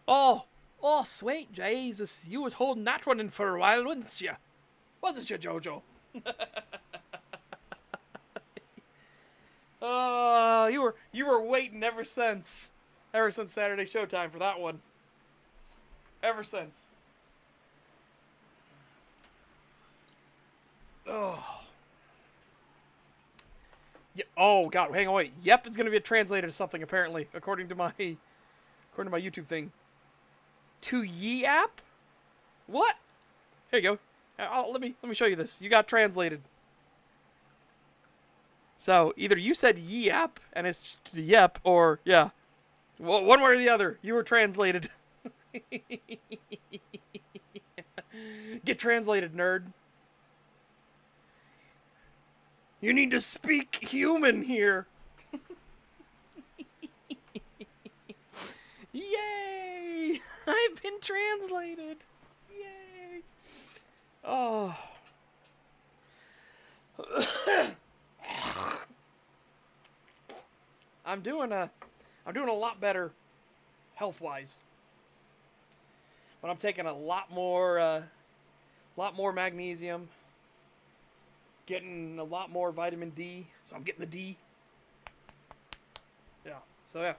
Oh, oh, sweet Jesus, you was holding that one in for a while, wasn't you? Wasn't you, Jojo? Oh, you were waiting ever since Saturday Showtime for that one. Ever since. Oh, yeah. Oh God, hang on, wait. Yep, it's gonna be a translator to something apparently, according to my YouTube thing. To Ye app? What? Here you go. Let me show you this. You got translated. So either you said yep and it's yep, or yeah, well, one way or the other. You were translated. Get translated, nerd. You need to speak human here. Yay! I've been translated. Yay! Oh. I'm doing a lot better health wise, but I'm taking a lot more magnesium, getting a lot more vitamin D. So I'm getting the D. Yeah. So yeah.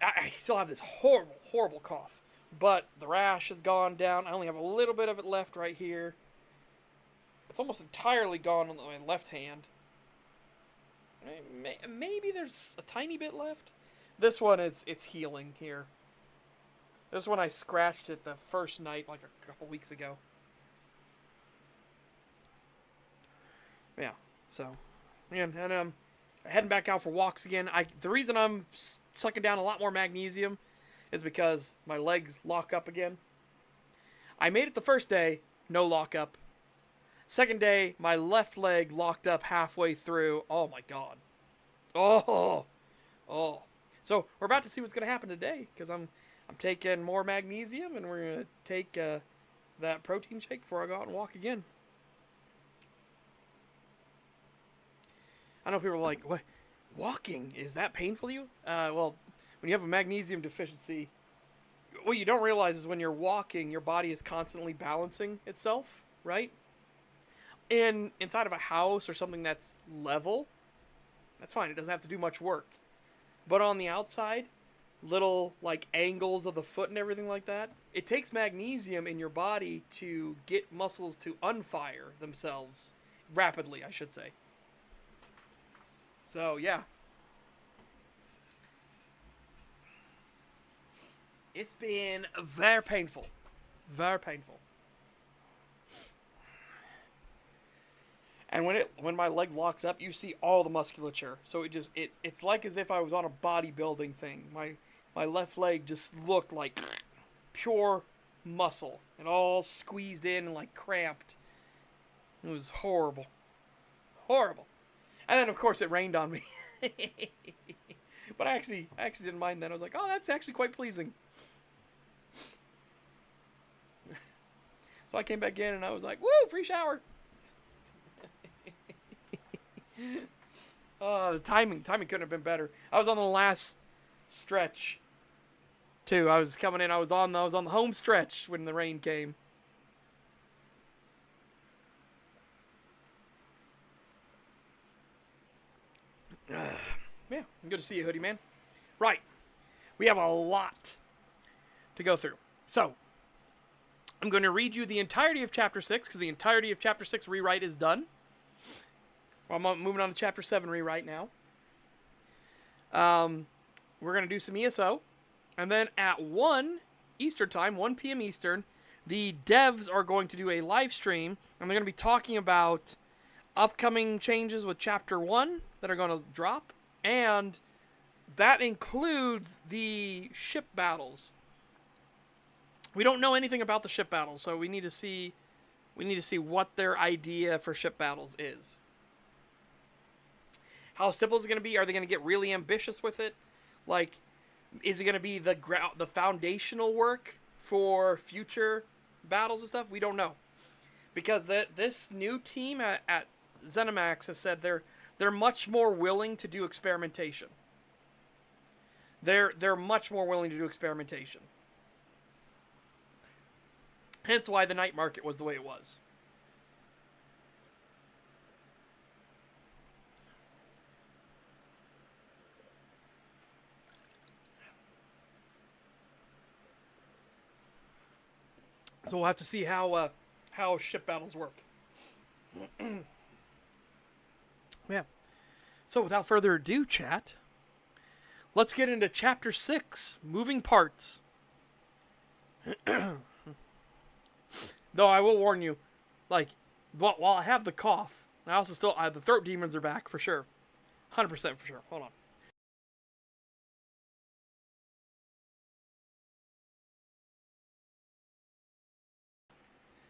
I still have this horrible, horrible cough, but the rash has gone down. I only have a little bit of it left right here. It's almost entirely gone on my left hand. Maybe there's a tiny bit left. This one it's healing here. This one I scratched it the first night like a couple weeks ago. Yeah. So, and heading back out for walks again. The reason I'm sucking down a lot more magnesium is because my legs lock up again. I made it the first day, no lock up. Second day, my left leg locked up halfway through. Oh my god. Oh, oh. So we're about to see what's gonna happen today because I'm taking more magnesium and we're gonna take that protein shake before I go out and walk again. I know people are like, "What? Walking is that painful to you?" Well, when you have a magnesium deficiency, what you don't realize is when you're walking, your body is constantly balancing itself, right? Inside of a house or something that's level, that's fine. It doesn't have to do much work. But on the outside, little like angles of the foot and everything like that, it takes magnesium in your body to get muscles to unfire themselves rapidly, I should say. So, yeah. It's been very painful. Very painful. And when my leg locks up, you see all the musculature. So it's like as if I was on a bodybuilding thing. My left leg just looked like pure muscle and all squeezed in and like cramped. It was horrible. Horrible. And then of course it rained on me. But I actually didn't mind that. I was like, "Oh, that's actually quite pleasing." So I came back in and I was like, "Woo, free shower." The timing couldn't have been better. I was on the last stretch too. I was coming in. I was on the home stretch when the rain came. Yeah, good to see you, Hoodie Man. Right, we have a lot to go through. So I'm going to read you the entirety of Chapter 6 because the entirety of Chapter 6 rewrite is done. Well, I'm moving on to Chapter 7 rewrite now. We're going to do some ESO. And then at 1 Eastern Time, 1 p.m. Eastern, the devs are going to do a live stream. And they're going to be talking about upcoming changes with Chapter 1 that are going to drop. And that includes the ship battles. We don't know anything about the ship battles, so we need to see what their idea for ship battles is. How simple is it going to be? Are they going to get really ambitious with it? Like, is it going to be the foundational work for future battles and stuff? We don't know, because this new team at ZeniMax has said they're much more willing to do experimentation. They're much more willing to do experimentation. Hence why the night market was the way it was. So we'll have to see how ship battles work. Yeah. So without further ado, chat, let's get into Chapter 6, Moving Parts. Though I will warn you, like, while I have the cough, I also still, the throat demons are back for sure. 100% for sure. Hold on.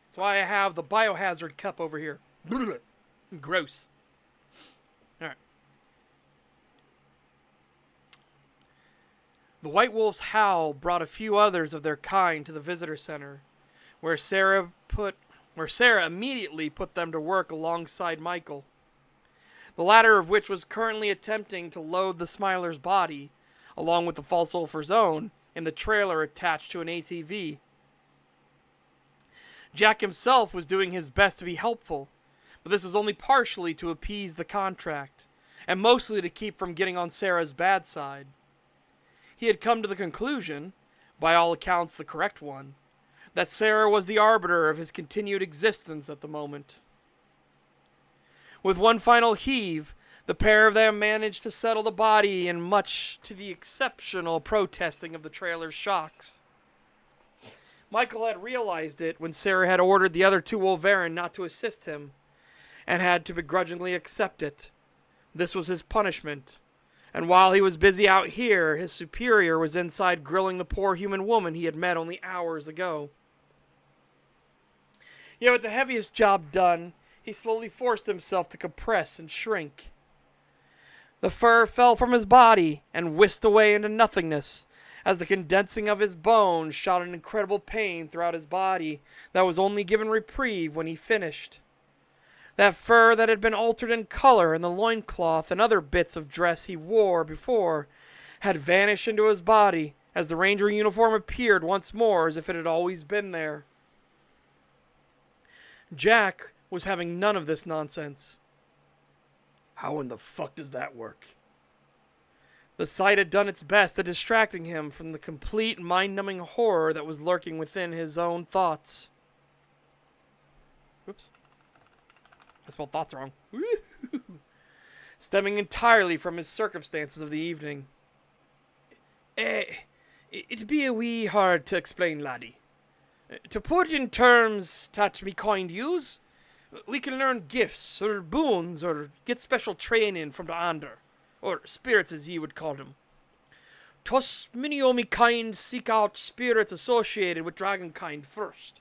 That's why I have the biohazard cup over here. Gross. Alright. The White Wolf's howl brought a few others of their kind to the visitor center, where Sarah immediately put them to work alongside Michael, the latter of which was currently attempting to load the Smiler's body, along with the False Sulphur's own, in the trailer attached to an ATV. Jack himself was doing his best to be helpful, but this was only partially to appease the contract, and mostly to keep from getting on Sarah's bad side. He had come to the conclusion, by all accounts the correct one, that Sarah was the arbiter of his continued existence at the moment. With one final heave, the pair of them managed to settle the body, in much to the exceptional protesting of the trailer's shocks. Michael had realized it when Sarah had ordered the other two Wolverine not to assist him, and had to begrudgingly accept it. This was his punishment, and while he was busy out here, his superior was inside grilling the poor human woman he had met only hours ago. Yet with the heaviest job done, he slowly forced himself to compress and shrink. The fur fell from his body and whisked away into nothingness, as the condensing of his bones shot an incredible pain throughout his body that was only given reprieve when he finished. That fur that had been altered in color in the loincloth and other bits of dress he wore before had vanished into his body as the ranger uniform appeared once more as if it had always been there. Jack was having none of this nonsense. How in the fuck does that work? The sight had done its best at distracting him from the complete mind-numbing horror that was lurking within his own thoughts. Oops. I spelled thoughts wrong. Stemming entirely from his circumstances of the evening. It'd be a wee hard to explain, laddie. To put in terms that me kind use, we can learn gifts, or boons, or get special training from the Ander, or spirits as ye would call them. Thus, many o' me kind seek out spirits associated with dragonkind first.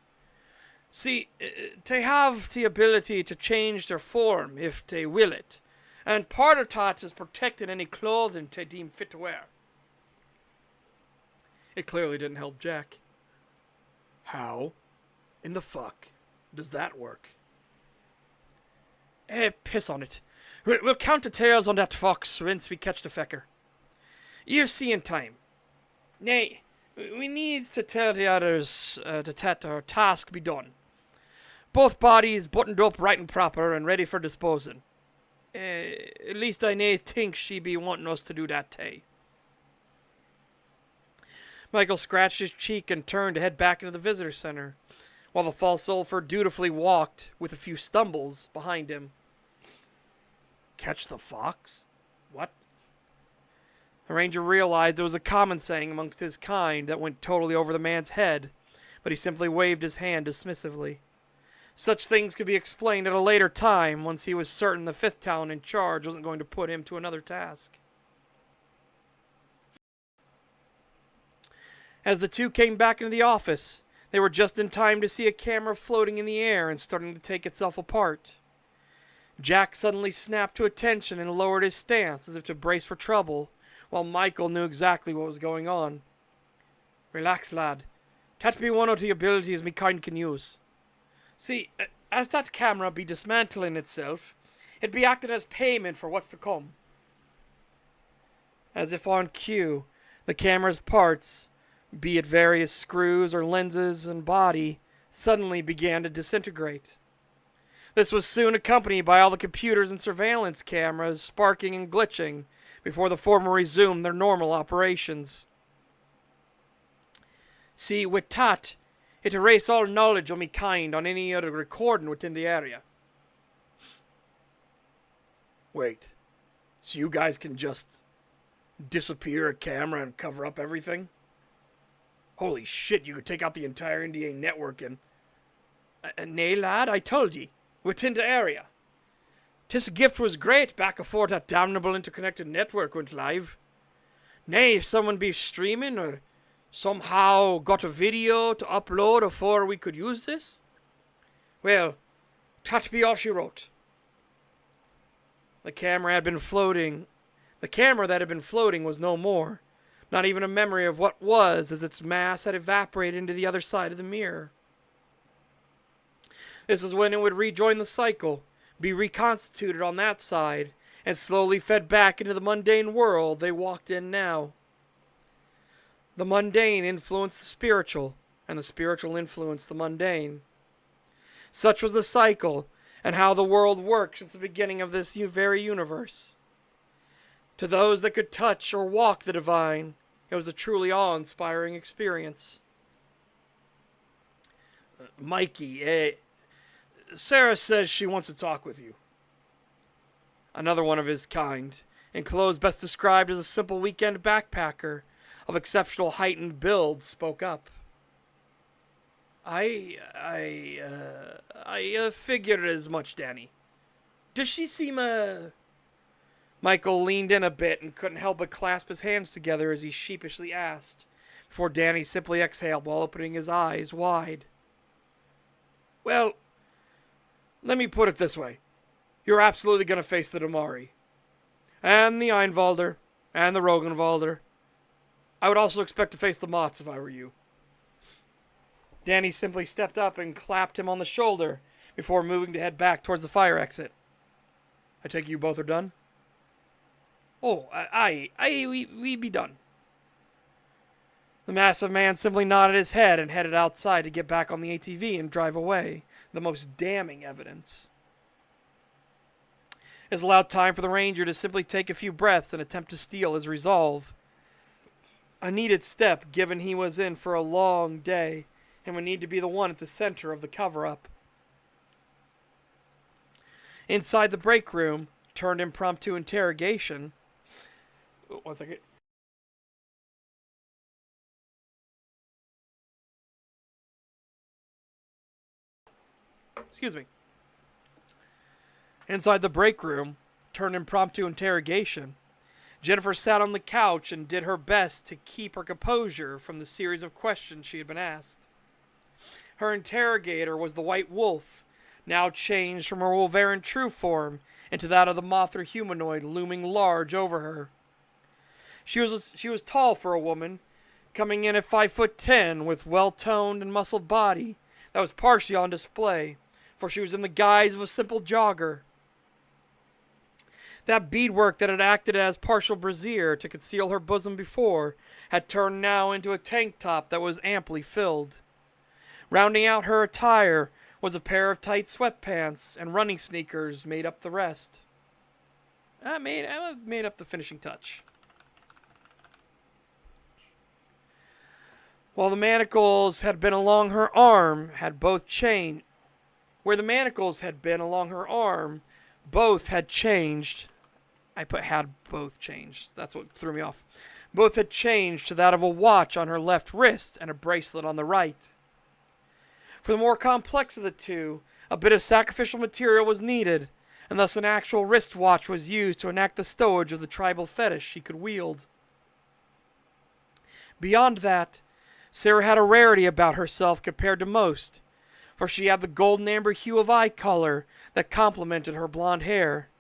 See, they have the ability to change their form if they will it, and part of that is protecting any clothing they deem fit to wear. It clearly didn't help Jack. How in the fuck does that work? Piss on it. We'll count the tails on that fox once we catch the fecker. You'll see in time. Nay, we needs to tell the others that our task be done. Both bodies buttoned up right and proper and ready for disposing. At least I nae think she be wanting us to do that tay. Michael scratched his cheek and turned to head back into the visitor center, while the false sulphur dutifully walked, with a few stumbles, behind him. Catch the fox? What? The ranger realized it was a common saying amongst his kind that went totally over the man's head, but he simply waved his hand dismissively. Such things could be explained at a later time, once he was certain the fifth talent in charge wasn't going to put him to another task. As the two came back into the office, they were just in time to see a camera floating in the air and starting to take itself apart. Jack suddenly snapped to attention and lowered his stance as if to brace for trouble, while Michael knew exactly what was going on. Relax, lad. That be one of the abilities me kind can use. See, as that camera be dismantling itself, it be acting as payment for what's to come. As if on cue, The camera's parts, be it various screws or lenses and body, suddenly began to disintegrate. This was soon accompanied by all the computers and surveillance cameras sparking and glitching before the former resumed their normal operations. See, with that, it erased all knowledge of me kind on any other recording within the area. Wait, so you guys can just disappear a camera and cover up everything? Holy shit, you could take out the entire NDA network and... Nay, lad, I told ye. Within the area. This gift was great back afore that damnable interconnected network went live. Nay, if someone be streaming or somehow got a video to upload afore we could use this, well, that be all she wrote. The camera that had been floating was no more. Not even a memory of what was, as its mass had evaporated into the other side of the mirror. This is when it would rejoin the cycle, be reconstituted on that side, and slowly fed back into the mundane world they walked in now. The mundane influenced the spiritual, and the spiritual influenced the mundane. Such was the cycle, and how the world worked since the beginning of this very universe. To those that could touch or walk the divine, it was a truly awe-inspiring experience. Mikey, Sarah says she wants to talk with you. Another one of his kind, in clothes best described as a simple weekend backpacker of exceptional height and build, spoke up. I figured as much, Danny. Does she seem, Michael leaned in a bit and couldn't help but clasp his hands together as he sheepishly asked, before Danny simply exhaled while opening his eyes wide. Well, let me put it this way. You're absolutely going to face the Damari. And the Einwalder. And the Rogenwalder. I would also expect to face the Mots if I were you. Danny simply stepped up and clapped him on the shoulder before moving to head back towards the fire exit. I take it you both are done? Oh, we be done. The massive man simply nodded his head and headed outside to get back on the ATV and drive away. The most damning evidence. It allowed time for the ranger to simply take a few breaths and attempt to steel his resolve. A needed step, given he was in for a long day and would need to be the one at the center of the cover-up. Inside the break room, turned impromptu interrogation. One second. Excuse me. Inside the break room, turned impromptu interrogation, Jennifer sat on the couch and did her best to keep her composure from the series of questions she had been asked. Her interrogator was the White Wolf, now changed from her Wolverine true form into that of the Mothra humanoid looming large over her. She was tall for a woman, coming in at 5'10", with well-toned and muscled body that was partially on display, for she was in the guise of a simple jogger. That beadwork that had acted as partial brassiere to conceal her bosom before had turned now into a tank top that was amply filled. Rounding out her attire was a pair of tight sweatpants, and running sneakers made up the rest. I made up the finishing touch. While the manacles had been along her arm, had both changed. Where the manacles had been along her arm, both had changed. I put had both changed. That's what threw me off. Both had changed to that of a watch on her left wrist and a bracelet on the right. For the more complex of the two, a bit of sacrificial material was needed, and thus an actual wristwatch was used to enact the stowage of the tribal fetish she could wield. Beyond that, Sarah had a rarity about herself compared to most, for she had the golden amber hue of eye color that complemented her blonde hair.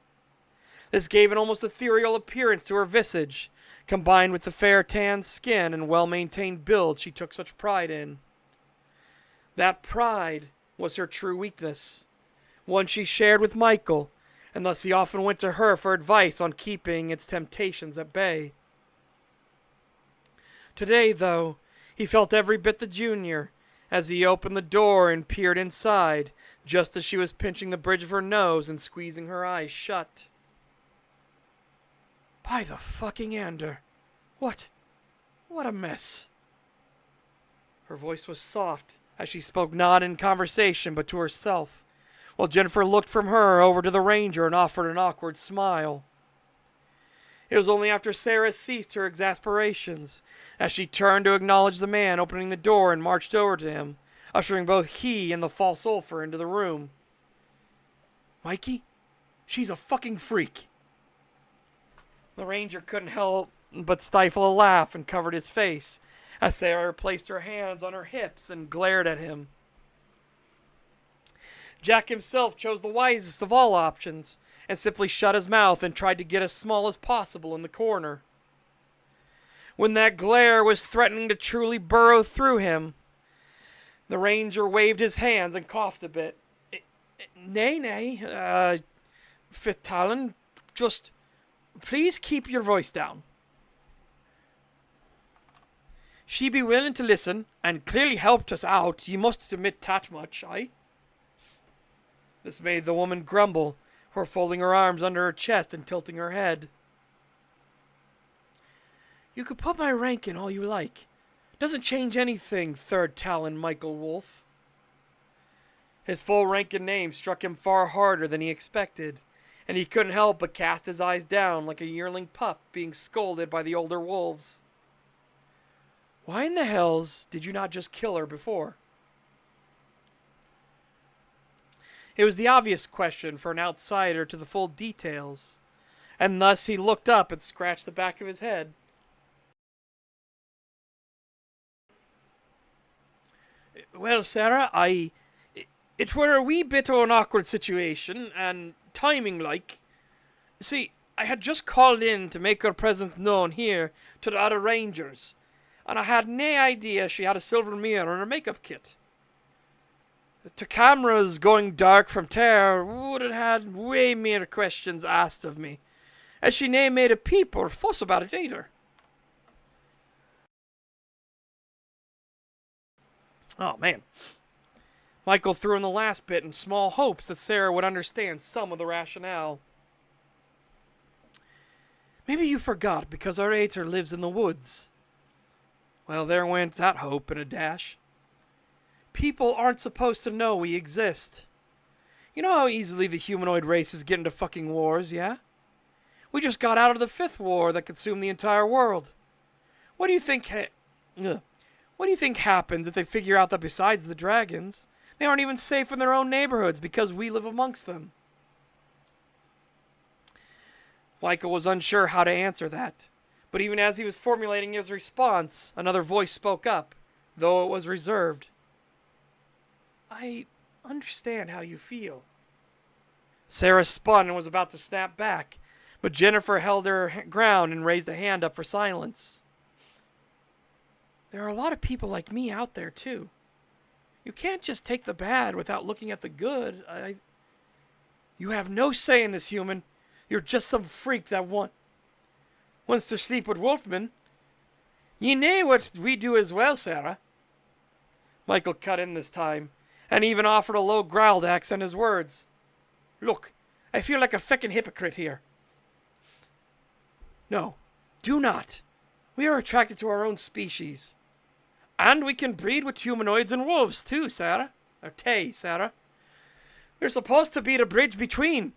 This gave an almost ethereal appearance to her visage, combined with the fair tanned skin and well-maintained build she took such pride in. That pride was her true weakness, one she shared with Michael, and thus he often went to her for advice on keeping its temptations at bay. Today, though, he felt every bit the junior as he opened the door and peered inside, just as she was pinching the bridge of her nose and squeezing her eyes shut. By the fucking Ander. What a mess. Her voice was soft as she spoke not in conversation but to herself, while Jennifer looked from her over to the ranger and offered an awkward smile. It was only after Sarah ceased her exasperations, as she turned to acknowledge the man opening the door and marched over to him, ushering both he and the false Ulfer into the room. Mikey, she's a fucking freak. The ranger couldn't help but stifle a laugh and covered his face, as Sarah placed her hands on her hips and glared at him. Jack himself chose the wisest of all options, and simply shut his mouth and tried to get as small as possible in the corner. When that glare was threatening to truly burrow through him, the ranger waved his hands and coughed a bit. Nay, Fifth Talon, just please keep your voice down. She be willing to listen, and clearly helped us out, you must admit that much, aye? This made the woman grumble, for folding her arms under her chest and tilting her head. You could put my rank in all you like. Doesn't change anything, Third Talon Michael Wolf. His full rank and name struck him far harder than he expected, and he couldn't help but cast his eyes down like a yearling pup being scolded by the older wolves. Why in the hells did you not just kill her before? It was the obvious question for an outsider to the full details, and thus he looked up and scratched the back of his head. Well, Sarah, it were a wee bit o' an awkward situation, and timing like. See, I had just called in to make her presence known here to the other rangers, and I had nae idea she had a silver mirror in her makeup kit. To cameras going dark from terror would have had way more questions asked of me, as she nae made a peep or fuss about it either. Oh, man. Michael threw in the last bit in small hopes that Sarah would understand some of the rationale. Maybe you forgot because our Aeter lives in the woods. Well, there went that hope in a dash. People aren't supposed to know we exist. You know how easily the humanoid races get into fucking wars, yeah? We just got out of the 5th war that consumed the entire world. What do you think happens if they figure out that besides the dragons, they aren't even safe in their own neighborhoods because we live amongst them? Michael was unsure how to answer that, but even as he was formulating his response, another voice spoke up, though it was reserved. I understand how you feel. Sarah spun and was about to snap back, but Jennifer held her ground and raised a hand up for silence. There are a lot of people like me out there, too. You can't just take the bad without looking at the good. You have no say in this, human. You're just some freak that wants to sleep with wolfmen. Ye know what we do as well, Sarah. Michael cut in this time, and even offered a low growl to accent his words. Look, I feel like a feckin' hypocrite here. No, do not. We are attracted to our own species. And we can breed with humanoids and wolves too, Sarah. Or Tay, Sarah. We're supposed to be the bridge between.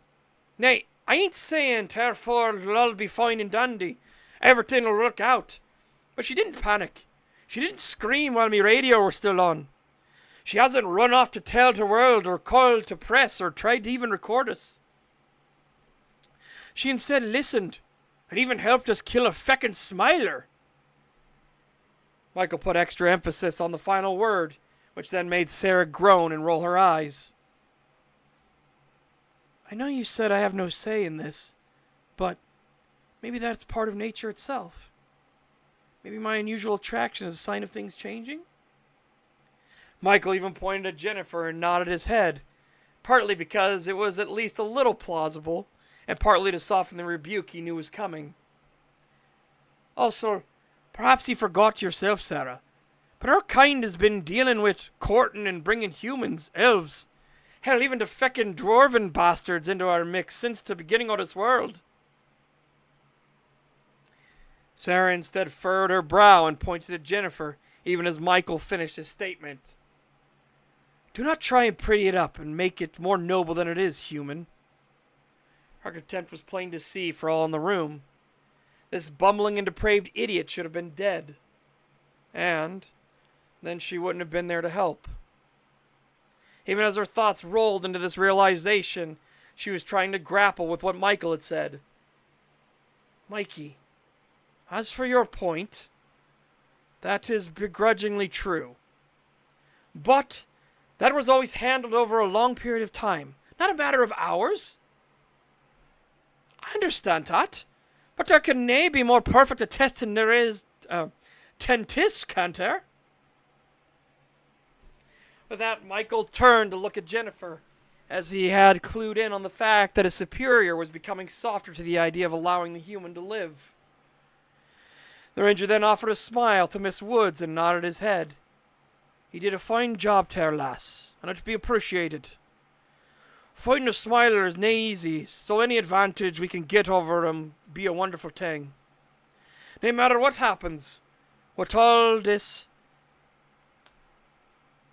Nay, I ain't saying therefore it'll all be fine and dandy. Everything'll work out. But she didn't panic. She didn't scream while me radio were still on. She hasn't run off to tell the world or called to press or tried to even record us. She instead listened and even helped us kill a feckin' smiler. Michael put extra emphasis on the final word, which then made Sarah groan and roll her eyes. I know you said I have no say in this, but maybe that's part of nature itself. Maybe my unusual attraction is a sign of things changing? Michael even pointed at Jennifer and nodded his head, partly because it was at least a little plausible, and partly to soften the rebuke he knew was coming. Also, Perhaps you forgot yourself, Sarah. But our kind has been dealing with courting and bringing humans, elves, hell, even the feckin' dwarven bastards into our mix since the beginning of this world. Sarah instead furrowed her brow and pointed at Jennifer, even as Michael finished his statement. Do not try and pretty it up and make it more noble than it is, human. Her contempt was plain to see for all in the room. This bumbling and depraved idiot should have been dead. And then she wouldn't have been there to help. Even as her thoughts rolled into this realization, she was trying to grapple with what Michael had said. Mikey, as for your point, that is begrudgingly true. But that was always handled over a long period of time, not a matter of hours. I understand that, but there can nae be more perfect a test than there is tentis, can't there? With that, Michael turned to look at Jennifer, as he had clued in on the fact that his superior was becoming softer to the idea of allowing the human to live. The ranger then offered a smile to Miss Woods and nodded his head. He did a fine job there, lass, and it to be appreciated. Fighting a smiler is nae easy, so any advantage we can get over him be a wonderful thing. No matter what happens, with all this,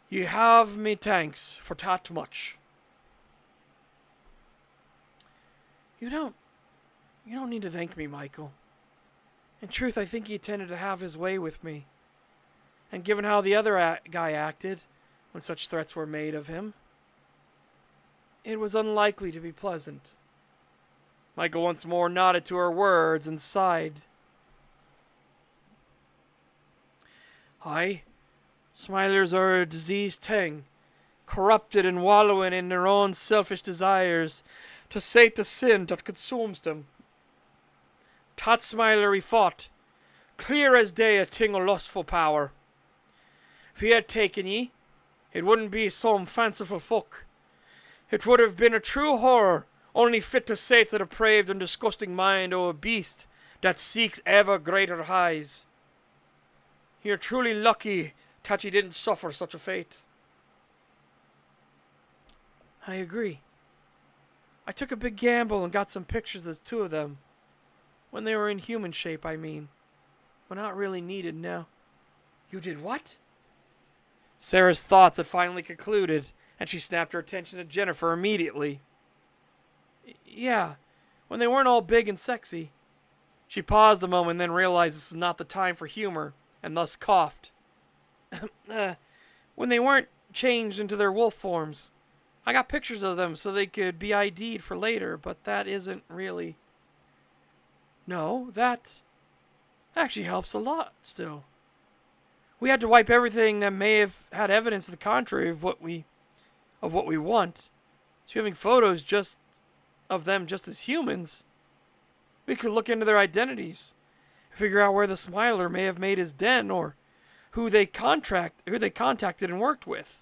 you have me thanks for that much. You don't need to thank me, Michael. In truth, I think he intended to have his way with me. And given how the other guy acted when such threats were made of him, it was unlikely to be pleasant. Michael once more nodded to her words and sighed. Aye, smilers are a diseased thing, corrupted and wallowing in their own selfish desires to sate the sin that consumes them. That smiler he fought, clear as day a thing of lustful power. If he had taken ye, it wouldn't be some fanciful folk. It would have been a true horror, only fit to sate the depraved and disgusting mind of a beast that seeks ever greater highs. You're truly lucky that ye didn't suffer such a fate. I agree. I took a big gamble and got some pictures of the two of them. When they were in human shape, I mean. But not really needed now. You did what? Sarah's thoughts had finally concluded, and she snapped her attention to Jennifer immediately. Yeah, when they weren't all big and sexy. She paused a moment and then realized this was not the time for humor, and thus coughed. When they weren't changed into their wolf forms. I got pictures of them so they could be ID'd for later, but that isn't really... No, that actually helps a lot still. We had to wipe everything that may have had evidence to the contrary of what we want. So having photos just of them just as humans, we could look into their identities, figure out where the smiler may have made his den or who they contacted and worked with.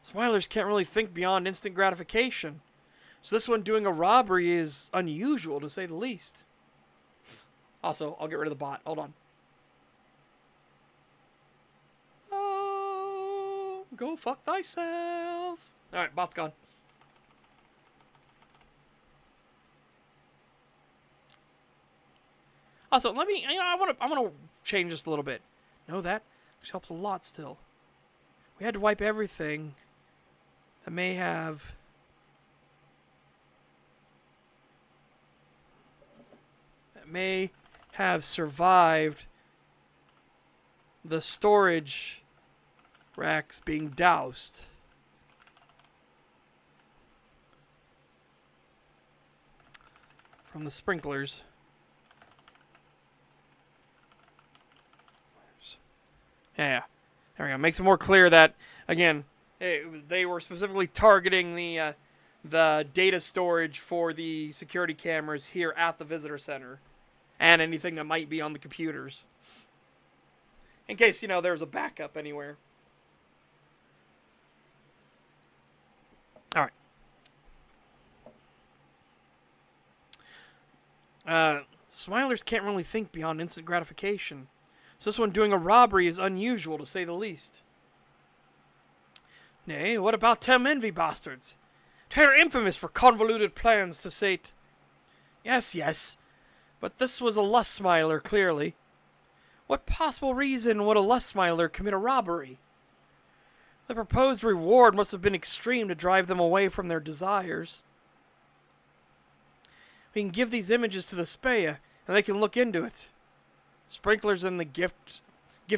Smilers can't really think beyond instant gratification. So this one doing a robbery is unusual, to say the least. Also, I'll get rid of the bot. Hold on. Oh, go fuck thyself. Alright, bot's gone. Also, let me, I want to change this a little bit. Know that? Which helps a lot still. We had to wipe everything that may have... may have survived the storage racks being doused. From the sprinklers. Yeah, there we go. Makes it more clear that, again, they were specifically targeting the data storage for the security cameras here at the visitor center. And anything that might be on the computers. In case, there's a backup anywhere. Alright. Smilers can't really think beyond instant gratification, so this one doing a robbery is unusual, to say the least. Nay, what about them envy bastards? They're infamous for convoluted plans to sate. Yes, but this was a lust smiler, clearly. What possible reason would a lust smiler commit a robbery? The proposed reward must have been extreme to drive them away from their desires. We can give these images to the Speya, and they can look into it. Sprinklers and the gift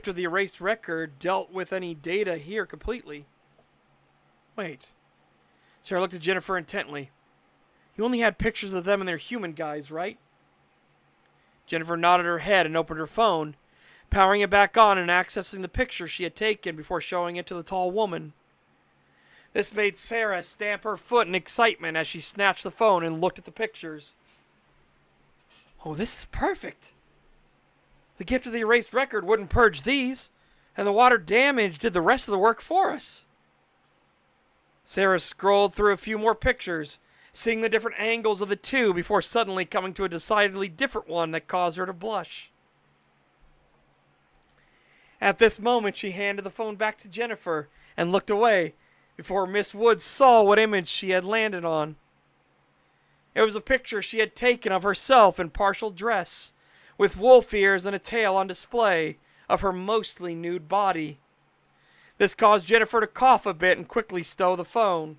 of the erased record dealt with any data here completely. Wait. Sarah looked at Jennifer intently. You only had pictures of them and their human guys, right? Jennifer nodded her head and opened her phone, powering it back on and accessing the picture she had taken before showing it to the tall woman. This made Sarah stamp her foot in excitement as she snatched the phone and looked at the pictures. Oh, this is perfect. The gift of the erased record wouldn't purge these, and the water damage did the rest of the work for us. Sarah scrolled through a few more pictures, seeing the different angles of the two before suddenly coming to a decidedly different one that caused her to blush. At this moment, she handed the phone back to Jennifer and looked away before Miss Woods saw what image she had landed on. It was a picture she had taken of herself in partial dress, with wolf ears and a tail on display of her mostly nude body. This caused Jennifer to cough a bit and quickly stow the phone.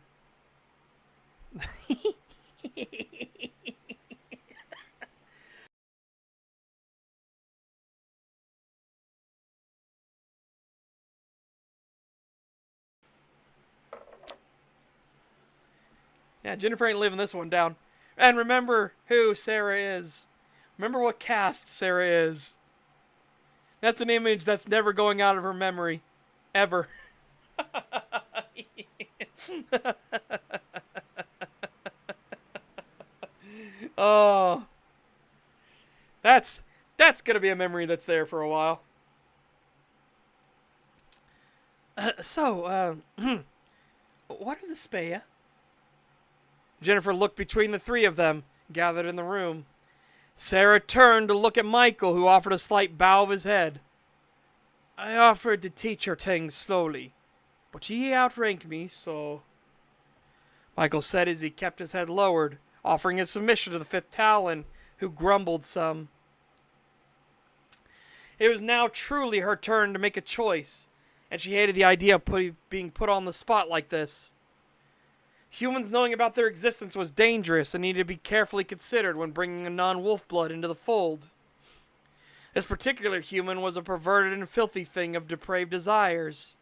Yeah, Jennifer ain't living this one down. And remember who Sarah is. Remember what caste Sarah is. That's an image that's never going out of her memory. Ever. Oh. That's gonna be a memory that's there for a while. What are the Speya? Jennifer looked between the three of them, gathered in the room. Sarah turned to look at Michael, who offered a slight bow of his head. I offered to teach her things slowly, but he outranked me, so... Michael said as he kept his head lowered, offering his submission to the fifth Talon, who grumbled some. It was now truly her turn to make a choice, and she hated the idea of being put on the spot like this. Humans knowing about their existence was dangerous and needed to be carefully considered when bringing a non-wolf blood into the fold. This particular human was a perverted and filthy thing of depraved desires.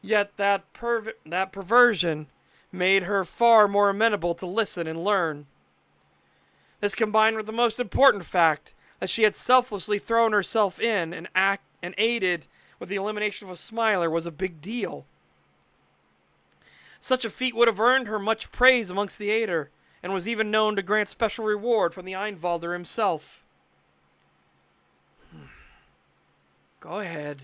Yet that perversion made her far more amenable to listen and learn. This combined with the most important fact that she had selflessly thrown herself in and aided with the elimination of a smiler was a big deal. Such a feat would have earned her much praise amongst the Aeder, and was even known to grant special reward from the Einvalder himself. Go ahead.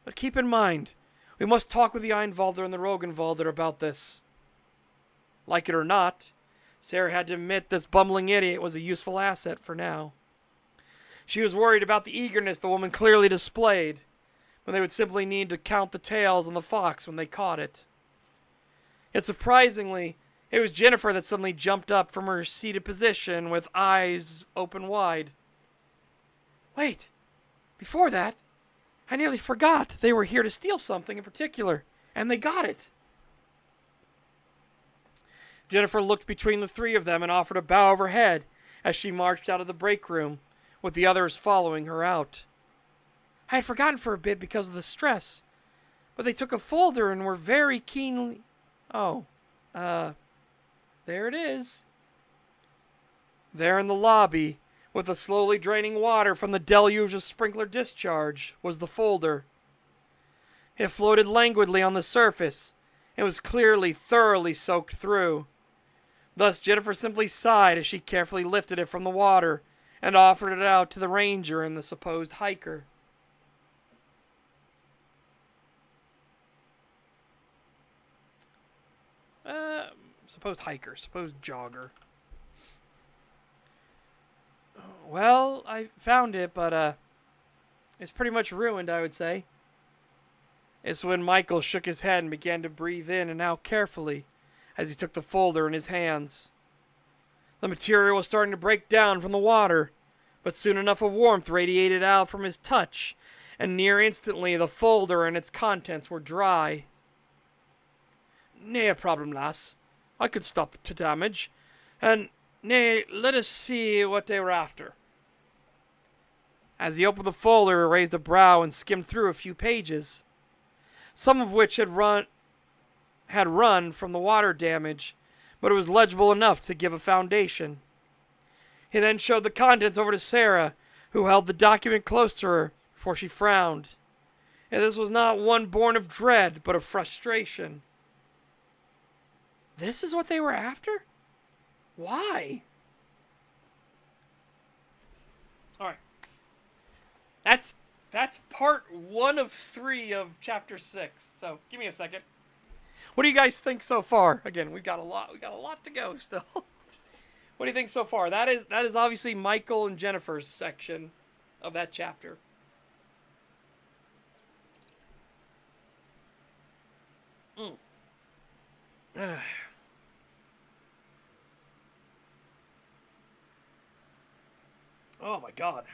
But keep in mind, we must talk with the Einvalder and the Rogenvalder about this. Like it or not, Sarah had to admit this bumbling idiot was a useful asset for now. She was worried about the eagerness the woman clearly displayed, when they would simply need to count the tails on the fox when they caught it. Yet surprisingly, it was Jennifer that suddenly jumped up from her seated position with eyes open wide. Wait, before that, I nearly forgot they were here to steal something in particular, and they got it. Jennifer looked between the three of them and offered a bow of her head as she marched out of the break room, with the others following her out. I had forgotten for a bit because of the stress, but they took a folder and were very keenly... Oh, there it is. There in the lobby, with the slowly draining water from the deluge of sprinkler discharge, was the folder. It floated languidly on the surface, and was clearly thoroughly soaked through. Thus Jennifer simply sighed as she carefully lifted it from the water and offered it out to the ranger and the supposed hiker. Supposed hiker, supposed jogger. Well, I found it, but it's pretty much ruined, I would say. It's when Michael shook his head and began to breathe in and out carefully as he took the folder in his hands. The material was starting to break down from the water, but soon enough of warmth radiated out from his touch, and near instantly the folder and its contents were dry. "Nae problem, lass. I could stop to damage. And, let us see what they were after." As he opened the folder, he raised a brow and skimmed through a few pages, some of which had run from the water damage, but it was legible enough to give a foundation. He then showed the contents over to Sarah, who held the document close to her before she frowned. And this was not one born of dread, but of frustration. This is what they were after? Why? All right. That's part 1 of 3 of chapter 6. So give me a second. What do you guys think so far? Again, we got a lot to go still. What do you think so far? That is obviously Michael and Jennifer's section of that chapter. Oh my god.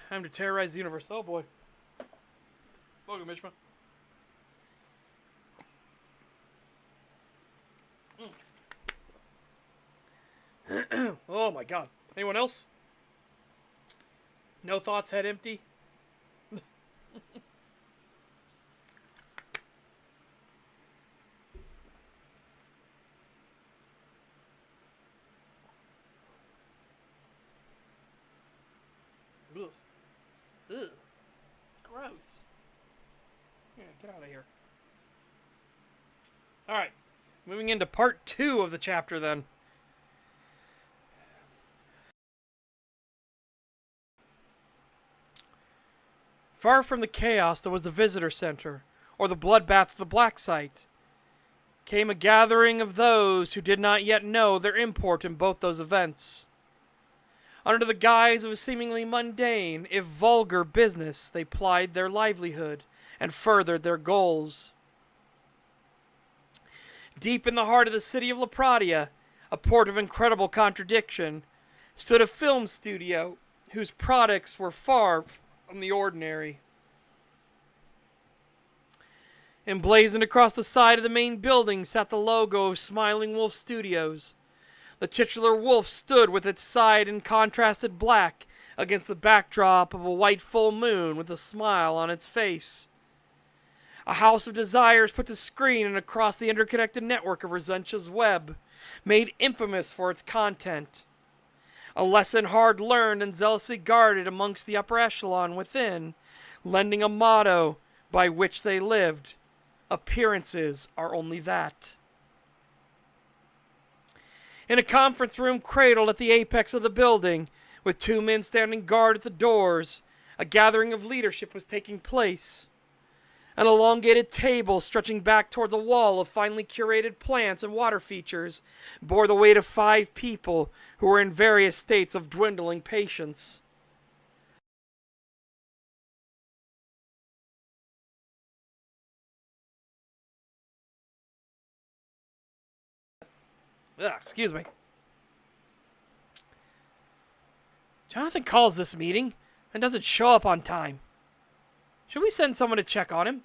Time to terrorize the universe. Oh boy. Welcome, Mishma. Oh my god. Anyone else? No thoughts, head empty? Ugh. Ugh. Gross. Yeah, get out of here. Alright. Moving into part 2 of the chapter then. Far from the chaos that was the visitor center, or the bloodbath of the black site, came a gathering of those who did not yet know their import in both those events. Under the guise of a seemingly mundane, if vulgar business, they plied their livelihood and furthered their goals. Deep in the heart of the city of La Pradia, a port of incredible contradiction, stood a film studio whose products were far from the ordinary. Emblazoned across the side of the main building sat the logo of Smiling Wolf Studios. The titular wolf stood with its side in contrasted black against the backdrop of a white full moon with a smile on its face. A house of desires put to screen and across the interconnected network of Rosentia's web, made infamous for its content. A lesson hard learned and zealously guarded amongst the upper echelon within, lending a motto by which they lived: appearances are only that. In a conference room cradled at the apex of the building, with 2 men standing guard at the doors, a gathering of leadership was taking place. An elongated table stretching back towards a wall of finely curated plants and water features bore the weight of 5 people who were in various states of dwindling patience. Excuse me. Jonathan calls this meeting and doesn't show up on time. Should we send someone to check on him?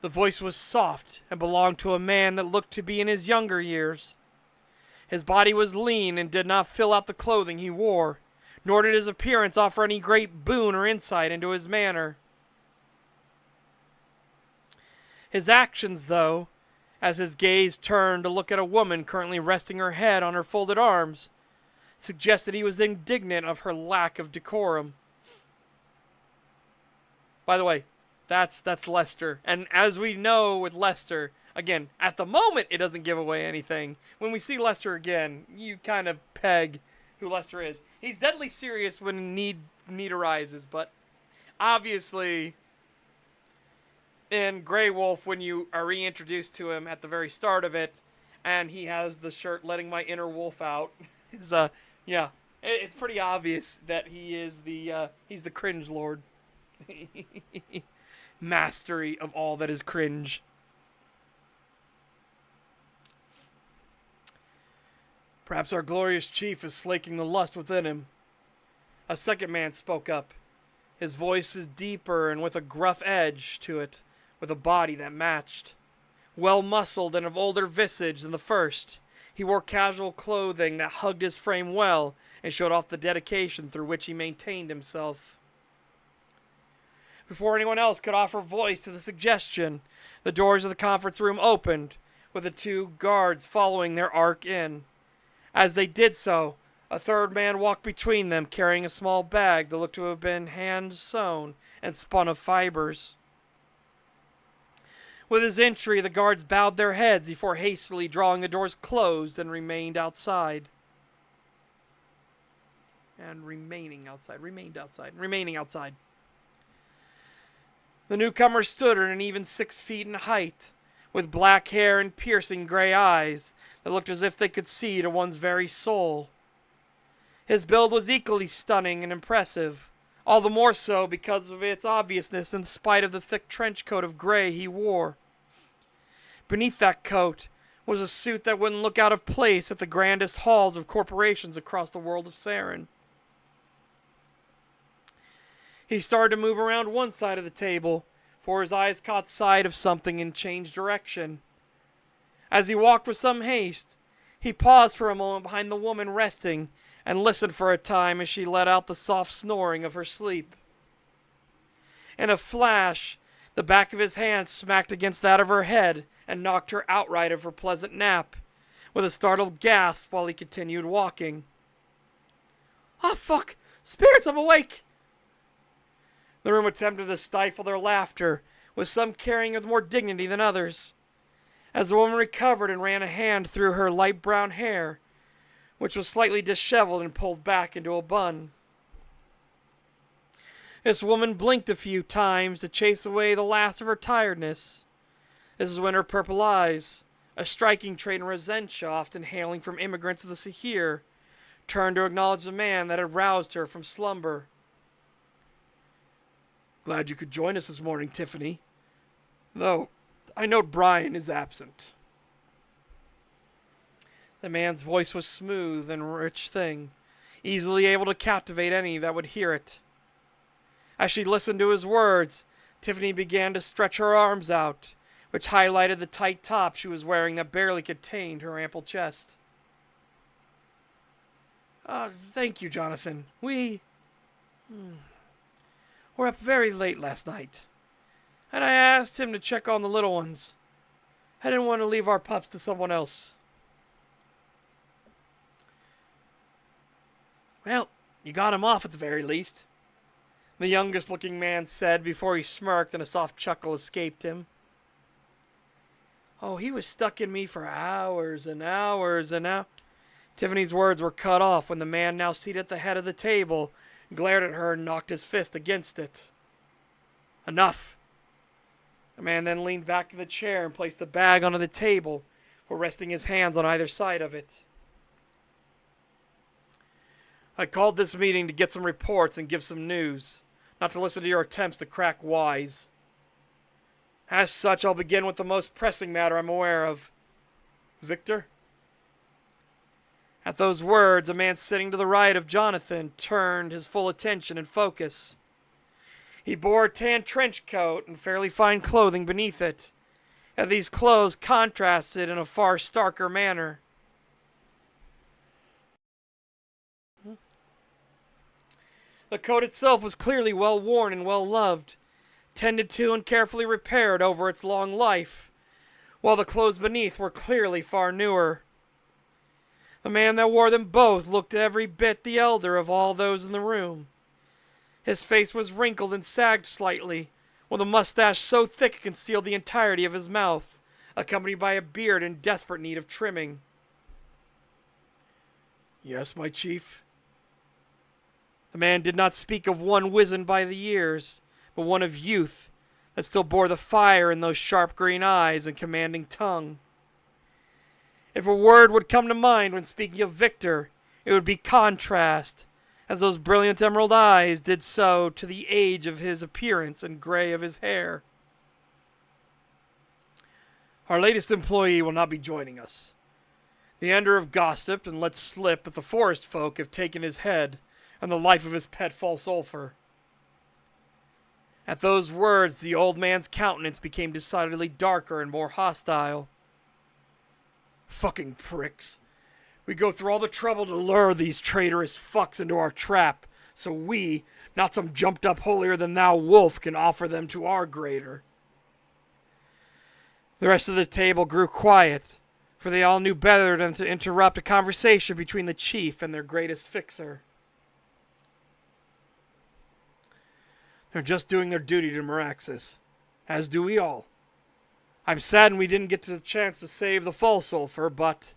The voice was soft and belonged to a man that looked to be in his younger years. His body was lean and did not fill out the clothing he wore, nor did his appearance offer any great boon or insight into his manner. His actions, though, as his gaze turned to look at a woman currently resting her head on her folded arms, suggested he was indignant of her lack of decorum. By the way, that's Lester. And as we know with Lester, again, at the moment it doesn't give away anything. When we see Lester again, you kind of peg who Lester is. He's deadly serious when need arises, but obviously in Grey Wolf, when you are reintroduced to him at the very start of it, and he has the shirt "Letting My Inner Wolf Out," is yeah, it's pretty obvious that he's the cringe lord, mastery of all that is cringe. Perhaps our glorious chief is slaking the lust within him. A second man spoke up. His voice is deeper and with a gruff edge to it, with a body that matched. Well-muscled and of older visage than the first, he wore casual clothing that hugged his frame well and showed off the dedication through which he maintained himself. Before anyone else could offer voice to the suggestion, the doors of the conference room opened, with the two guards following their arc in. As they did so, a third man walked between them, carrying a small bag that looked to have been hand-sewn and spun of fibers. With his entry, the guards bowed their heads before hastily drawing the doors closed and remained outside. Remaining outside. The newcomer stood at an even 6 feet in height, with black hair and piercing gray eyes that looked as if they could see to one's very soul. His build was equally stunning and impressive, all the more so because of its obviousness in spite of the thick trench coat of gray he wore. Beneath that coat was a suit that wouldn't look out of place at the grandest halls of corporations across the world of Saren. He started to move around one side of the table, for his eyes caught sight of something and changed direction. As he walked with some haste, he paused for a moment behind the woman resting and listened for a time as she let out the soft snoring of her sleep. In a flash, the back of his hand smacked against that of her head and knocked her outright of her pleasant nap, with a startled gasp while he continued walking. "Ah, fuck! Spirits, I'm awake!" The room attempted to stifle their laughter, with some carrying with more dignity than others, as the woman recovered and ran a hand through her light brown hair, which was slightly disheveled and pulled back into a bun. This woman blinked a few times to chase away the last of her tiredness. This is when her purple eyes, a striking trait in Rosentia often hailing from immigrants of the Sahir, turned to acknowledge the man that had roused her from slumber. "Glad you could join us this morning, Tiffany. Though, I note Brian is absent." The man's voice was smooth and rich thing, easily able to captivate any that would hear it. As she listened to his words, Tiffany began to stretch her arms out, which highlighted the tight top she was wearing that barely contained her ample chest. Thank you, Jonathan. We were up very late last night, and I asked him to check on the little ones. I didn't want to leave our pups to someone else." "Well, you got him off at the very least," the youngest-looking man said before he smirked and a soft chuckle escaped him. "Oh, he was stuck in me for hours and hours and hours." Tiffany's words were cut off when the man, now seated at the head of the table, glared at her and knocked his fist against it. "Enough." The man then leaned back in the chair and placed the bag onto the table, while resting his hands on either side of it. "I called this meeting to get some reports and give some news, not to listen to your attempts to crack wise. As such, I'll begin with the most pressing matter I'm aware of. Victor?" At those words, a man sitting to the right of Jonathan turned his full attention and focus. He bore a tan trench coat and fairly fine clothing beneath it, and these clothes contrasted in a far starker manner. The coat itself was clearly well worn and well loved, tended to and carefully repaired over its long life, while the clothes beneath were clearly far newer. The man that wore them both looked every bit the elder of all those in the room. His face was wrinkled and sagged slightly, with a mustache so thick it concealed the entirety of his mouth, accompanied by a beard in desperate need of trimming. "Yes, my chief?" The man did not speak of one wizened by the years, but one of youth, that still bore the fire in those sharp green eyes and commanding tongue. If a word would come to mind when speaking of Victor, it would be contrast, as those brilliant emerald eyes did so to the age of his appearance and gray of his hair. Our latest employee will not be joining us. The ender have gossiped and let slip that the forest folk have taken his head and the life of his pet Falsulfur. At those words, the old man's countenance became decidedly darker and more hostile. Fucking pricks. We go through all the trouble to lure these traitorous fucks into our trap, so we, not some jumped-up holier-than-thou wolf, can offer them to our greater. The rest of the table grew quiet, for they all knew better than to interrupt a conversation between the chief and their greatest fixer. They're just doing their duty to Meraxis, as do we all. I'm saddened we didn't get the chance to save the Falsulfur, but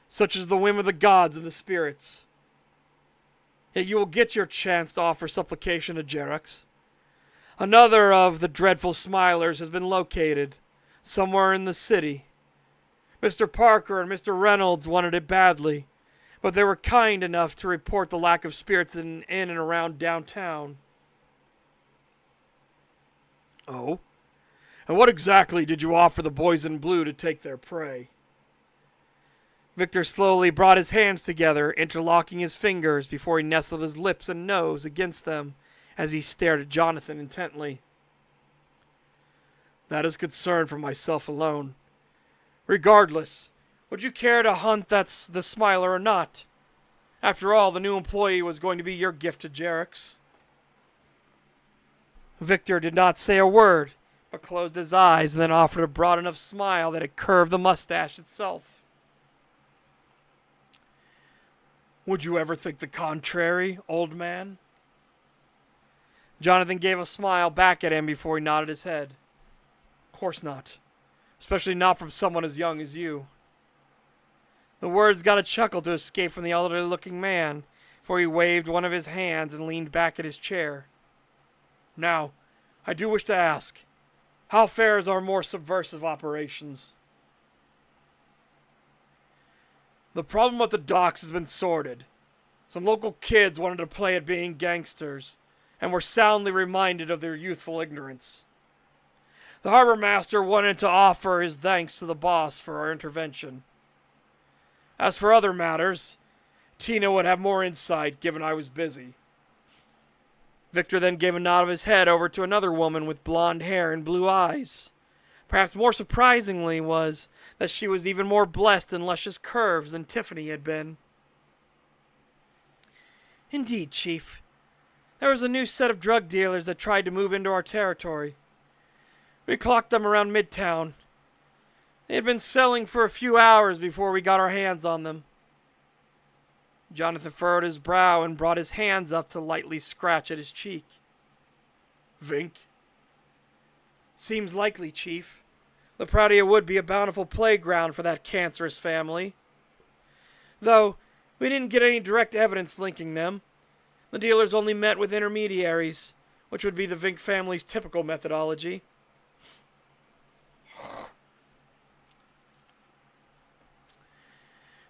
such is the whim of the gods and the spirits. Yet you will get your chance to offer supplication to Jerax. Another of the dreadful smilers has been located, somewhere in the city. Mr. Parker and Mr. Reynolds wanted it badly, but they were kind enough to report the lack of spirits in and around downtown. Oh? And what exactly did you offer the boys in blue to take their prey? Victor slowly brought his hands together, interlocking his fingers before he nestled his lips and nose against them as he stared at Jonathan intently. That is concern for myself alone. Regardless, would you care to hunt the Smiler or not? After all, the new employee was going to be your gift to Jerax. Victor did not say a word, but closed his eyes and then offered a broad enough smile that it curved the mustache itself. Would you ever think the contrary, old man? Jonathan gave a smile back at him before he nodded his head. Of course not. Especially not from someone as young as you. The words got a chuckle to escape from the elderly-looking man, for he waved one of his hands and leaned back in his chair. Now, I do wish to ask, how fares our more subversive operations? The problem with the docks has been sorted. Some local kids wanted to play at being gangsters, and were soundly reminded of their youthful ignorance. The harbor master wanted to offer his thanks to the boss for our intervention. As for other matters, Tina would have more insight, given I was busy. Victor then gave a nod of his head over to another woman with blonde hair and blue eyes. Perhaps more surprisingly was that she was even more blessed in luscious curves than Tiffany had been. Indeed, Chief. There was a new set of drug dealers that tried to move into our territory. We clocked them around Midtown. They had been selling for a few hours before we got our hands on them. Jonathan furrowed his brow and brought his hands up to lightly scratch at his cheek. Vink? Seems likely, Chief. Lapradia would be a bountiful playground for that cancerous family. Though, we didn't get any direct evidence linking them. The dealers only met with intermediaries, which would be the Vink family's typical methodology.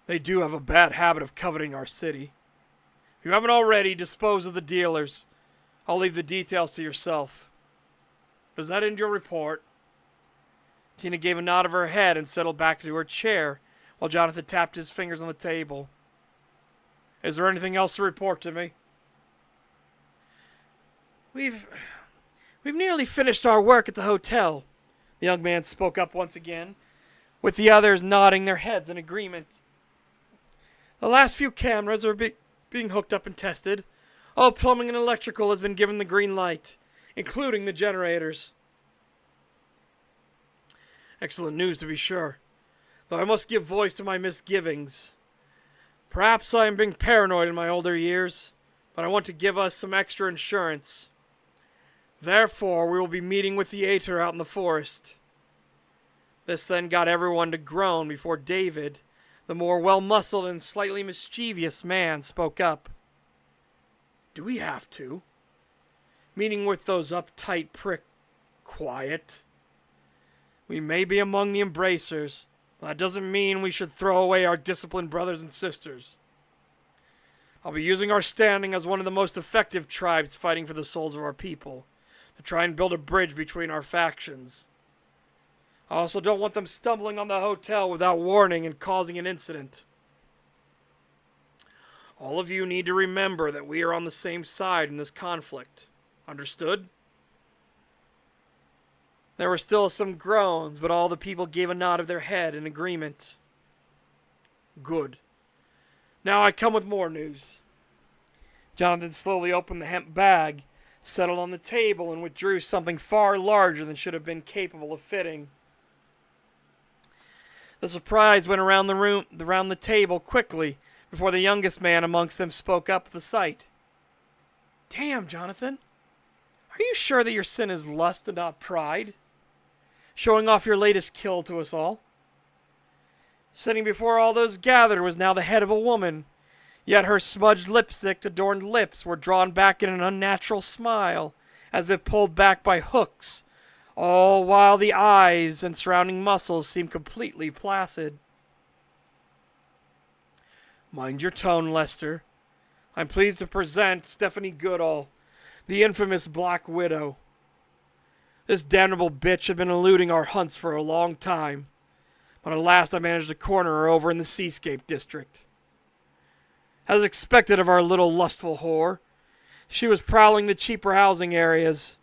They do have a bad habit of coveting our city. If you haven't already disposed of the dealers, I'll leave the details to yourself. Does that end your report? Tina gave a nod of her head and settled back into her chair, while Jonathan tapped his fingers on the table. Is there anything else to report to me? We've nearly finished our work at the hotel. The young man spoke up once again, with the others nodding their heads in agreement. The last few cameras are being hooked up and tested. All plumbing and electrical has been given the green light, including the generators. Excellent news, to be sure, though I must give voice to my misgivings. Perhaps I am being paranoid in my older years, but I want to give us some extra insurance. Therefore, we will be meeting with the Aether out in the forest. This then got everyone to groan before David, the more well-muscled and slightly mischievous man, spoke up. Do we have to? Meeting with those uptight prick quiet. We may be among the embracers, but that doesn't mean we should throw away our disciplined brothers and sisters. I'll be using our standing as one of the most effective tribes fighting for the souls of our people, to try and build a bridge between our factions. I also don't want them stumbling on the hotel without warning and causing an incident. All of you need to remember that we are on the same side in this conflict. Understood? There were still some groans, but all the people gave a nod of their head in agreement. Good. Now I come with more news. Jonathan slowly opened the hemp bag, settled on the table, and withdrew something far larger than should have been capable of fitting. The surprise went around the table quickly, before the youngest man amongst them spoke up at the sight. Damn, Jonathan. Are you sure that your sin is lust and not pride? Showing off your latest kill to us all? Sitting before all those gathered was now the head of a woman, yet her smudged lipstick-adorned lips were drawn back in an unnatural smile, as if pulled back by hooks, all while the eyes and surrounding muscles seemed completely placid. Mind your tone, Lester. I'm pleased to present Stephanie Goodall, the infamous Black Widow. This damnable bitch had been eluding our hunts for a long time, but at last I managed to corner her over in the Seascape district. As expected of our little lustful whore, she was prowling the cheaper housing areas.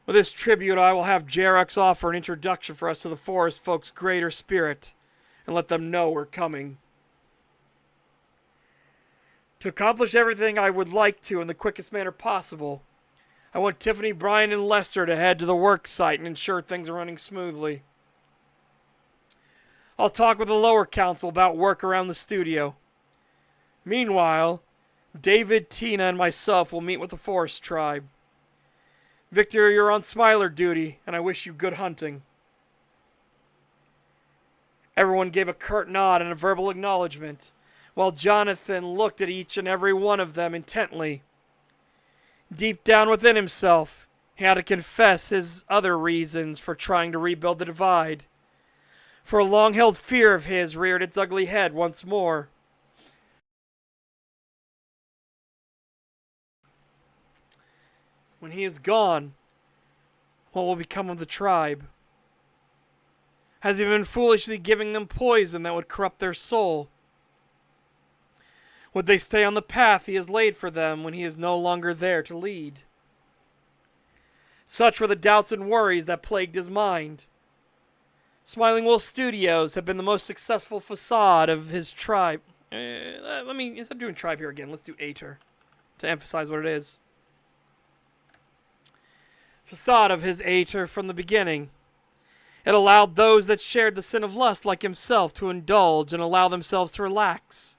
With this tribute, I will have Jarex offer an introduction for us to the forest folks' greater spirit, and let them know we're coming. To accomplish everything I would like to in the quickest manner possible, I want Tiffany, Brian, and Lester to head to the work site and ensure things are running smoothly. I'll talk with the lower council about work around the studio. Meanwhile, David, Tina, and myself will meet with the forest tribe. Victor, you're on Smiler duty, and I wish you good hunting. Everyone gave a curt nod and a verbal acknowledgement, while Jonathan looked at each and every one of them intently. Deep down within himself, he had to confess his other reasons for trying to rebuild the divide. For a long-held fear of his reared its ugly head once more. When he is gone, what will become of the tribe? Has he been foolishly giving them poison that would corrupt their soul? Would they stay on the path he has laid for them when he is no longer there to lead? Such were the doubts and worries that plagued his mind. Smiling Wolf Studios had been the most successful facade of his tribe. Instead of doing tribe here again, let's do Aether, to emphasize what it is. Facade of his Aether from the beginning. It allowed those that shared the sin of lust like himself to indulge and allow themselves to relax.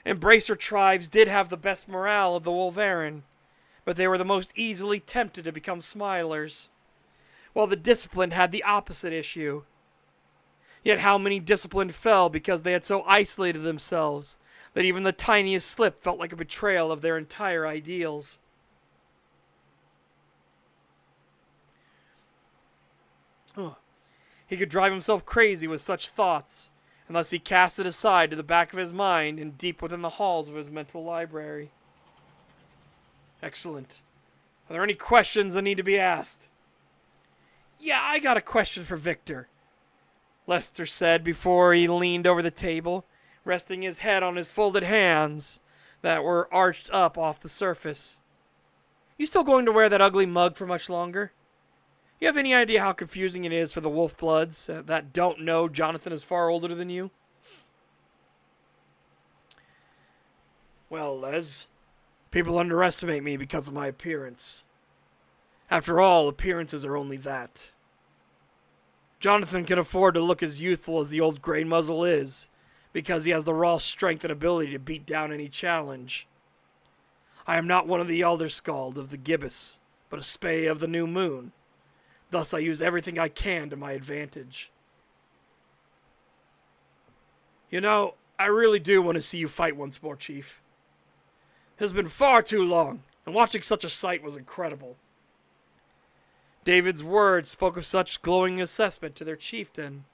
Embracer tribes did have the best morale of the Wolverine, but they were the most easily tempted to become smilers, while the disciplined had the opposite issue. Yet how many disciplined fell because they had so isolated themselves that even the tiniest slip felt like a betrayal of their entire ideals. He could drive himself crazy with such thoughts, unless he cast it aside to the back of his mind and deep within the halls of his mental library. Excellent. Are there any questions that need to be asked? Yeah, I got a question for Victor, Lester said before he leaned over the table, resting his head on his folded hands that were arched up off the surface. You still going to wear that ugly mug for much longer? You have any idea how confusing it is for the Wolf Bloods that don't know Jonathan is far older than you? Well, Les, people underestimate me because of my appearance. After all, appearances are only that. Jonathan can afford to look as youthful as the old Grey Muzzle is, because he has the raw strength and ability to beat down any challenge. I am not one of the Elder Skald of the Gibbous, but a Spey of the New Moon. Thus I use everything I can to my advantage. You know, I really do want to see you fight once more, Chief. It has been far too long, and watching such a sight was incredible. David's words spoke of such glowing assessment to their chieftain.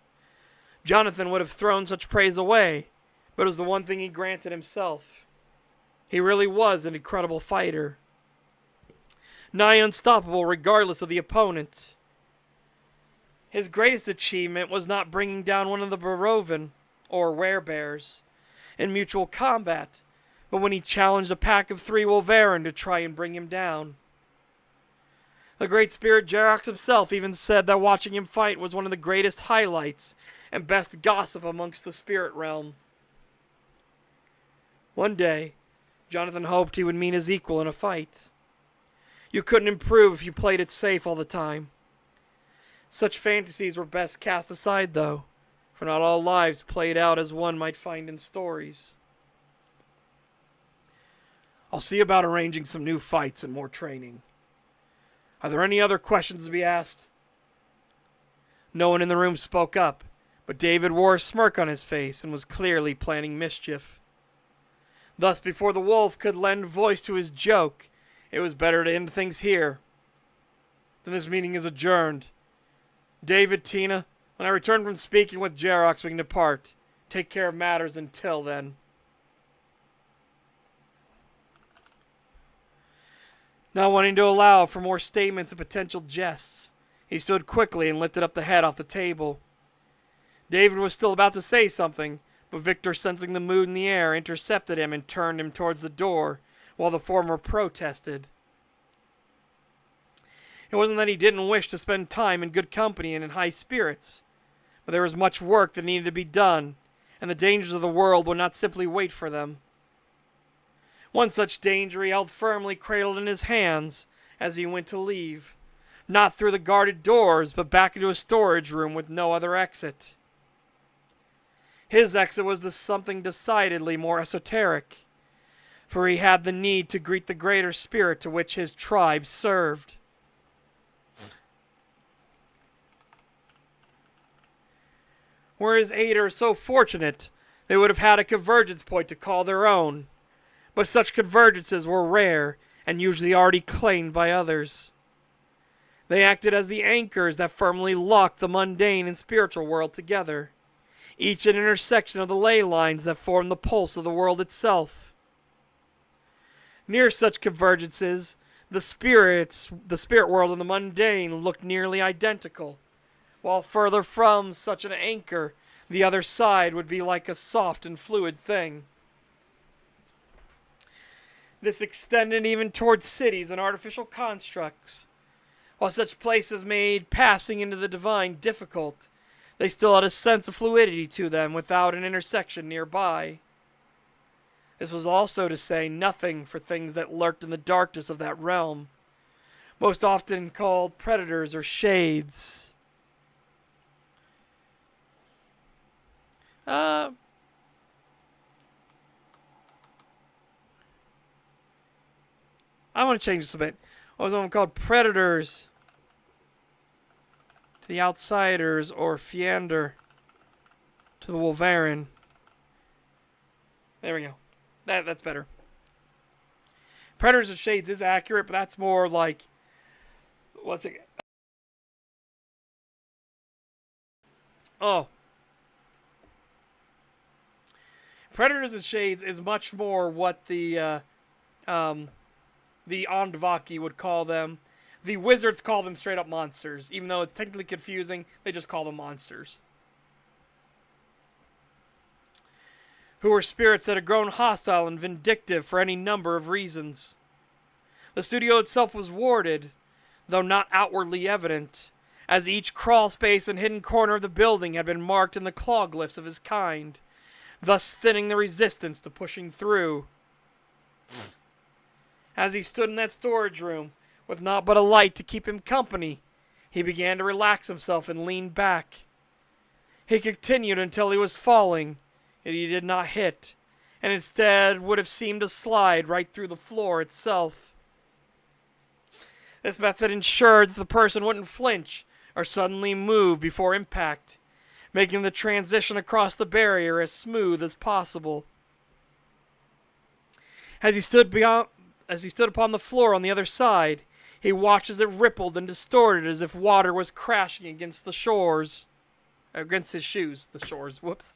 Jonathan would have thrown such praise away, but it was the one thing he granted himself. He really was an incredible fighter, nigh unstoppable regardless of the opponent. His greatest achievement was not bringing down one of the Barovan, or werebears, in mutual combat, but when he challenged a pack of 3 Wolverine to try and bring him down. The great spirit Jerox himself even said that watching him fight was one of the greatest highlights and best gossip amongst the spirit realm. One day, Jonathan hoped he would meet his equal in a fight. You couldn't improve if you played it safe all the time. Such fantasies were best cast aside, though, for not all lives played out as one might find in stories. I'll see about arranging some new fights and more training. Are there any other questions to be asked? No one in the room spoke up, but David wore a smirk on his face and was clearly planning mischief. Thus, before the wolf could lend voice to his joke, it was better to end things here. Then this meeting is adjourned. David, Tina, when I return from speaking with Jerox, we can depart. Take care of matters until then. Not wanting to allow for more statements and potential jests, he stood quickly and lifted up the head off the table. David was still about to say something, but Victor, sensing the mood in the air, intercepted him and turned him towards the door, while the former protested. It wasn't that he didn't wish to spend time in good company and in high spirits, but there was much work that needed to be done, and the dangers of the world would not simply wait for them. One such danger he held firmly cradled in his hands as he went to leave, not through the guarded doors, but back into a storage room with no other exit. His exit was to something decidedly more esoteric, for he had the need to greet the greater spirit to which his tribe served. Were his aiders so fortunate, they would have had a convergence point to call their own, but such convergences were rare and usually already claimed by others. They acted as the anchors that firmly locked the mundane and spiritual world together, each an intersection of the ley lines that formed the pulse of the world itself. Near such convergences, the spirit world and the mundane looked nearly identical, while further from such an anchor, the other side would be like a soft and fluid thing. This extended even towards cities and artificial constructs. While such places made passing into the divine difficult, they still had a sense of fluidity to them without an intersection nearby. This was also to say nothing for things that lurked in the darkness of that realm, most often called predators or shades. I want to change this a bit. What was one called predators to the outsiders, or fiander to the wolverine? There we go. That's better. Predators and shades is accurate, but that's more like, what's it? Oh. Predators and shades is much more what the Andvaki would call them. The wizards call them straight up monsters. Even though it's technically confusing, they just call them monsters. Who were spirits that had grown hostile and vindictive for any number of reasons. The studio itself was warded, though not outwardly evident, as each crawl space and hidden corner of the building had been marked in the claw glyphs of his kind, thus thinning the resistance to pushing through. As he stood in that storage room, with naught but a light to keep him company, he began to relax himself and lean back. He continued until he was falling, yet he did not hit, and instead would have seemed to slide right through the floor itself. This method ensured that the person wouldn't flinch or suddenly move before impact, making the transition across the barrier as smooth as possible. As he stood upon the floor on the other side, He watched as it rippled and distorted as if water was crashing against the shores. Against his shoes, the shores, whoops.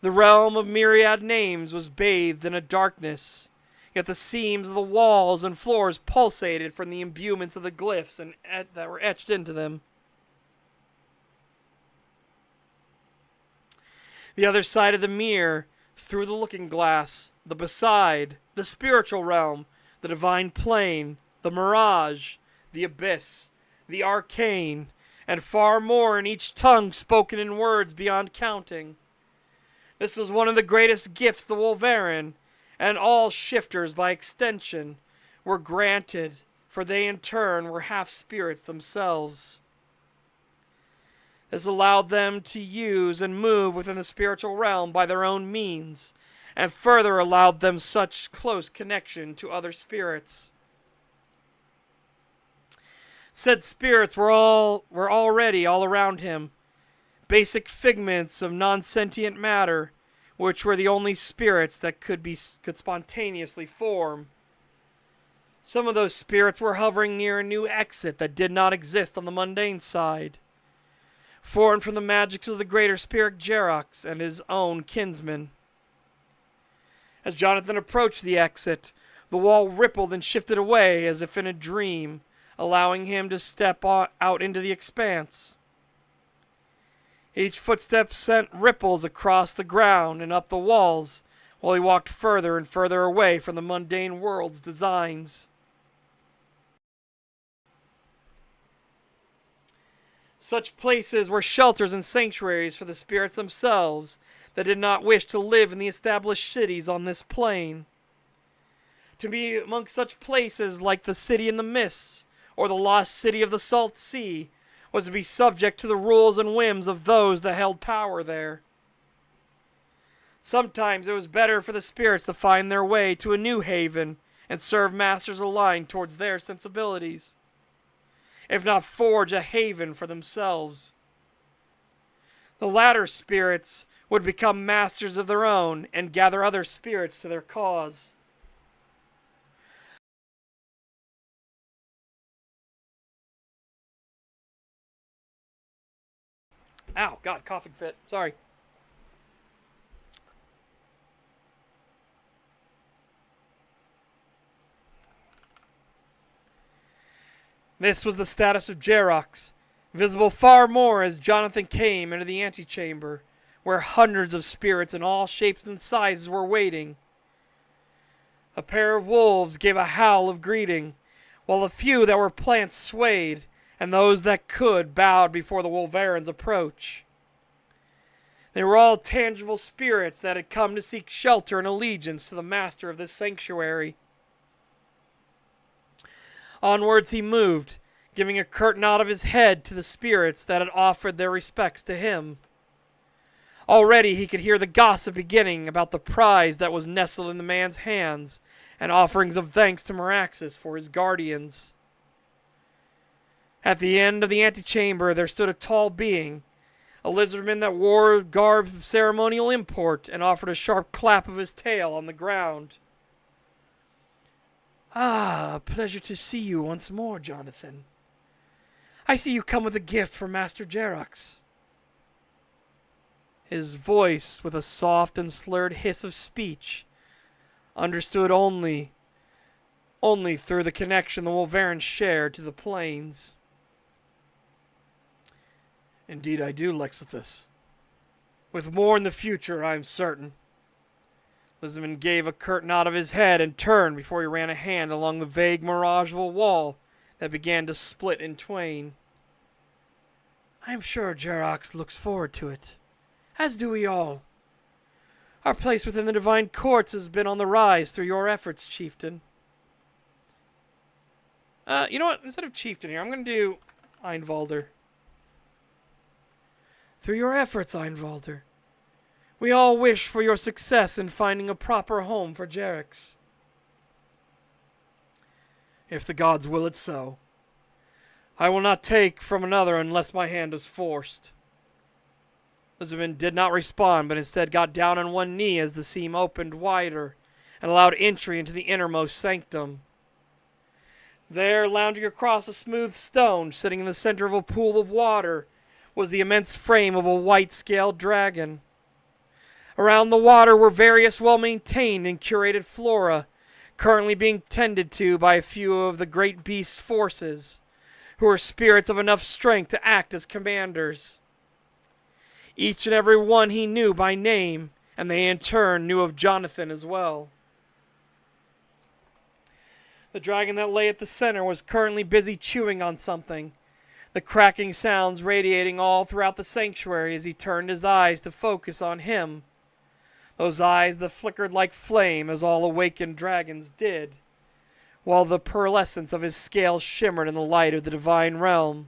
The realm of myriad names was bathed in a darkness, yet the seams of the walls and floors pulsated from the imbuements of the glyphs that were etched into them. The other side of the mirror, through the looking glass, the beside, the spiritual realm, the divine plane, the mirage, the abyss, the arcane, and far more in each tongue spoken in words beyond counting. This was one of the greatest gifts the Wolverine, and all shifters by extension, were granted, for they in turn were half-spirits themselves. This allowed them to use and move within the spiritual realm by their own means, and further allowed them such close connection to other spirits. Said spirits were already all around him, basic figments of non-sentient matter, which were the only spirits that could spontaneously form. Some of those spirits were hovering near a new exit that did not exist on the mundane side, formed from the magics of the greater spirit Jerox and his own kinsmen. As Jonathan approached the exit, the wall rippled and shifted away as if in a dream, allowing him to step out into the expanse. Each footstep sent ripples across the ground and up the walls, while he walked further and further away from the mundane world's designs. Such places were shelters and sanctuaries for the spirits themselves that did not wish to live in the established cities on this plane. To be amongst such places like the City in the Mists, or the lost city of the Salt Sea, was to be subject to the rules and whims of those that held power there. Sometimes it was better for the spirits to find their way to a new haven and serve masters aligned towards their sensibilities, if not forge a haven for themselves. The latter spirits would become masters of their own and gather other spirits to their cause. Ow, God, coughing fit. Sorry. This was the status of Jerox, visible far more as Jonathan came into the antechamber, where hundreds of spirits in all shapes and sizes were waiting. A pair of wolves gave a howl of greeting, while the few that were plants swayed, and those that could bowed before the Wolverine's approach. They were all tangible spirits that had come to seek shelter and allegiance to the master of this sanctuary. Onwards he moved, giving a curt nod of his head to the spirits that had offered their respects to him. Already he could hear the gossip beginning about the prize that was nestled in the man's hands, and offerings of thanks to Meraxis for his guardians. At the end of the antechamber there stood a tall being, a lizardman that wore garb of ceremonial import and offered a sharp clap of his tail on the ground. "Ah, a pleasure to see you once more, Jonathan. I see you come with a gift for Master Jerox." His voice, with a soft and slurred hiss of speech, understood only through the connection the Wolverine shared to the plains. "Indeed I do, Lexithus. With more in the future, I am certain." Lizardman gave a curt nod of his head and turned before he ran a hand along the vague mirage of a wall that began to split in twain. "I am sure Jerox looks forward to it, as do we all. Our place within the divine courts has been on the rise through your efforts, Chieftain." You know what? Instead of Chieftain here, I'm going to do Einvalder. "Through your efforts, Einvalder, we all wish for your success in finding a proper home for Jerox." "If the gods will it so. I will not take from another unless my hand is forced." Lizardman did not respond, but instead got down on one knee as the seam opened wider and allowed entry into the innermost sanctum. There, lounging across a smooth stone, sitting in the center of a pool of water, was the immense frame of a white-scaled dragon. Around the water were various well-maintained and curated flora, currently being tended to by a few of the great beast's forces, who were spirits of enough strength to act as commanders. Each and every one he knew by name, and they in turn knew of Jonathan as well. The dragon that lay at the center was currently busy chewing on something, the cracking sounds radiating all throughout the sanctuary as he turned his eyes to focus on him. Those eyes that flickered like flame, as all awakened dragons did, while the pearlescence of his scales shimmered in the light of the divine realm.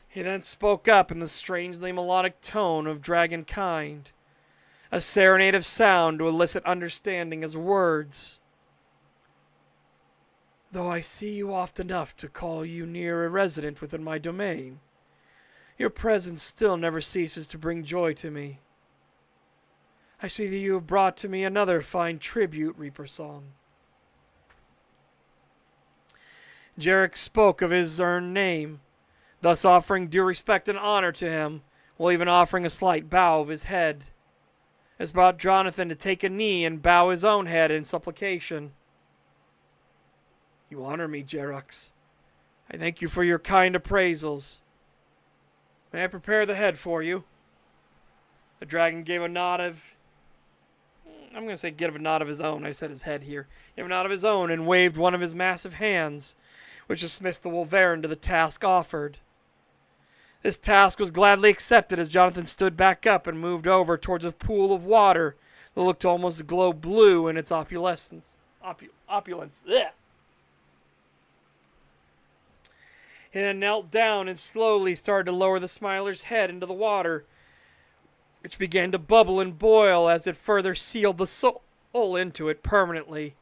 He then spoke up in the strangely melodic tone of dragon kind, a serenade of sound to elicit understanding as words. Though I see you oft enough to call you near a resident within my domain, your presence still never ceases to bring joy to me. I see that you have brought to me another fine tribute, Reaper Song. Jarek spoke of his earned name, thus offering due respect and honor to him, while even offering a slight bow of his head. This brought Jonathan to take a knee and bow his own head in supplication. You honor me, Jerax. I thank you for your kind appraisals. May I prepare the head for you? The dragon gave a nod of... I'm going to say give a nod of his own. I said his head here. Gave a nod of his own and waved one of his massive hands, which dismissed the Wolverine to the task offered. This task was gladly accepted as Jonathan stood back up and moved over towards a pool of water that looked to almost glow blue in its opulence. Ugh. He then knelt down and slowly started to lower the Smiler's head into the water, which began to bubble and boil as it further sealed the soul into it permanently.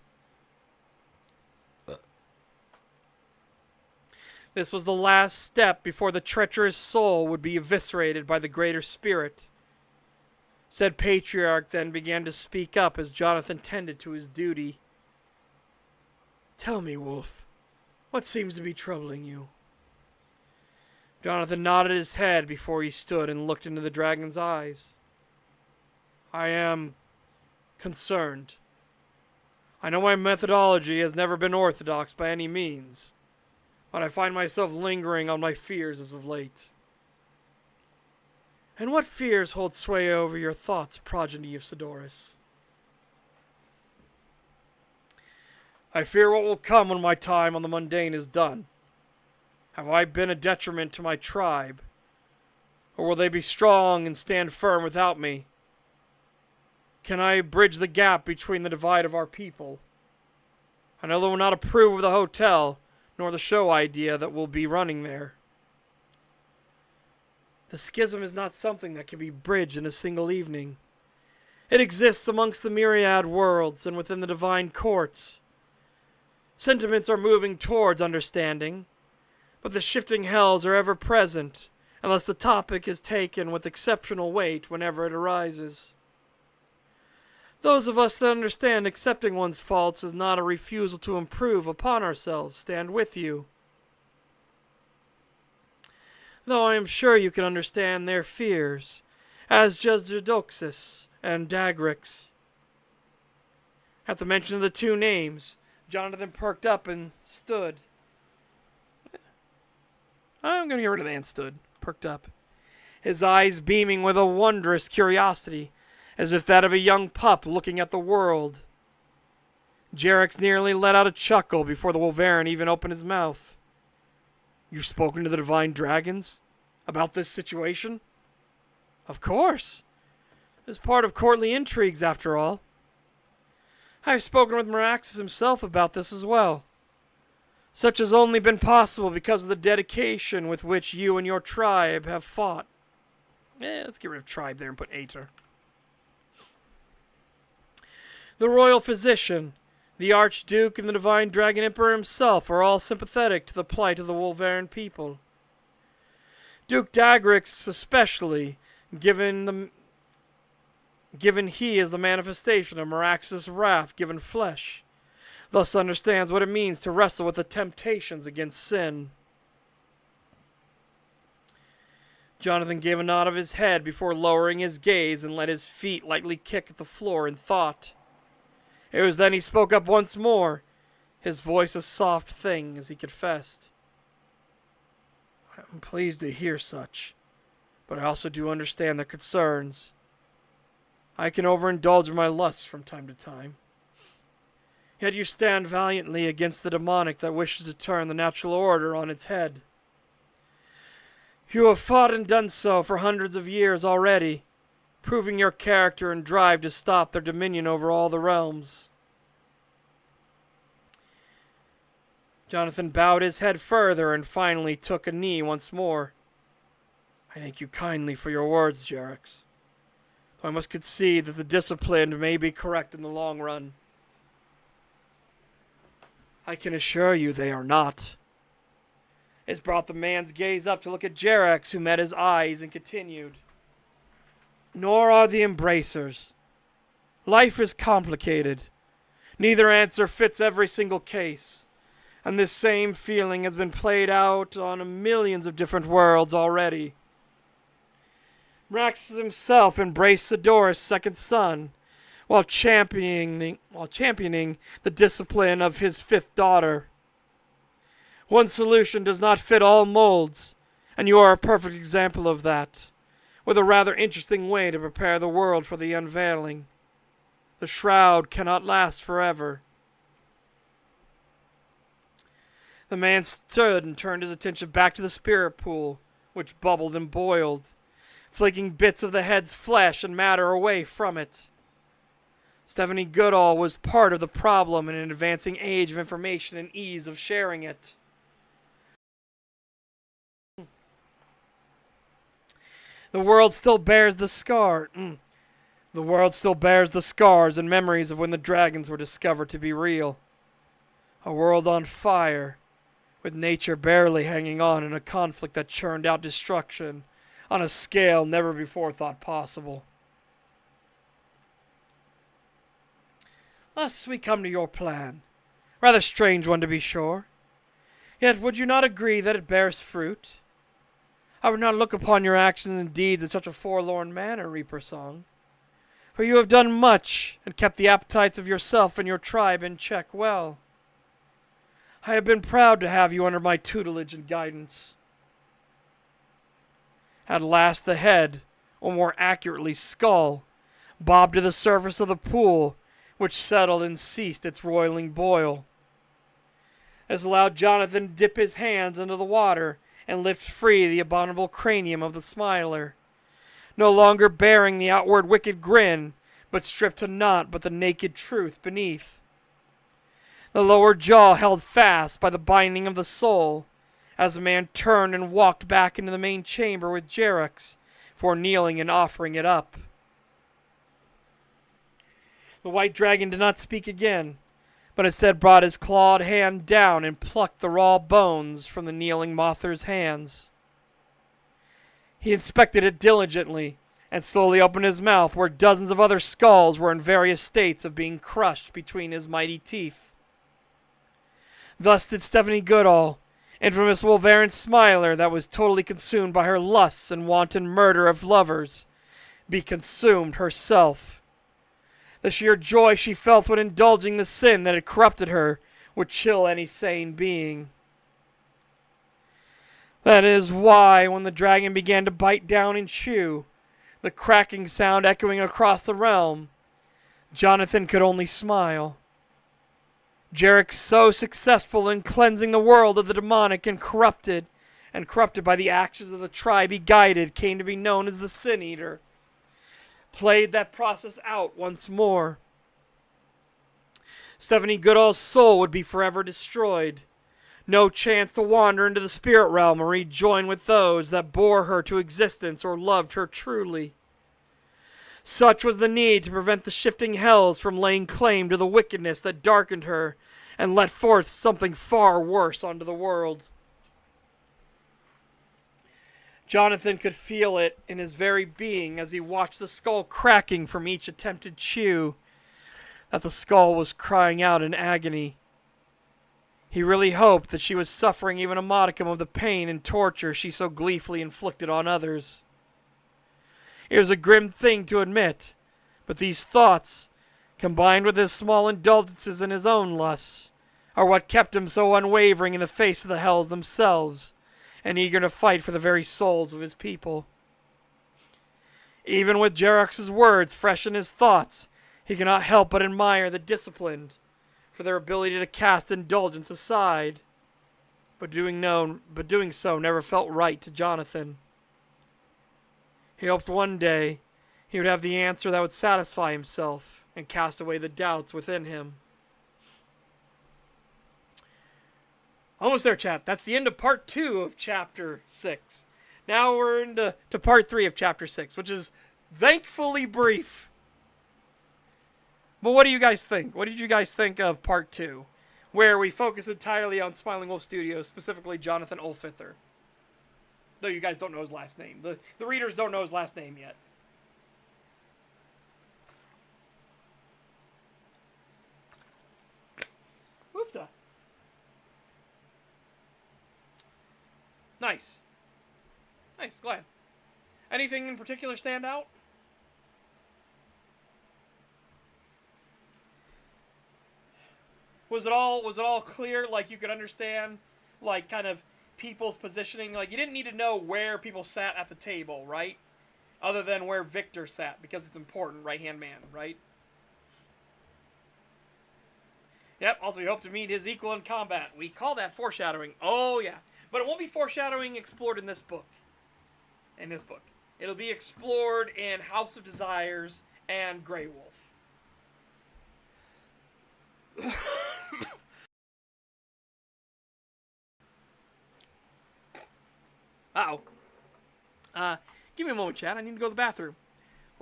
This was the last step before the treacherous soul would be eviscerated by the greater spirit. Said patriarch then began to speak up as Jonathan tended to his duty. Tell me, Wolf, what seems to be troubling you? Jonathan nodded his head before he stood and looked into the dragon's eyes. I am concerned. I know my methodology has never been orthodox by any means, but I find myself lingering on my fears as of late. And what fears hold sway over your thoughts, progeny of Sidoris? I fear what will come when my time on the mundane is done. Have I been a detriment to my tribe? Or will they be strong and stand firm without me? Can I bridge the gap between the divide of our people? I know they will not approve of the hotel, nor the show idea that will be running there. The schism is not something that can be bridged in a single evening. It exists amongst the myriad worlds and within the divine courts. Sentiments are moving towards understanding, but the shifting hells are ever present, unless the topic is taken with exceptional weight whenever it arises. Those of us that understand accepting one's faults is not a refusal to improve upon ourselves stand with you. Though I am sure you can understand their fears, as does Jodoxus and Dagrix. At the mention of the two names, Jonathan perked up and stood. I'm going to get rid of the and stood. Perked up. His eyes beaming with a wondrous curiosity, as if that of a young pup looking at the world. Jerax nearly let out a chuckle before the Wolverine even opened his mouth. You've spoken to the divine dragons about this situation? Of course. It's part of courtly intrigues, after all. I've spoken with Meraxes himself about this as well. Such has only been possible because of the dedication with which you and your tribe have fought. Let's get rid of tribe there and put Aether. The royal physician, the Archduke, and the divine dragon emperor himself are all sympathetic to the plight of the Wolverine people. Duke Dagrix especially, given given he is the manifestation of Merax's wrath given flesh, thus understands what it means to wrestle with the temptations against sin. Jonathan gave a nod of his head before lowering his gaze and let his feet lightly kick at the floor in thought. It was then he spoke up once more, his voice a soft thing as he confessed. I am pleased to hear such, but I also do understand their concerns. I can overindulge in my lusts from time to time. Yet you stand valiantly against the demonic that wishes to turn the natural order on its head. You have fought and done so for hundreds of years already, proving your character and drive to stop their dominion over all the realms. Jonathan bowed his head further and finally took a knee once more. I thank you kindly for your words, Jerax. Though I must concede that the disciplined may be correct in the long run. I can assure you they are not. It brought the man's gaze up to look at Jerax, who met his eyes and continued. Nor are the embracers. Life is complicated. Neither answer fits every single case. And this same feeling has been played out on millions of different worlds already. Merax himself embraced Sidor's second son, while championing the discipline of his fifth daughter. One solution does not fit all molds, and you are a perfect example of that, with a rather interesting way to prepare the world for the unveiling. The shroud cannot last forever. The man stood and turned his attention back to the spirit pool, which bubbled and boiled, flicking bits of the head's flesh and matter away from it. Stephanie Goodall was part of the problem in an advancing age of information and ease of sharing it. The world still bears the scar. The world still bears the scars and memories of when the dragons were discovered to be real. A world on fire, with nature barely hanging on in a conflict that churned out destruction on a scale never before thought possible. Thus we come to your plan. Rather strange one to be sure. Yet would you not agree that it bears fruit? I would not look upon your actions and deeds in such a forlorn manner, Reaper Song. For you have done much, and kept the appetites of yourself and your tribe in check well. I have been proud to have you under my tutelage and guidance. At last the head, or more accurately skull, bobbed to the surface of the pool, which settled and ceased its roiling boil. This allowed Jonathan to dip his hands into the water and lift free the abominable cranium of the smiler, no longer bearing the outward wicked grin, but stripped to naught but the naked truth beneath. The lower jaw held fast by the binding of the soul, as the man turned and walked back into the main chamber with Jerax, before kneeling and offering it up. The white dragon did not speak again, but instead brought his clawed hand down and plucked the raw bones from the kneeling Mother's hands. He inspected it diligently, and slowly opened his mouth where dozens of other skulls were in various states of being crushed between his mighty teeth. Thus did Stephanie Goodall, infamous Wolverine Smiler that was totally consumed by her lusts and wanton murder of lovers, be consumed herself. The sheer joy she felt when indulging the sin that had corrupted her would chill any sane being. That is why, when the dragon began to bite down and chew, the cracking sound echoing across the realm, Jonathan could only smile. Jerax, so successful in cleansing the world of the demonic and corrupted by the actions of the tribe he guided, came to be known as the Sin Eater, played that process out once more. Stephanie Goodall's soul would be forever destroyed. No chance to wander into the spirit realm or rejoin with those that bore her to existence or loved her truly. Such was the need to prevent the shifting hells from laying claim to the wickedness that darkened her and let forth something far worse onto the world. Jonathan could feel it in his very being as he watched the skull cracking from each attempted chew, that the skull was crying out in agony. He really hoped that she was suffering even a modicum of the pain and torture she so gleefully inflicted on others. It was a grim thing to admit, but these thoughts, combined with his small indulgences in his own lusts, are what kept him so unwavering in the face of the hells themselves, and eager to fight for the very souls of his people. Even with Jerox's words fresh in his thoughts, he could not help but admire the disciplined for their ability to cast indulgence aside. But doing so never felt right to Jonathan. He hoped one day he would have the answer that would satisfy himself and cast away the doubts within him. Almost there, chat. That's the end of part 2 of chapter 6. Now we're into part 3 of chapter 6, which is thankfully brief. But what do you guys think? What did you guys think of part 2, where we focus entirely on Smiling Wolf Studios, specifically Jonathan Ulfither? Though you guys don't know his last name. The readers don't know his last name yet. Woofda. Nice. Nice, glad. Anything in particular stand out? Was it all clear? Like you could understand, like kind of people's positioning. Like you didn't need to know where people sat at the table, right? Other than where Victor sat, because it's important, right-hand man, right? Yep. Also, we hope to meet his equal in combat. We call that foreshadowing. Oh yeah, but it won't be foreshadowing explored in this book. It'll be explored in House of Desires and Grey Wolf. Uh-oh. Give me a moment, chat. I need to go to the bathroom.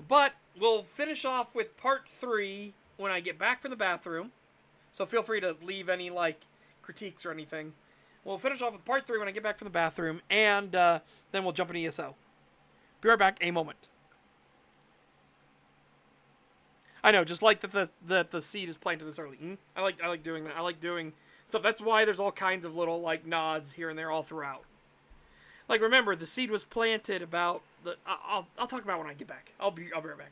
But we'll finish off with part 3 when I get back from the bathroom. So feel free to leave any, like, critiques or anything. We'll finish off with part 3 when I get back from the bathroom, and then we'll jump into ESO. Be right back, a moment. I know, just like that the seed is planted this early. I like doing that. I like doing stuff. That's why there's all kinds of little, like, nods here and there all throughout. Like, remember, the seed was planted about the... I'll talk about it when I get back. I'll be right back.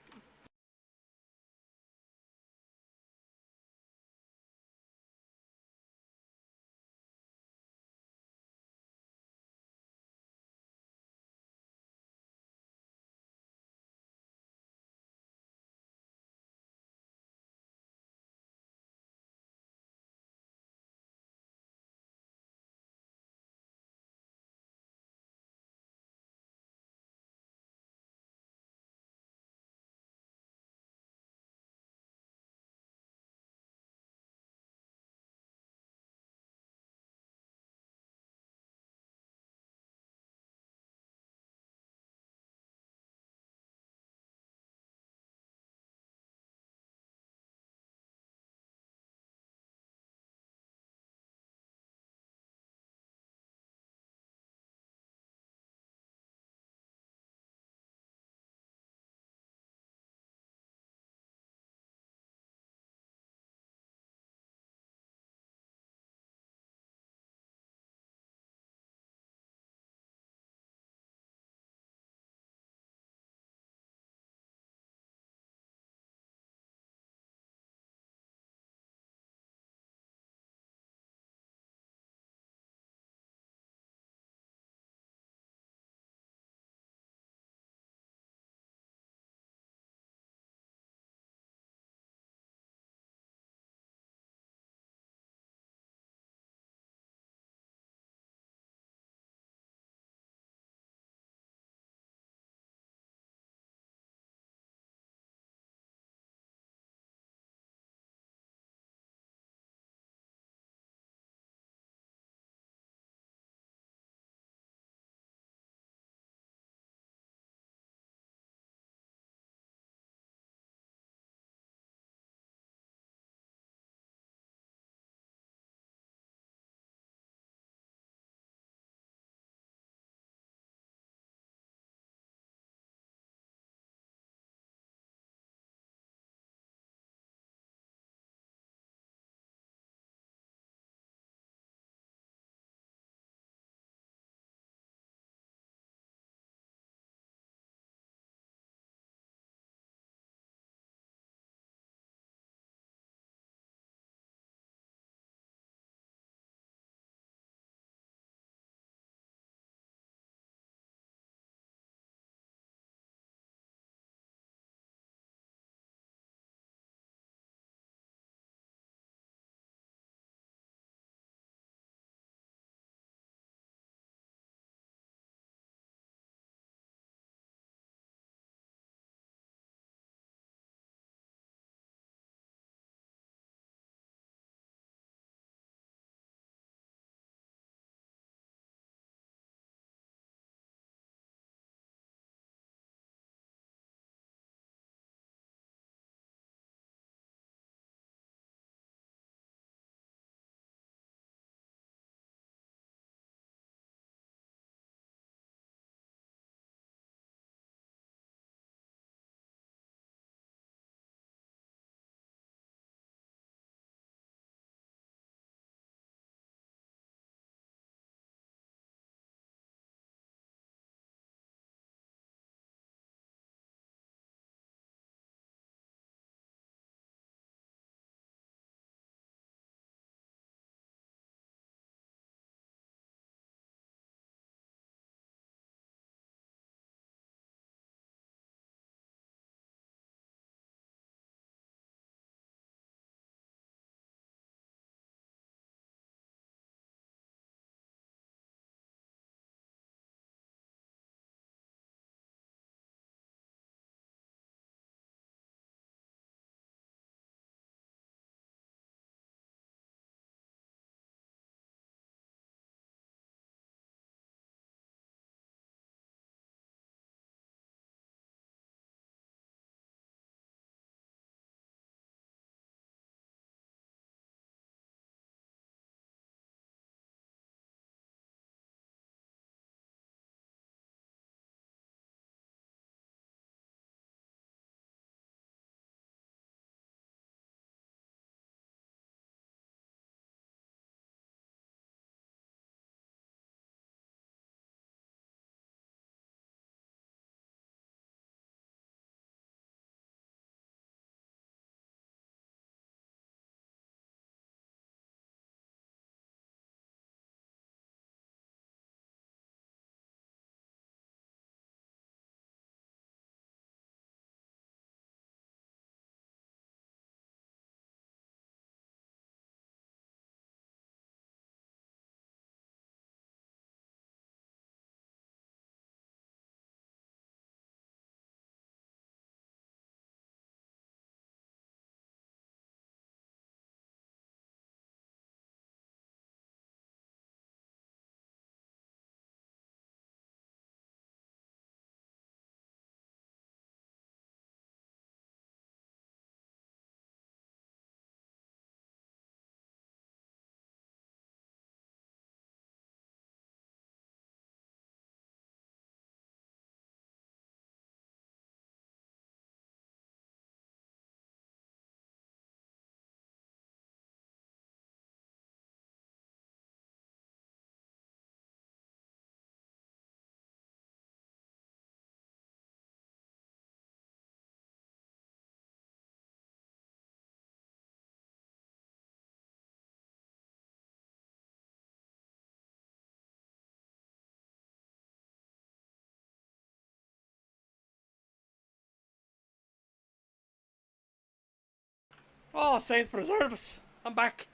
Oh, saints preserve us. I'm back.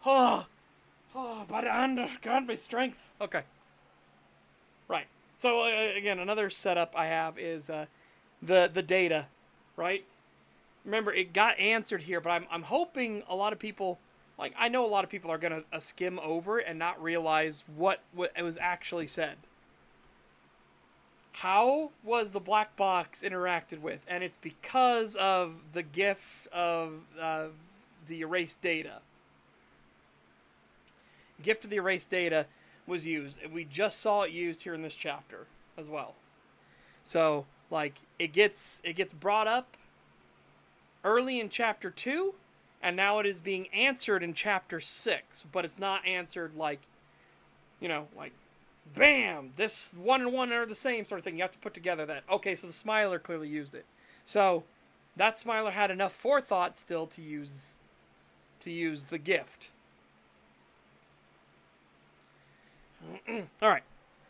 Oh, by the hand grant me strength. Okay. Right. So, again, another setup I have is the data, right? Remember, it got answered here, but I'm hoping a lot of people, like, I know a lot of people are going to skim over it and not realize what it was actually said. How was the black box interacted with? And it's because of the gift of the erased data. Gift of the erased data was used. We just saw it used here in this chapter as well. So, like, it gets brought up early in chapter 2, and now it is being answered in chapter 6, but it's not answered like, like, bam, this 1 and 1 are the same sort of thing. You have to put together that, okay, so the Smiler clearly used it. So, that Smiler had enough forethought still to use the gift. Alright,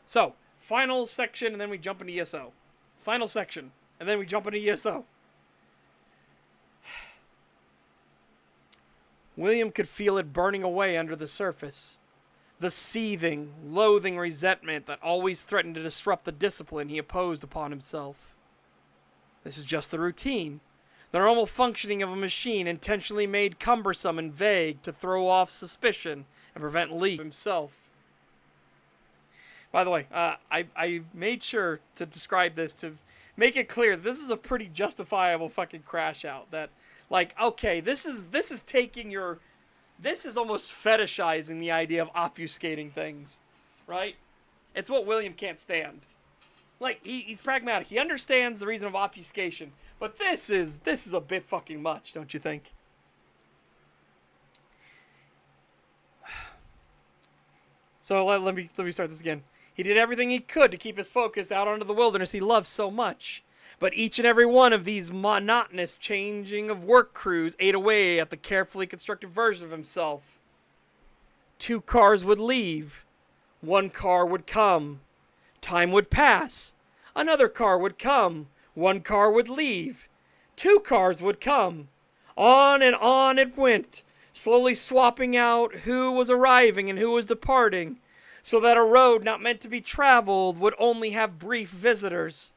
so, final section, and then we jump into ESO. Final section, and then we jump into ESO. William could feel it burning away under the surface. The seething, loathing resentment that always threatened to disrupt the discipline he imposed upon himself. This is just the routine, the normal functioning of a machine intentionally made cumbersome and vague to throw off suspicion and prevent leak himself. By the way, I made sure to describe this to make it clear this is a pretty justifiable fucking crash out. That, like, okay, this is taking your... This is almost fetishizing the idea of obfuscating things, right? It's what William can't stand. Like, he's pragmatic. He understands the reason of obfuscation, but this is a bit fucking much, don't you think? So let me start this again. He did everything he could to keep his focus out onto the wilderness he loved so much. But each and every one of these monotonous changing of work crews ate away at the carefully constructed version of himself. 2 cars would leave. 1 car would come. Time would pass. Another car would come. 1 car would leave. 2 cars would come. On it went, slowly swapping out who was arriving and who was departing, so that a road not meant to be traveled would only have brief visitors.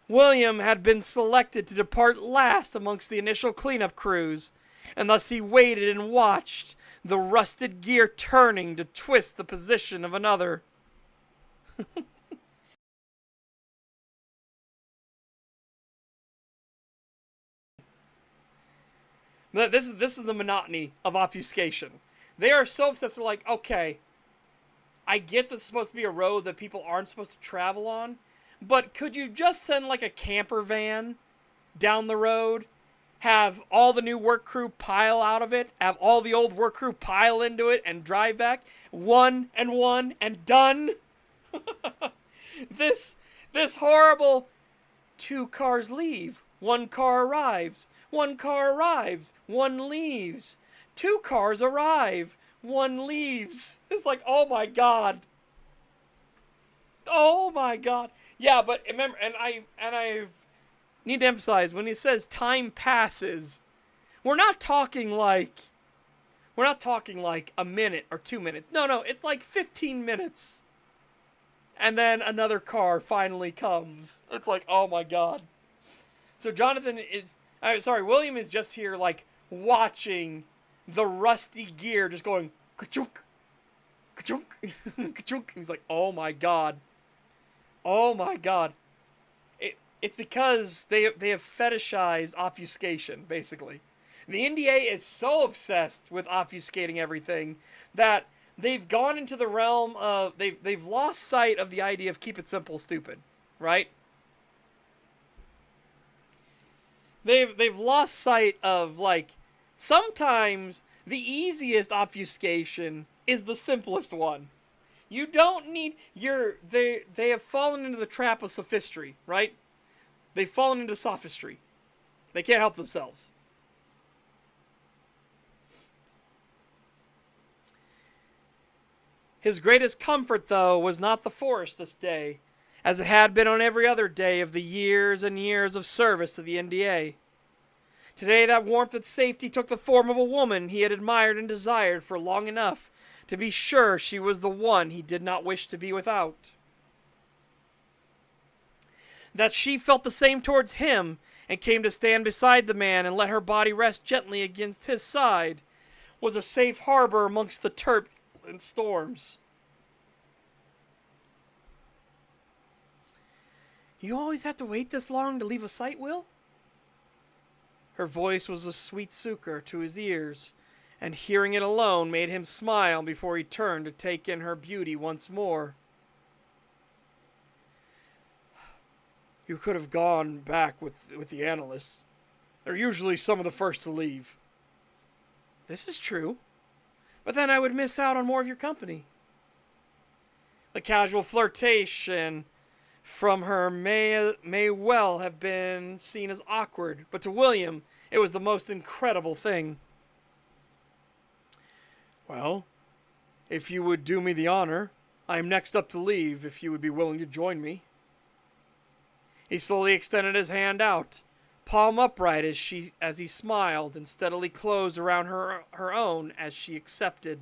William had been selected to depart last amongst the initial cleanup crews, and thus he waited and watched the rusted gear turning to twist the position of another. This is the monotony of obfuscation. They are so obsessed with, like, okay, I get this is supposed to be a road that people aren't supposed to travel on, but could you just send, like, a camper van down the road, have all the new work crew pile out of it, have all the old work crew pile into it, and drive back? 1 and done? This horrible 2 cars leave, 1 car arrives, 1 car arrives, 1 leaves, 2 cars arrive, 1 leaves. It's like, oh my god. Oh my god. Yeah, but remember, and I need to emphasize, when he says time passes, we're not talking like a minute or 2 minutes. No, it's like 15 minutes. And then another car finally comes. It's like, oh my god. So William is just here, like, watching the rusty gear just going ka-chunk, ka-chunk, ka-chunk. He's like, oh my god. Oh my god. It's because they have fetishized obfuscation, basically. The NDA is so obsessed with obfuscating everything that they've gone into the realm of... They've lost sight of the idea of keep it simple, stupid. Right? They've lost sight of, like, sometimes the easiest obfuscation is the simplest one. You don't need they have fallen into the trap of sophistry, right? They've fallen into sophistry. They can't help themselves. His greatest comfort, though, was not the forest this day, as it had been on every other day of the years and years of service to the NDA. Today that warmth and safety took the form of a woman he had admired and desired for long enough to be sure she was the one he did not wish to be without. That she felt the same towards him and came to stand beside the man and let her body rest gently against his side was a safe harbor amongst the turbulent storms. You always have to wait this long to leave a sight, Will? Her voice was a sweet succor to his ears, and hearing it alone made him smile before he turned to take in her beauty once more. You could have gone back with the analysts. They're usually some of the first to leave. This is true, but then I would miss out on more of your company. The casual flirtation from her may well have been seen as awkward, but to William it was the most incredible thing. Well, if you would do me the honor, I am next up to leave, if you would be willing to join me. He slowly extended his hand out, palm upright as he smiled, and steadily closed around her own as she accepted.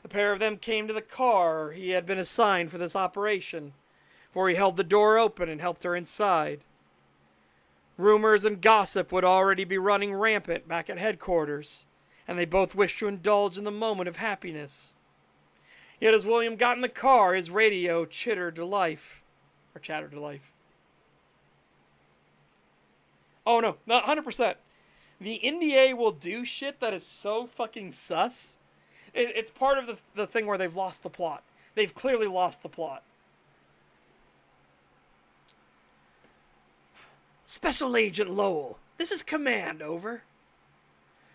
The pair of them came to the car he had been assigned for this operation, for he held the door open and helped her inside. Rumors and gossip would already be running rampant back at headquarters, and they both wished to indulge in the moment of happiness. Yet as William got in the car, his radio chattered to life. Oh no, not 100%. The NDA will do shit that is so fucking sus. It's part of the thing where they've lost the plot. They've clearly lost the plot. Special Agent Lowell, this is Command, over.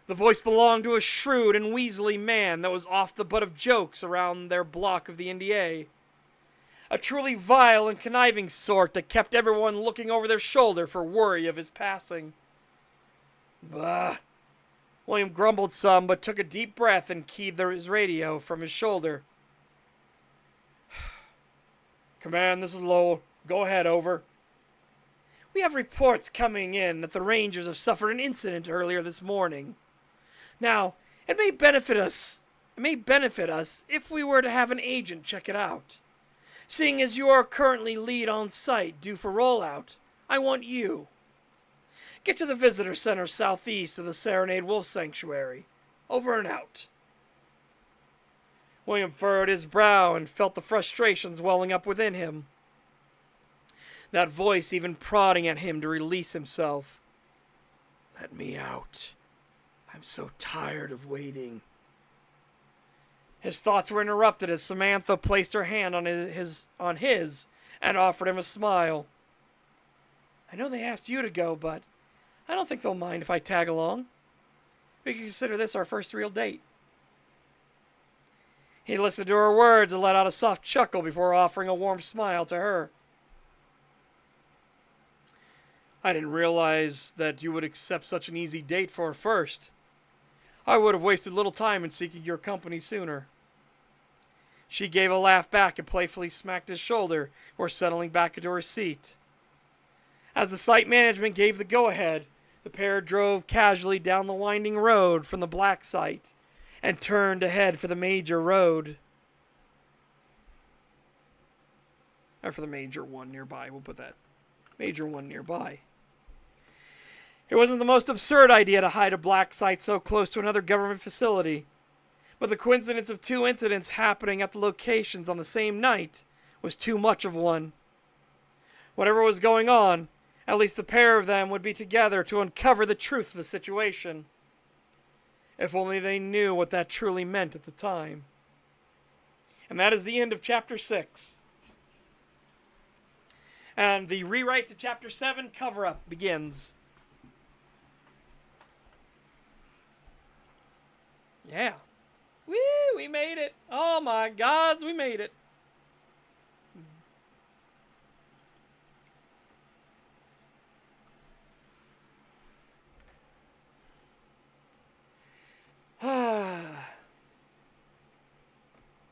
The voice belonged to a shrewd and weaselly man that was oft the butt of jokes around their block of the NDA. A truly vile and conniving sort that kept everyone looking over their shoulder for worry of his passing. Bah. William grumbled some, but took a deep breath and keyed his radio from his shoulder. Command, this is Lowell. Go ahead, over. We have reports coming in that the Rangers have suffered an incident earlier this morning. Now, it may benefit us if we were to have an agent check it out. Seeing as you are currently lead on site due for rollout, I want you. Get to the visitor center southeast of the Serenade Wolf Sanctuary. Over and out. William furrowed his brow and felt the frustrations welling up within him. That voice even prodding at him to release himself. Let me out. I'm so tired of waiting. His thoughts were interrupted as Samantha placed her hand on his and offered him a smile. I know they asked you to go, but I don't think they'll mind if I tag along. We can consider this our first real date. He listened to her words and let out a soft chuckle before offering a warm smile to her. I didn't realize that you would accept such an easy date for a first. I would have wasted little time in seeking your company sooner. She gave a laugh back and playfully smacked his shoulder before settling back into her seat. As the site management gave the go-ahead, the pair drove casually down the winding road from the black site and turned to head for the major road. Or for the major one nearby, we'll put that. Major one nearby. It wasn't the most absurd idea to hide a black site so close to another government facility, but the coincidence of two incidents happening at the locations on the same night was too much of one. Whatever was going on, at least the pair of them would be together to uncover the truth of the situation. If only they knew what that truly meant at the time. And that is the end of Chapter 6. And the rewrite to Chapter 7 cover-up begins. Yeah. Woo! We made it! Oh my gods, we made it!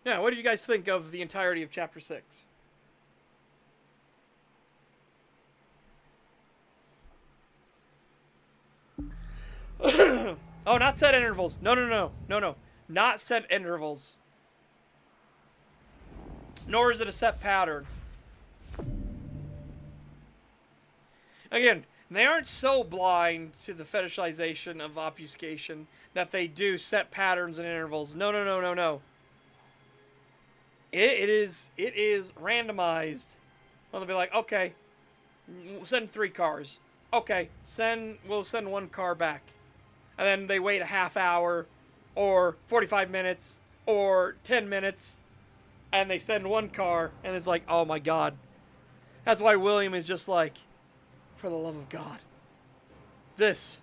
Yeah, what did you guys think of the entirety of Chapter 6? Oh, not set intervals. No, no, no, no, no. Not set intervals. Nor is it a set pattern. Again, they aren't so blind to the fetishization of obfuscation that they do set patterns and intervals. No, no, no, no, no. It is randomized. Well, they'll be like, okay, we'll send 3 cars. Okay, we'll send 1 car back. And then they wait a half hour, or 45 minutes, or 10 minutes, and they send 1 car, and it's like, oh my god. That's why William is just like, for the love of God. This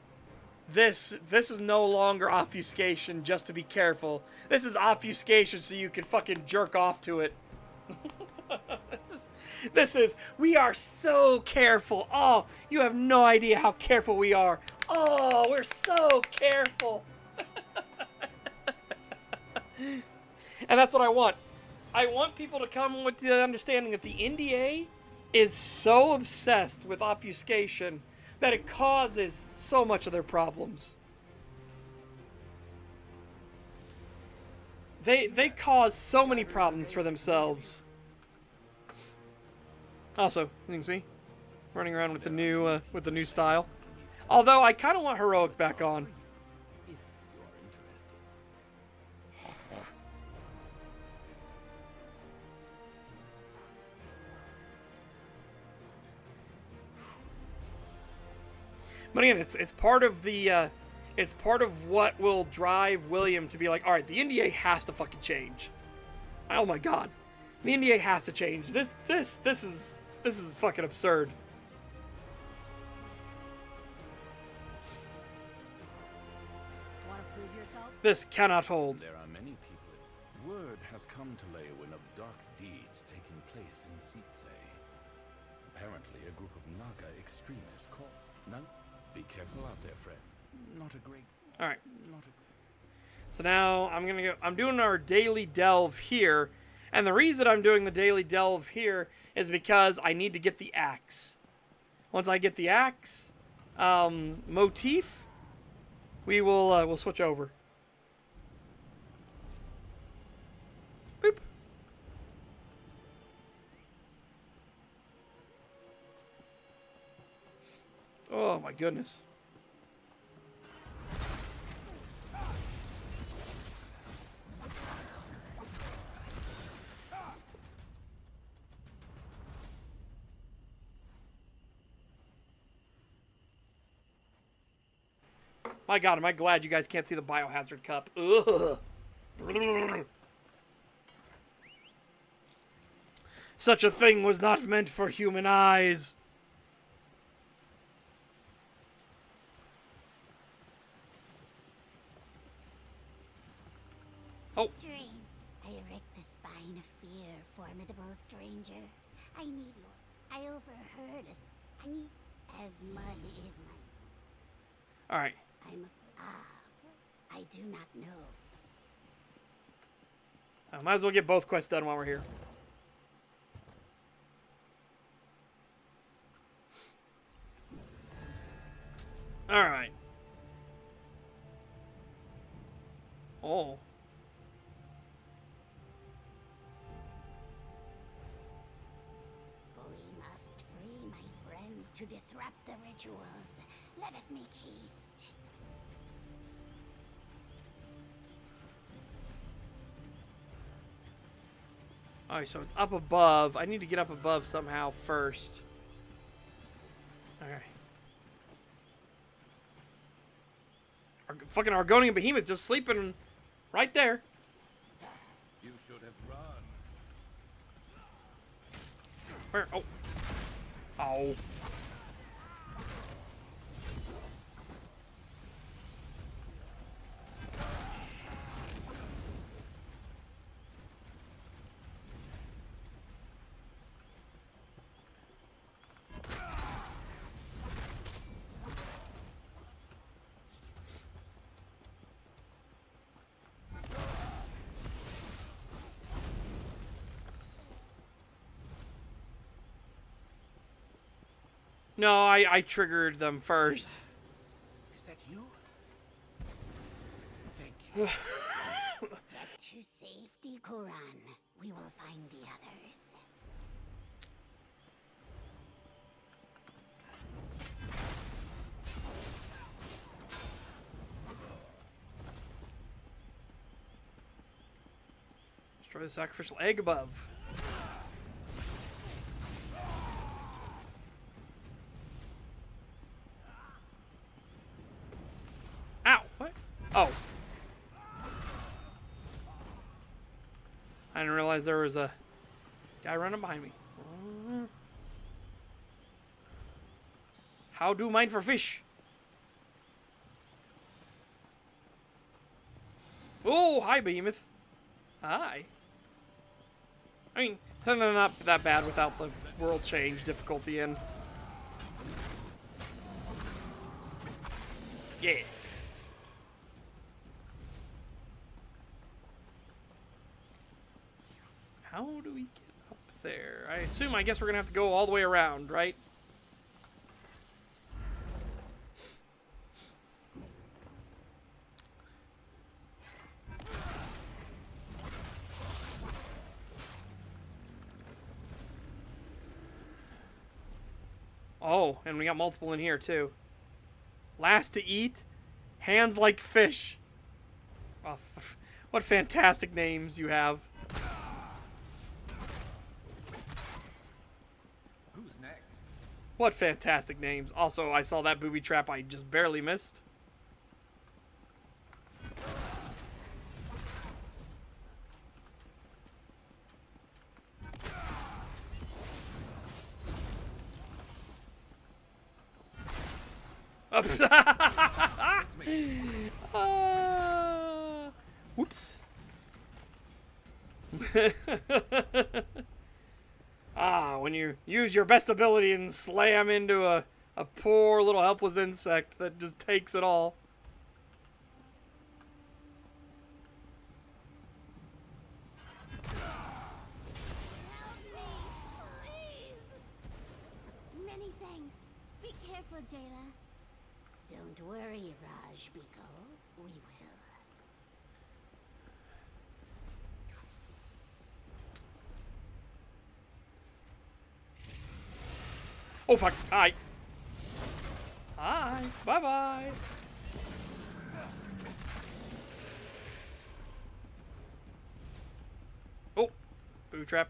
is no longer obfuscation just to be careful. This is obfuscation so you can fucking jerk off to it. This is, we are so careful. Oh, you have no idea how careful we are. Oh, we're so careful. And that's what I want. I want people to come with the understanding that the NDA is so obsessed with obfuscation that it causes so much of their problems. They cause so many problems for themselves. Also, you can see, running around with the new style. Although I kind of want heroic back on. But again, it's part of the it's part of what will drive William to be like, all right, the NDA has to fucking change. Oh my god, the NDA has to change. This is fucking absurd. Want to prove yourself? This cannot hold. There are many people. Word has come to Leywin of dark deeds taking place in Sitse. Apparently, a group of Naga extremists called. None. Be careful out there, friend. Not a great. All right. Not a. So now I'm doing our daily delve here, and the reason I'm doing the daily delve here is because I need to get the axe. Once I get the axe motif, we'll switch over. Boop. Oh my goodness. My god, am I glad you guys can't see the biohazard cup. Ugh. Such a thing was not meant for human eyes. Oh. Strain. I erect the spine of fear, formidable stranger. I need more. I overheard as mud is my. Alright. I do not know. Might as well get both quests done while we're here. Alright. Oh. We must free my friends to disrupt the rituals. Let us make haste. Alright, so it's up above. I need to get up above somehow first. Okay. Fucking Argonian Behemoth just sleeping right there. You should have run. Where? Oh. Oh. No, I triggered them first. Is that you? Get to safety, Koran. We will find the others. Destroy the sacrificial egg above. Ow! What? Oh. I didn't realize there was a guy running behind me. How do mine for fish? Oh, hi, Behemoth. Hi. I mean, it's not that bad without the world change difficulty in. Yeah. How do we get up there? I guess we're gonna have to go all the way around, right? Oh, and we got multiple in here too. Last to eat, hands like fish. Oh, what fantastic names you have. Who's next? What fantastic names. Also, I saw that booby trap I just barely missed. Whoops. When you use your best ability and slam into a poor little helpless insect that just takes it all. Many thanks. Be careful, Jayla. Don't worry, Raj Biko. We will. Oh fuck! Hi. Hi. Bye bye. Oh, booby trap.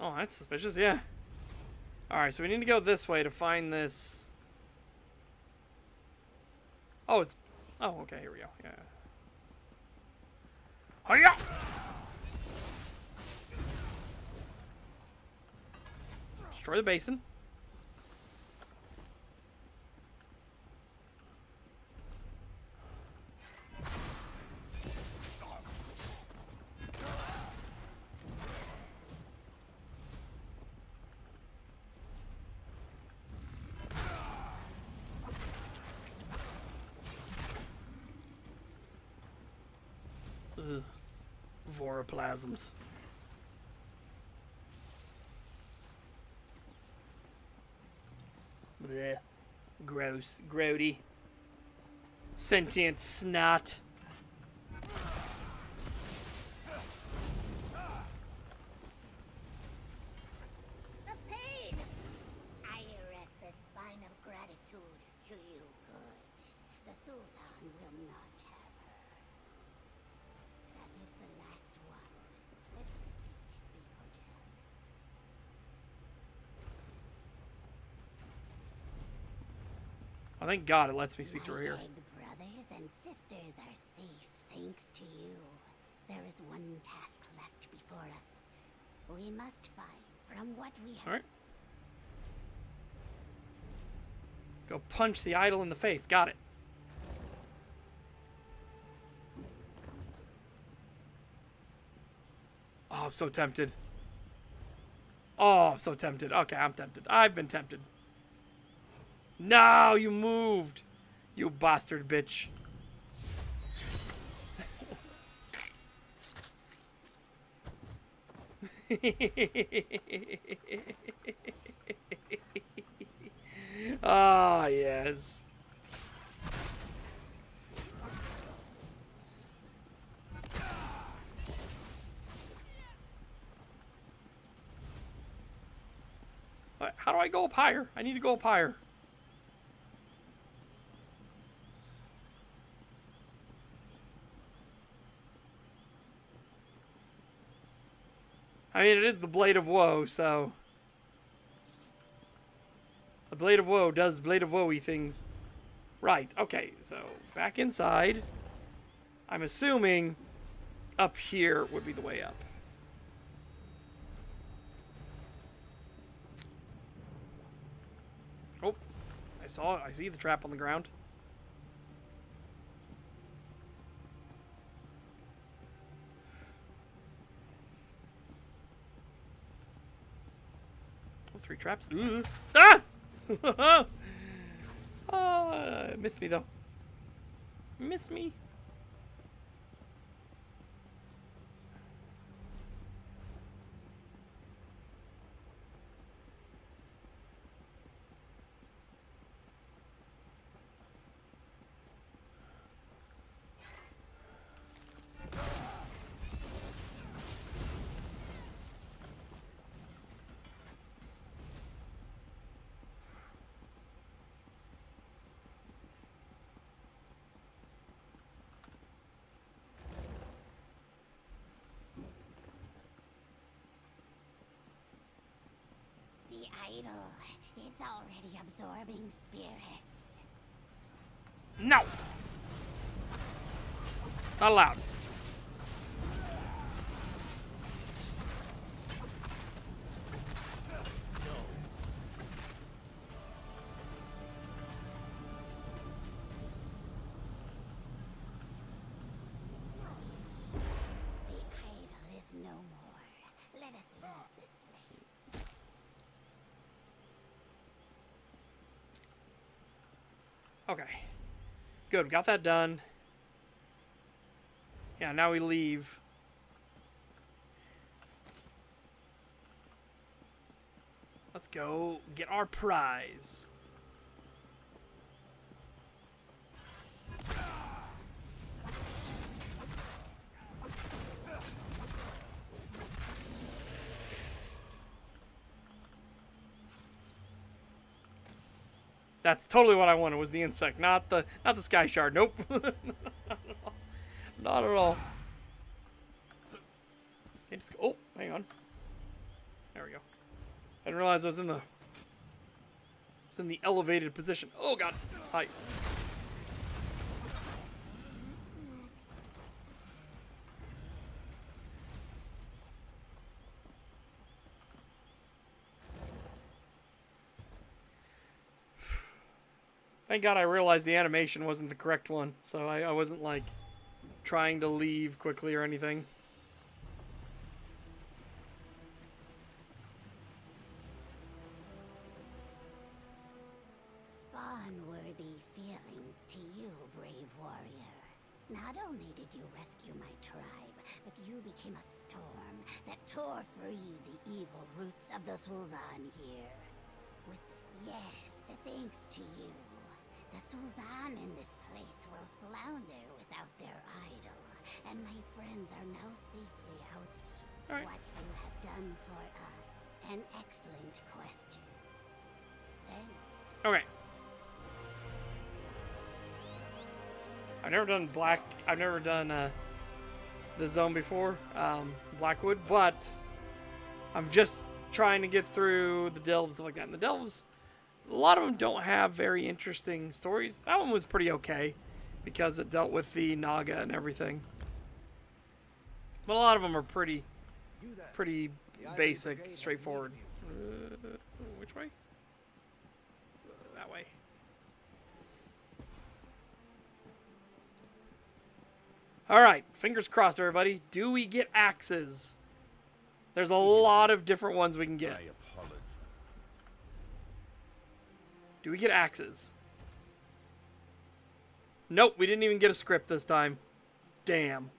Oh, that's suspicious, yeah. Alright, so we need to go this way to find this. Oh, it's... Oh, okay, here we go. Yeah. Hiya! Destroy the basin. Ugh. Voroplasms. Blech. Gross. Grody. Sentient snot. The pain! I erect the spine of gratitude to you, good. The Sultan will not have her. That is the last one. Let's speak, Bikojan. Oh, thank God it lets me speak to her My here. egg brothers and sisters are safe thanks to you. There is one task left before us. We must find from what we have. Alright. Go punch the idol in the face. Got it. Oh, I'm so tempted. Oh, I'm so tempted. Okay, I'm tempted. I've been tempted. No, you moved. You bastard bitch. Ah, yes. How do I go up higher? I need to go up higher. I mean, it is the Blade of Woe, so... The Blade of Woe does Blade of Woe-y things. Right, okay, so back inside. I'm assuming up here would be the way up. Oh, I see the trap on the ground. Oh, 3 traps. Ooh. Ah! Missed me though. Missed me. The idol, it's already absorbing spirits. No! Not allowed. The idol is no more. Let us leave this place. Okay. Good, got that done. Yeah, now we leave. Let's go get our prize. That's totally what I wanted, was the insect, not the sky shard. Nope. Not at all. Okay, just go. Oh, hang on. There we go. I didn't realize I was in the elevated position. Oh god. Hi. Thank God I realized the animation wasn't the correct one, so I wasn't like trying to leave quickly or anything. Spawn-worthy feelings to you, brave warrior. Not only did you rescue my tribe, but you became a storm that tore free the evil roots of the Sulzan here. Yes, thanks to you. The Sulzan in this place will flounder without their idol, and my friends are now safely out. All right. What you have done for us, an excellent question. Thanks. Okay. I've never done the zone before, Blackwood, but I'm just trying to get through the delves, stuff like that. And the delves, a lot of them don't have very interesting stories. That one was pretty okay because it dealt with the Naga and everything. But a lot of them are pretty basic, straightforward. Which way? That way. All right, fingers crossed, everybody. Do we get axes? There's a lot of different ones we can I get. apologize. Do we get axes? Nope, we didn't even get a script this time. Damn.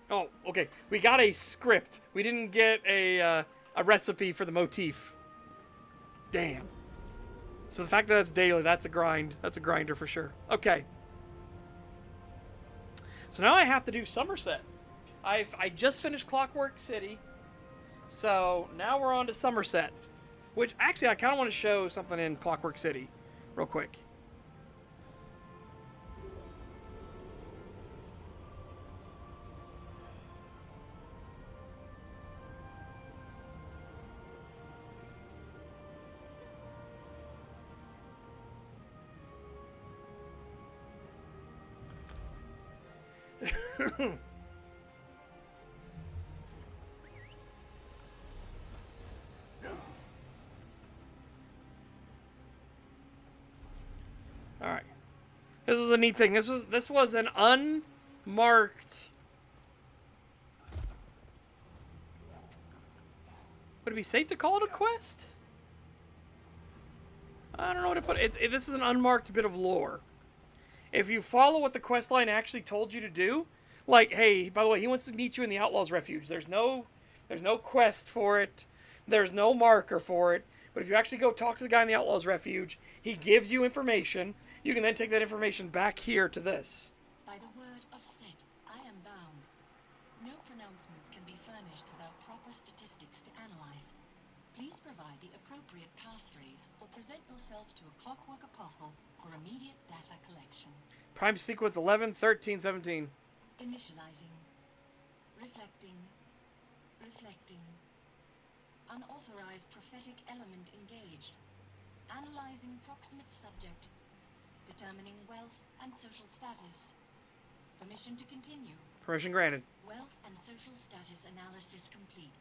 Oh, okay. We got a script. We didn't get a recipe for the motif. Damn. So the fact that that's daily, that's a grind. That's a grinder for sure. Okay. So now I have to do Somerset. I just finished Clockwork City. So now we're on to Somerset. Which, actually, I kind of want to show something in Clockwork City real quick. All right. This is a neat thing. This was an unmarked. Would it be safe to call it a quest? I don't know what to put. This is an unmarked bit of lore. If you follow what the quest line actually told you to do, like, hey, by the way, he wants to meet you in the Outlaws Refuge. There's no quest for it. There's no marker for it. But if you actually go talk to the guy in the Outlaws Refuge, he gives you information. You can then take that information back here to this. By the word of Set, I am bound. No pronouncements can be furnished without proper statistics to analyze. Please provide the appropriate passphrase or present yourself to a Clockwork Apostle for immediate data collection. Prime sequence 11, 13, 17. Initializing. Reflecting. Reflecting. Unauthorized prophetic element engaged. Analyzing proximate subject. Determining wealth and social status. Permission to continue. Permission granted. Wealth and social status analysis complete.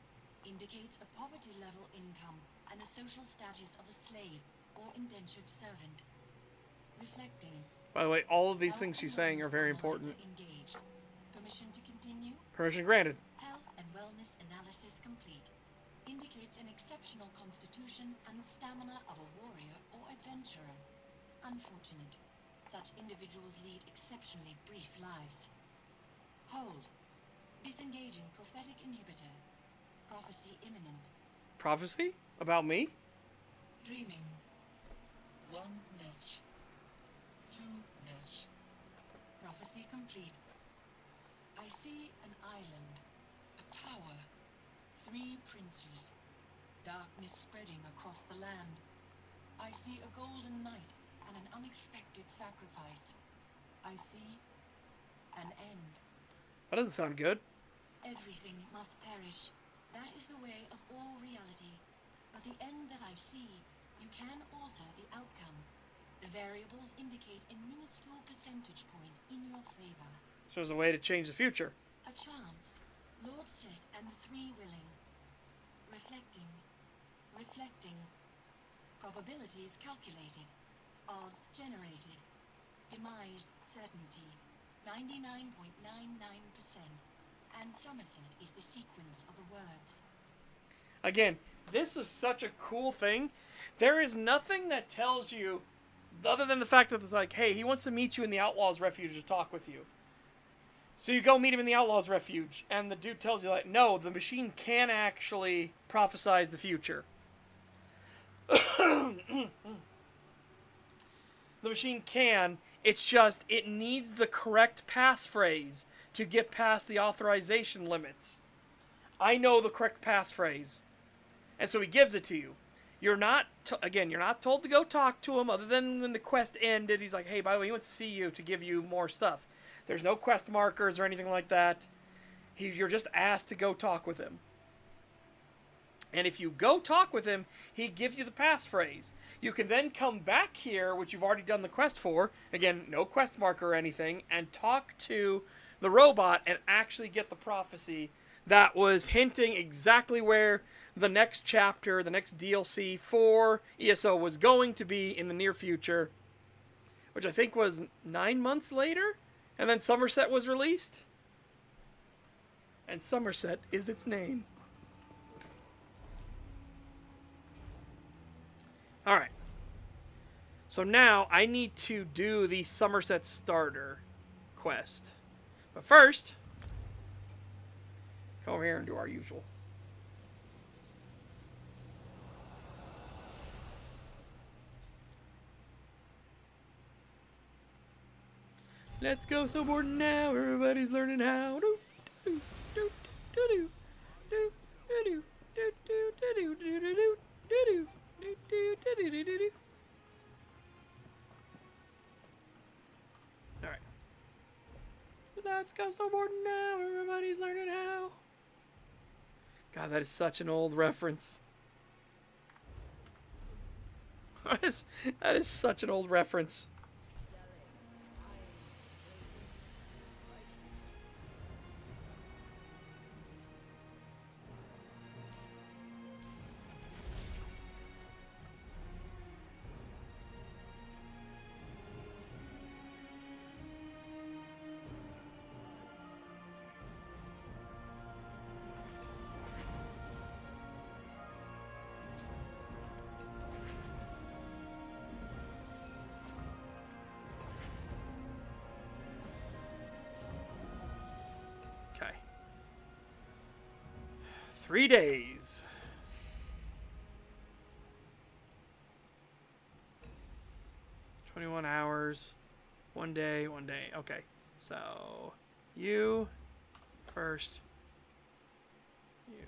Indicates a poverty level income and a social status of a slave or indentured servant. Reflecting. By the way, all of these things she's saying are very important. Engaged. Permission to continue. Permission granted. Health and wellness analysis complete. Indicates an exceptional constitution and stamina of a warrior or adventurer. Unfortunate. Such individuals lead exceptionally brief lives. Hold. Disengaging prophetic inhibitor. Prophecy imminent. Prophecy? About me? Dreaming. One niche. Two niche. Prophecy complete. I see an island. A tower. 3 princes. Darkness spreading across the land. I see a golden knight and an unexpected sacrifice. I see an end. That doesn't sound good. Everything must perish. That is the way of all reality. But the end that I see, you can alter the outcome. The variables indicate a minuscule percentage point in your favor. So there's a way to change the future. A chance. Lord Set and the 3 willing. Reflecting. Reflecting. Probabilities calculated. Odds generated. Demise certainty. 99.99%. And Somerset is the sequence of the words. Again, this is such a cool thing. There is nothing that tells you, other than the fact that it's like, hey, he wants to meet you in the Outlaws Refuge to talk with you. So you go meet him in the Outlaws Refuge, and the dude tells you, like, no, the machine can actually prophesize the future. The machine can. It's just, it needs the correct passphrase to get past the authorization limits. I know the correct passphrase. And so he gives it to you. You're not, you're not told to go talk to him other than when the quest ended. He's like, hey, by the way, he wants to see you to give you more stuff. There's no quest markers or anything like that. You're just asked to go talk with him. And if you go talk with him, he gives you the passphrase. You can then come back here, which you've already done the quest for. Again, no quest marker or anything. And talk to the robot and actually get the prophecy that was hinting exactly where the next chapter, the next DLC for ESO was going to be in the near future. Which I think was 9 months later. And then Somerset was released. And Somerset is its name. Alright. So now I need to do the Somerset starter quest. But first, come over here and do our usual. Let's go snowboarding now. Everybody's learning how. Do do do do do do do do do do do do do do do do do do. All right. Let's go snowboarding now. Everybody's learning how. God, that is such an old reference. That is such an old reference. Okay. 3 days. $21. 1 day, 1 day. Okay. So, you first. You.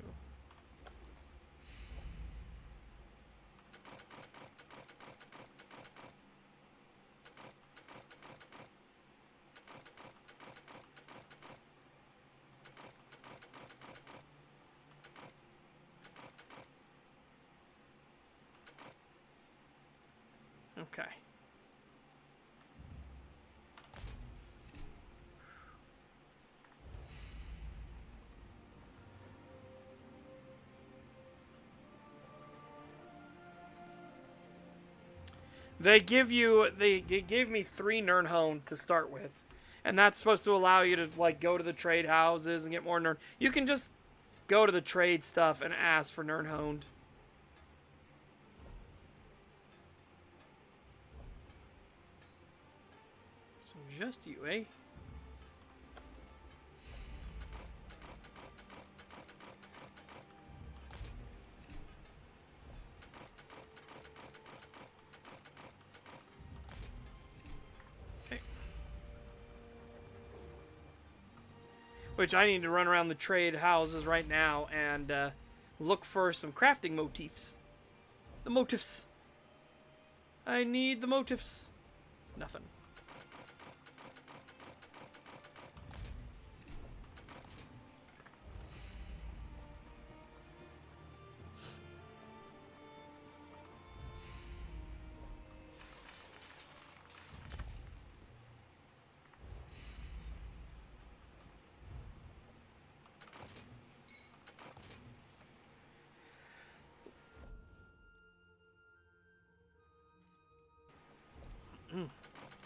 Okay. They gave me 3 Nirnhone to start with. And that's supposed to allow you to like go to the trade houses and get more Nirn. You can just go to the trade stuff and ask for Nirnhone. So just you, eh? Which I need to run around the trade houses right now and look for some crafting motifs. The motifs. I need the motifs. Nothing.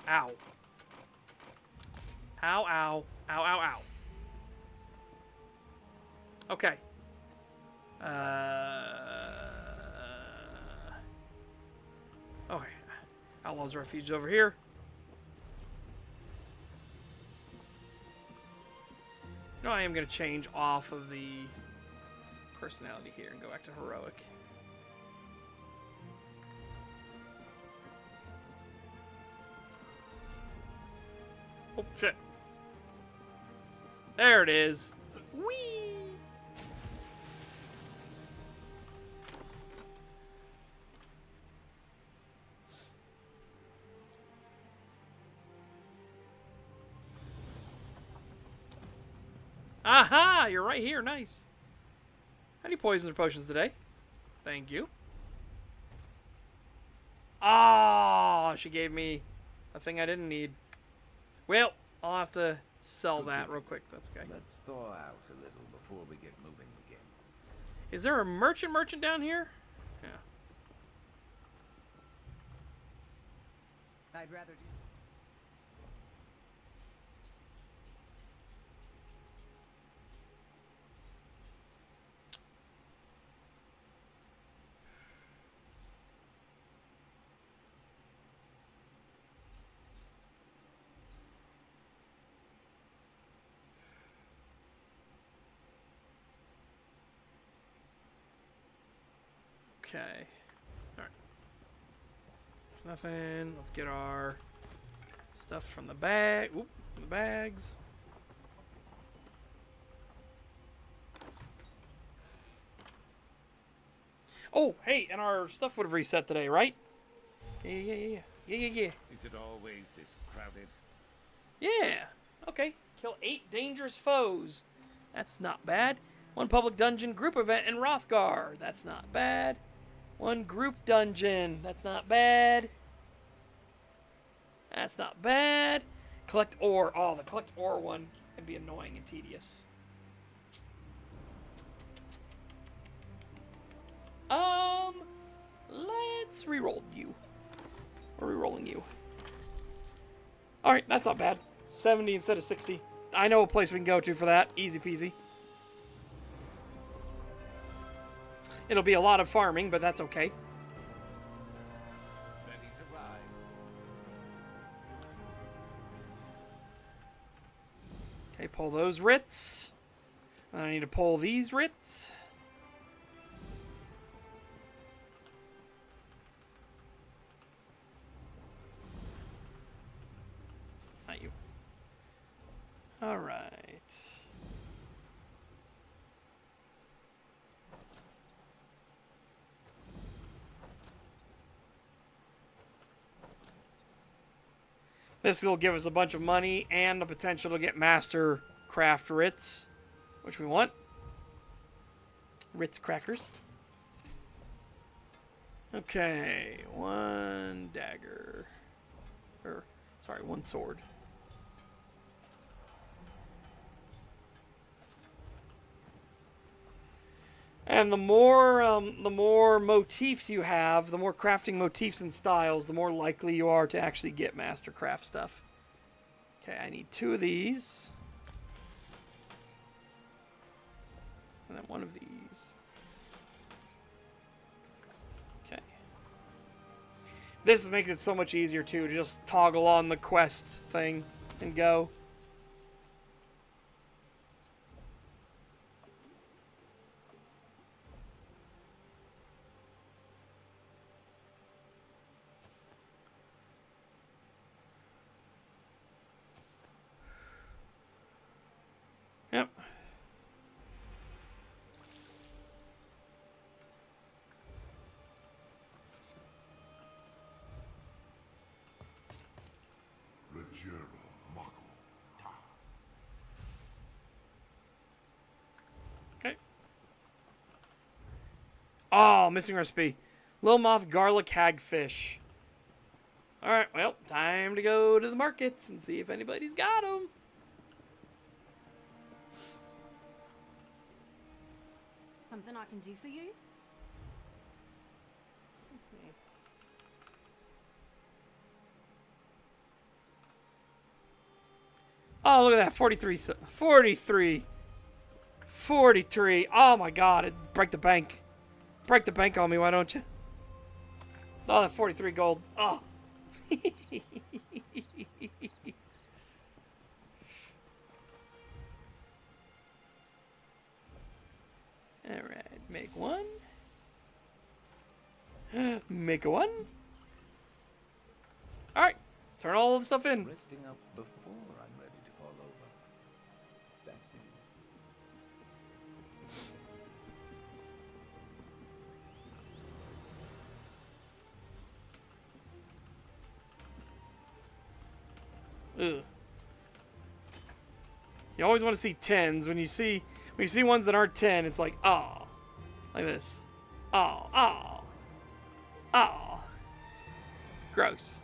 Ow. Ow, ow. Ow, ow, ow. Okay. Okay. Outlaw's Refuge over here. No, I am going to change off of the personality here and go back to heroic. Oh, shit. There it is. Whee! Aha! You're right here. Nice. Any poisons or potions today? Thank you. Ah, she gave me a thing I didn't need. Well, I'll have to sell that real quick. That's okay. Let's thaw out a little before we get moving again. Is there a merchant down here? Yeah. I'd rather do. Okay. Alright. Nothing. Let's get our stuff from the bag. Oop, from the bags. Oh, hey, and our stuff would have reset today, right? Yeah. Is it always this crowded? Yeah. Okay. Kill 8 dangerous foes. That's not bad. 1 public dungeon group event in Rothgar. That's not bad. 1 group dungeon. That's not bad. That's not bad. Collect ore. Oh, the collect ore one can be annoying and tedious. Let's re-roll you. We're re-rolling you. Alright, that's not bad. 70 instead of 60. I know a place we can go to for that. Easy peasy. It'll be a lot of farming, but that's okay. Ready to ride. Okay, pull those writs. I need to pull these writs. Not you. All right. This will give us a bunch of money and the potential to get master craft writs, which we want. Ritz crackers. Okay, 1 dagger. Or, sorry, 1 sword. And the more motifs you have, the more crafting motifs and styles, the more likely you are to actually get mastercraft stuff. Okay, I need 2 of these. And then 1 of these. Okay. This is making it so much easier, too, to just toggle on the quest thing and go. Yep. Okay. Oh, missing recipe. Lil Moth garlic hagfish. Alright, well, time to go to the markets and see if anybody's got them. Something I can do for you? Oh, look at that. 43. 43. 43. Oh, my God. It break the bank. Break the bank on me, why don't you? Oh, that 43 gold. Oh. Alright. Make 1. Make a 1. Alright. Turn all the stuff in. Resting up before I'm ready to fall over. That's new. Ugh. You always want to see 10s. When you see ones that aren't 10, it's like, oh. Like this. Oh, oh. Oh. Gross.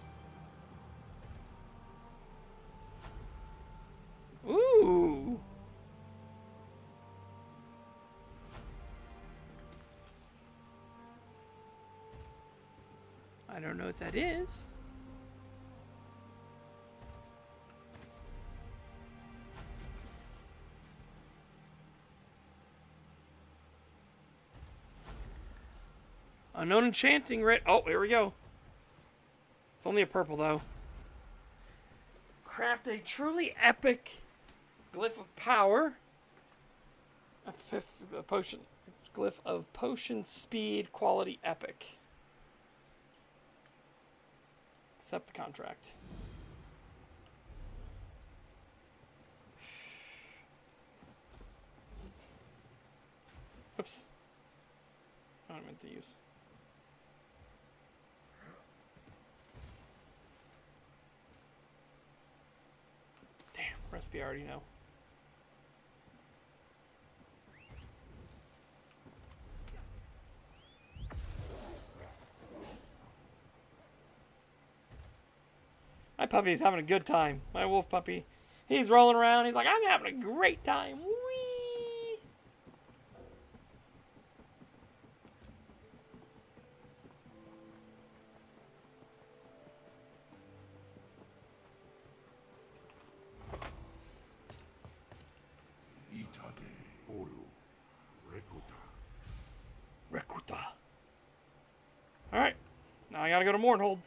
Ooh. I don't know what that is. Unknown enchanting writ. Oh, here we go. It's only a purple, though. Craft a truly epic glyph of power. A potion. Glyph of potion speed quality epic. Accept the contract. Oops. I meant to use. Damn, recipe I already know. My puppy's having a good time. My wolf puppy. He's rolling around. He's like, I'm having a great time. Whee! Rekuta. Alright. Now I gotta go to Mournhold.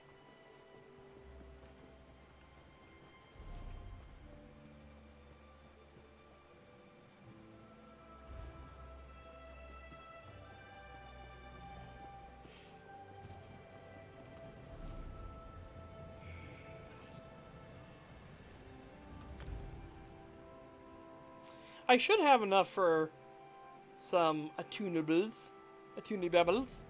I should have enough for some attunables. Attunables.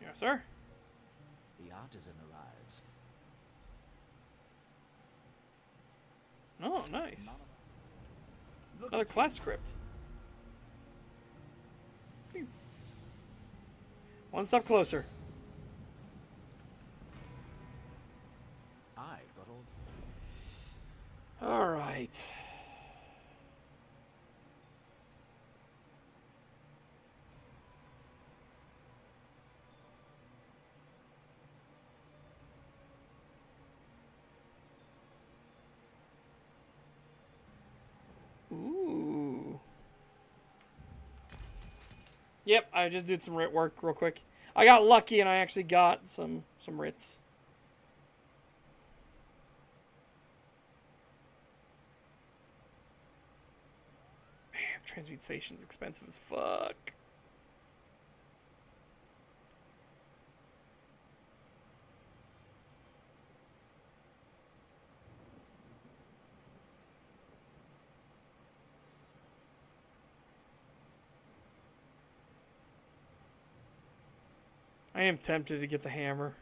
Yes, sir. The artisan arrives. Oh, nice. Another class script. One step closer. I've got all. All right. Ooh. Yep, I just did some writ work real quick. I got lucky and I actually got some writs. Man, transmute station's expensive as fuck. I am tempted to get the hammer.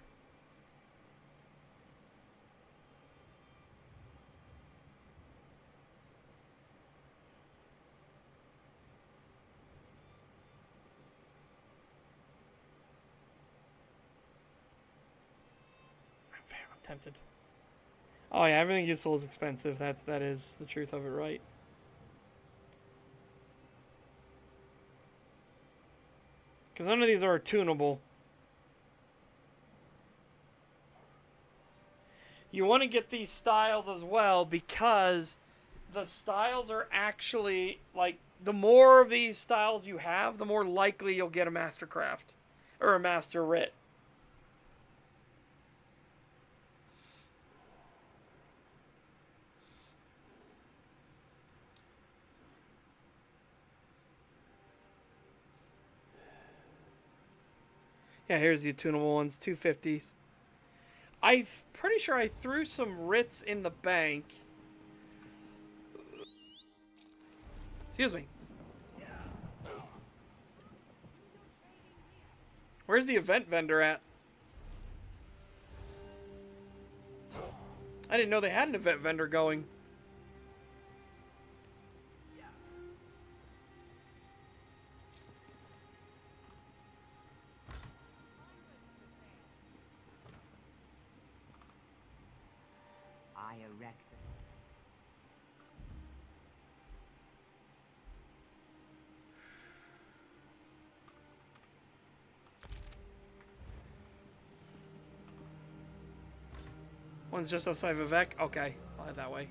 I'm tempted. Oh yeah, everything useful is expensive. That is the truth of it, right? Because none of these are tunable. You want to get these styles as well because the styles are actually, like, the more of these styles you have, the more likely you'll get a Mastercraft or a Master Writ. Yeah, here's the tunable ones, 250s. I'm pretty sure I threw some writs in the bank. Excuse me. Where's the event vendor at? I didn't know they had an event vendor going. I erect the One's just outside Vivek. Okay, I'll head that way.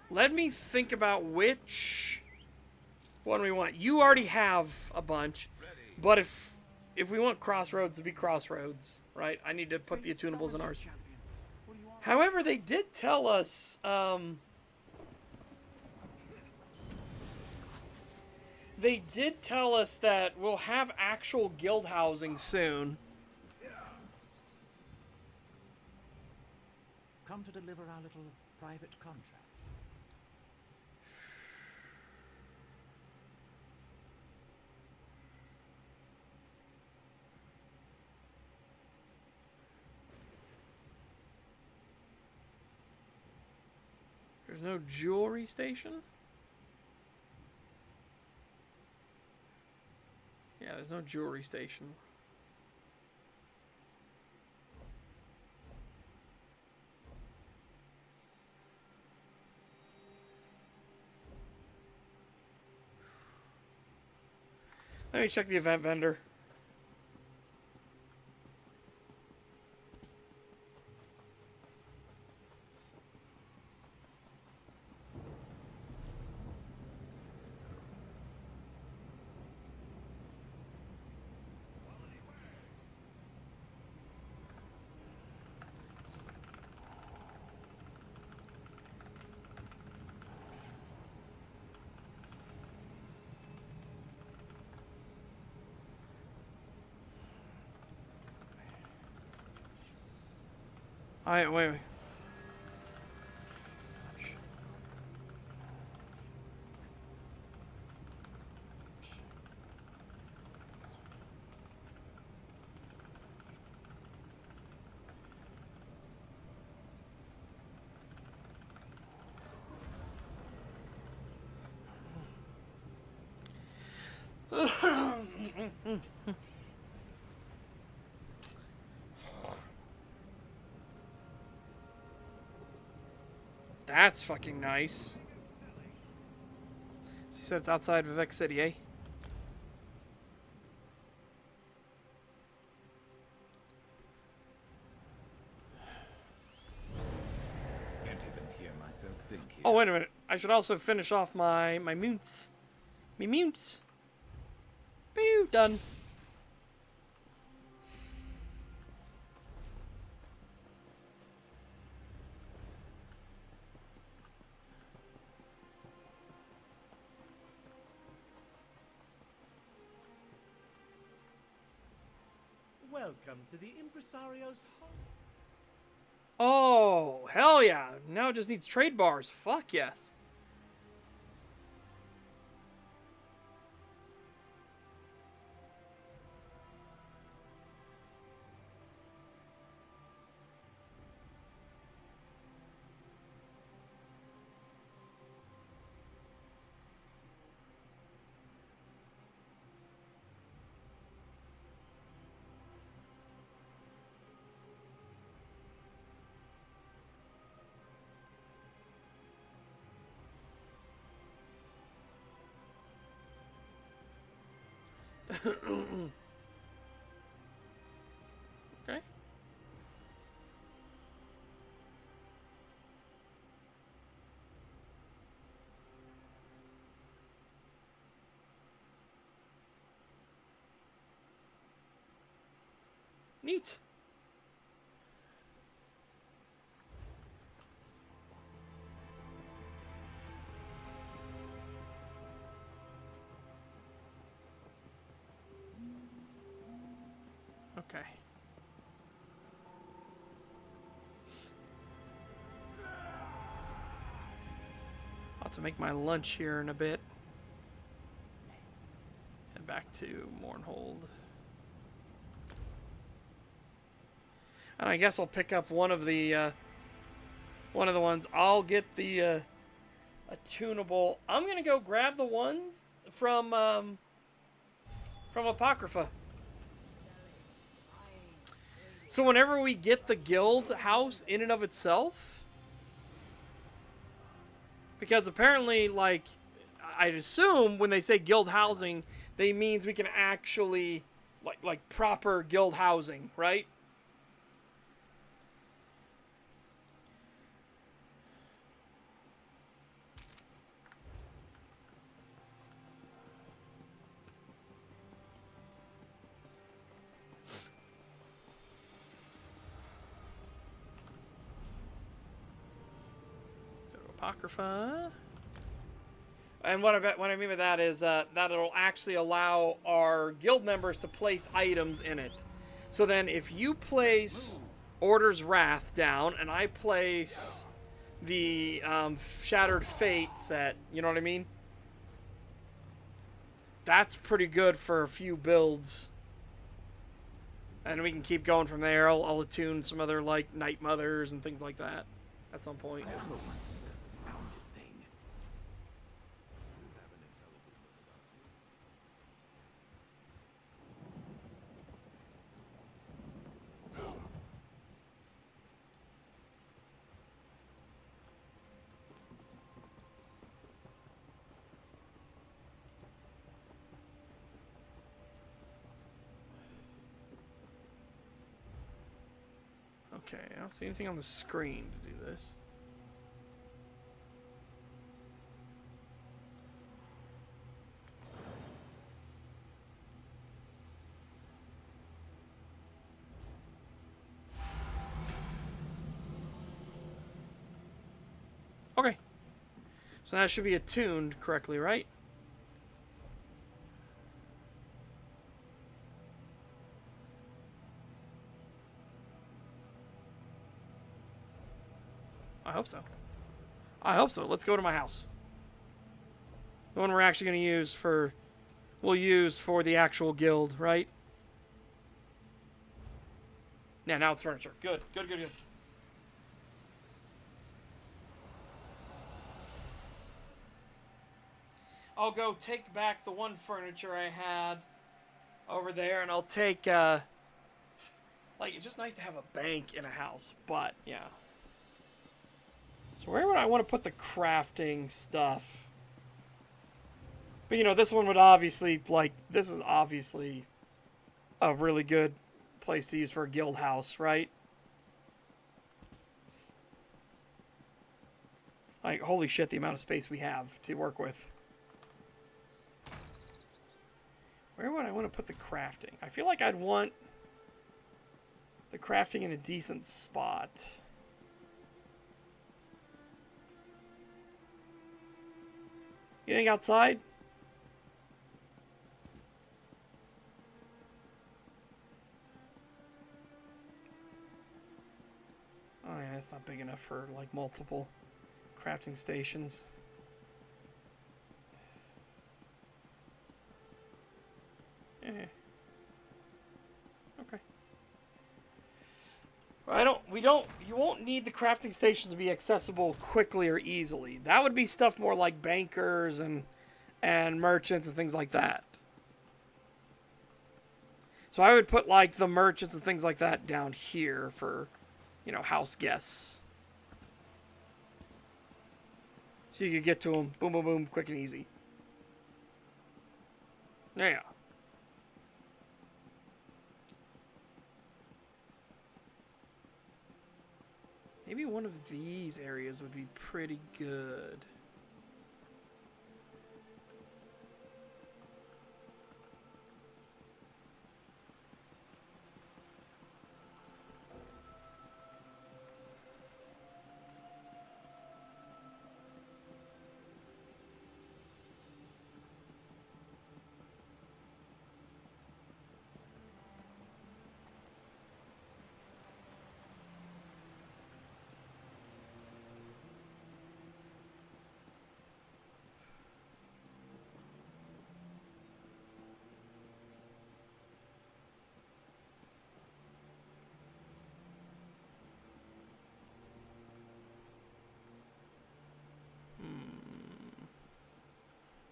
Let me think about which one we want. You already have a bunch, but if we want Crossroads to be Crossroads, right? I need to put the attunables in ours. However, they did tell us, they did tell us that we'll have actual guild housing soon. Come to deliver our little private contract. There's no jewelry station? Yeah, there's no jewelry station. Let me check the event vendor. Alright, wait. That's fucking nice. She said it's outside Vivek City, eh? Can't even hear myself think here. Oh, wait a minute. I should also finish off my moons. Me moons. Pew, done. Welcome to the impresario's home. Oh, hell yeah. Now it just needs trade bars. Fuck yes. Okay. Neat. Okay. I'll have to make my lunch here in a bit. Head back to Mournhold. And I guess I'll pick up one of the ones. I'll get the attunable. I'm gonna go grab the ones from Apocrypha. So whenever we get the guild house in and of itself, because apparently, like, I'd assume when they say guild housing, they means we can actually like proper guild housing, right? Apocrypha. And what I mean by that is that it'll actually allow our guild members to place items in it. So then if you place Order's Wrath down and I place the Shattered Fate set, you know what I mean? That's pretty good for a few builds. And we can keep going from there. I'll attune some other, like, Night Mothers and things like that at some point. Okay, I don't see anything on the screen to do this. Okay. So that should be attuned correctly, right? I hope so. I hope so. Let's go to my house. The one we're actually going to use for... We'll use for the actual guild, right? Yeah, now it's furniture. Good, good, good, good. I'll go take back the one furniture I had over there, and I'll take, like, it's just nice to have a bank in a house, but, yeah. So where would I want to put the crafting stuff? But, you know, this one would obviously, like, this is obviously a really good place to use for a guild house, right? Like, holy shit, the amount of space we have to work with. Where would I want to put the crafting? I feel like I'd want the crafting in a decent spot. You think outside? Oh yeah, it's not big enough for like multiple crafting stations. Okay. You won't need the crafting stations to be accessible quickly or easily. That would be stuff more like bankers and merchants and things like that. So I would put like the merchants and things like that down here for, you know, house guests. So you could get to them, boom, boom, boom, quick and easy. Yeah. Maybe one of these areas would be pretty good.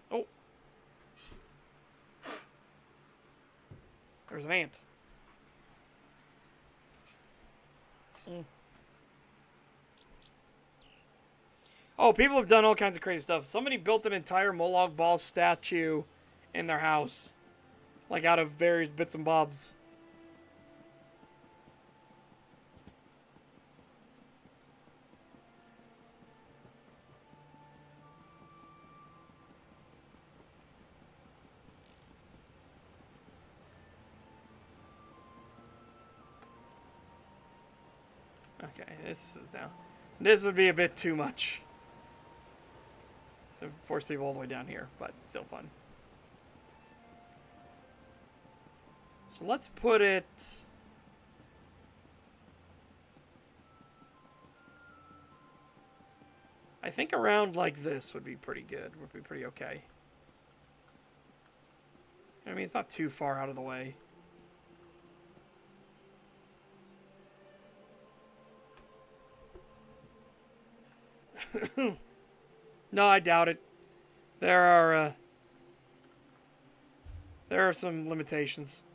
Oh. There's an ant. Oh, people have done all kinds of crazy stuff. Somebody built an entire Molag Bal statue in their house. Like out of various bits and bobs. Okay, this is now. This would be a bit too much. It forced people all the way down here, but still fun. So let's put it... I think around like this would be pretty good. Would be pretty okay. I mean, it's not too far out of the way. No, I doubt it. There are some limitations.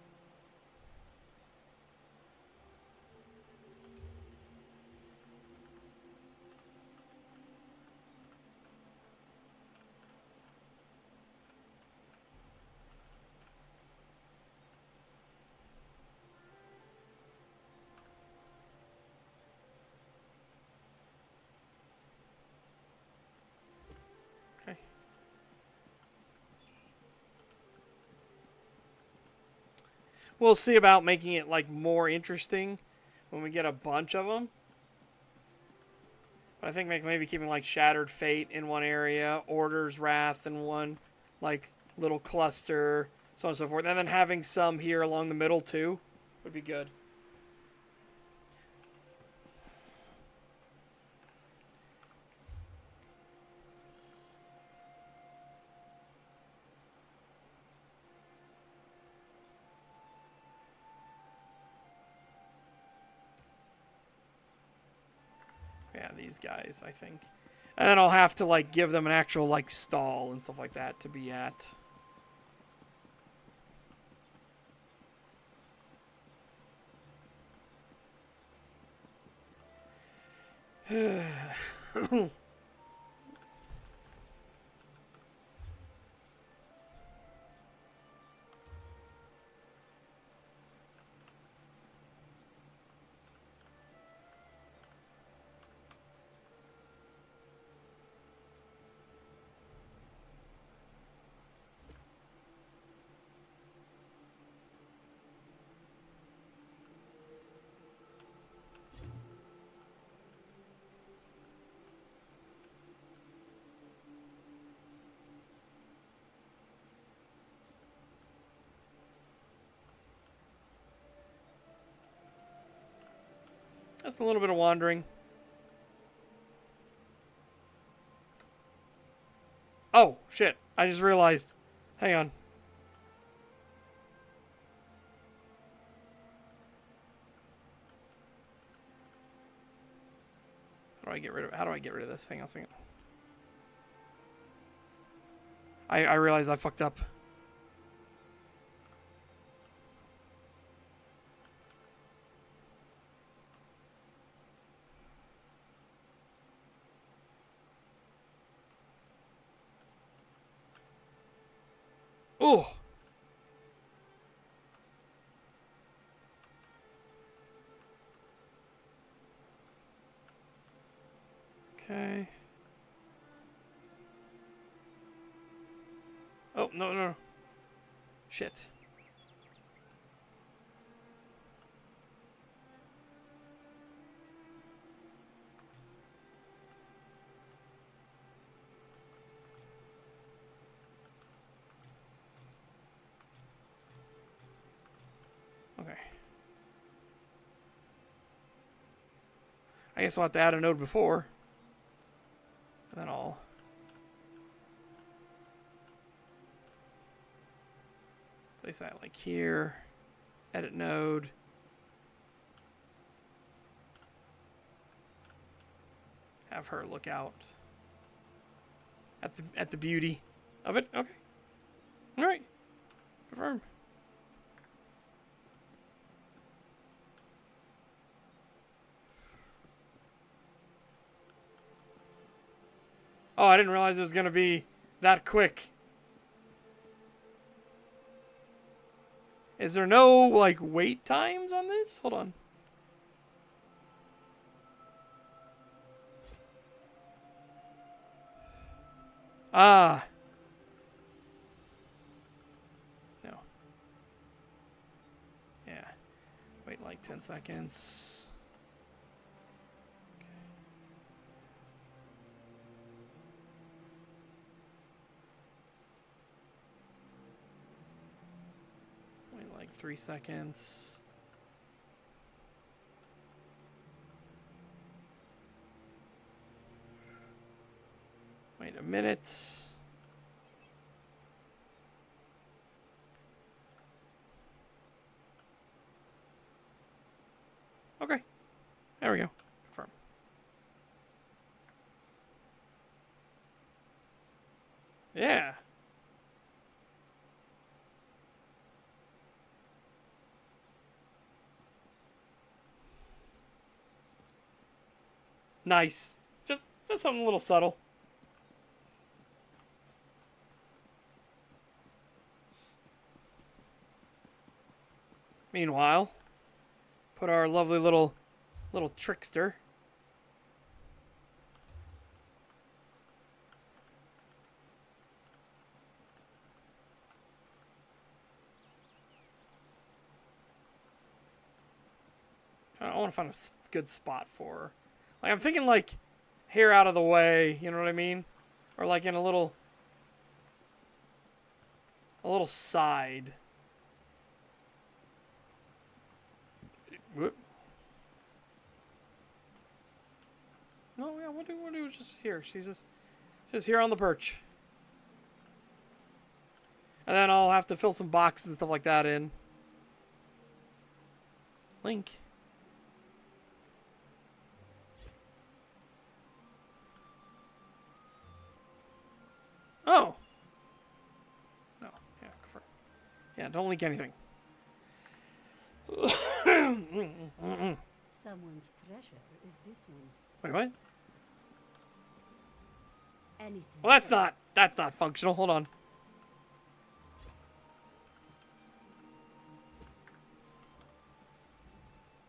Okay. We'll see about making it like more interesting when we get a bunch of them. But I think maybe keeping like Shattered Fate in one area, Order's Wrath in one like little cluster, so on and so forth, and then having some here along the middle too would be good. Yeah, these guys, I think. And then I'll have to, like, give them an actual, like, stall and stuff like that to be at. Just a little bit of wandering. Oh, shit. I just realized. Hang on. How do I get rid of this? Hang on a second. I realized I fucked up. Oh. Okay. Oh, no. Shit. Okay. I guess I'll have to add a node before. And then I'll... place that like here. Edit node. Have her look out at the beauty of it. Okay. All right. Confirm. Oh, I didn't realize it was going to be that quick. Is there no, like, wait times on this? Hold on. Ah. No. Yeah. Wait like 10 seconds. 3 seconds. Wait a minute. Okay. There we go. Confirm. Yeah. Nice. Just something a little subtle. Meanwhile, put our lovely little trickster. I want to find a good spot for her. Like, I'm thinking like hair out of the way, you know what I mean? Or like in a little side. Whoop. No, yeah, we'll do just here. She's just here on the perch. And then I'll have to fill some boxes and stuff like that in. Link. Oh. No. Yeah, confirm. Yeah, don't link anything. Someone's treasure is this one's. Wait, what? Anything. Well, that's not functional. Hold on.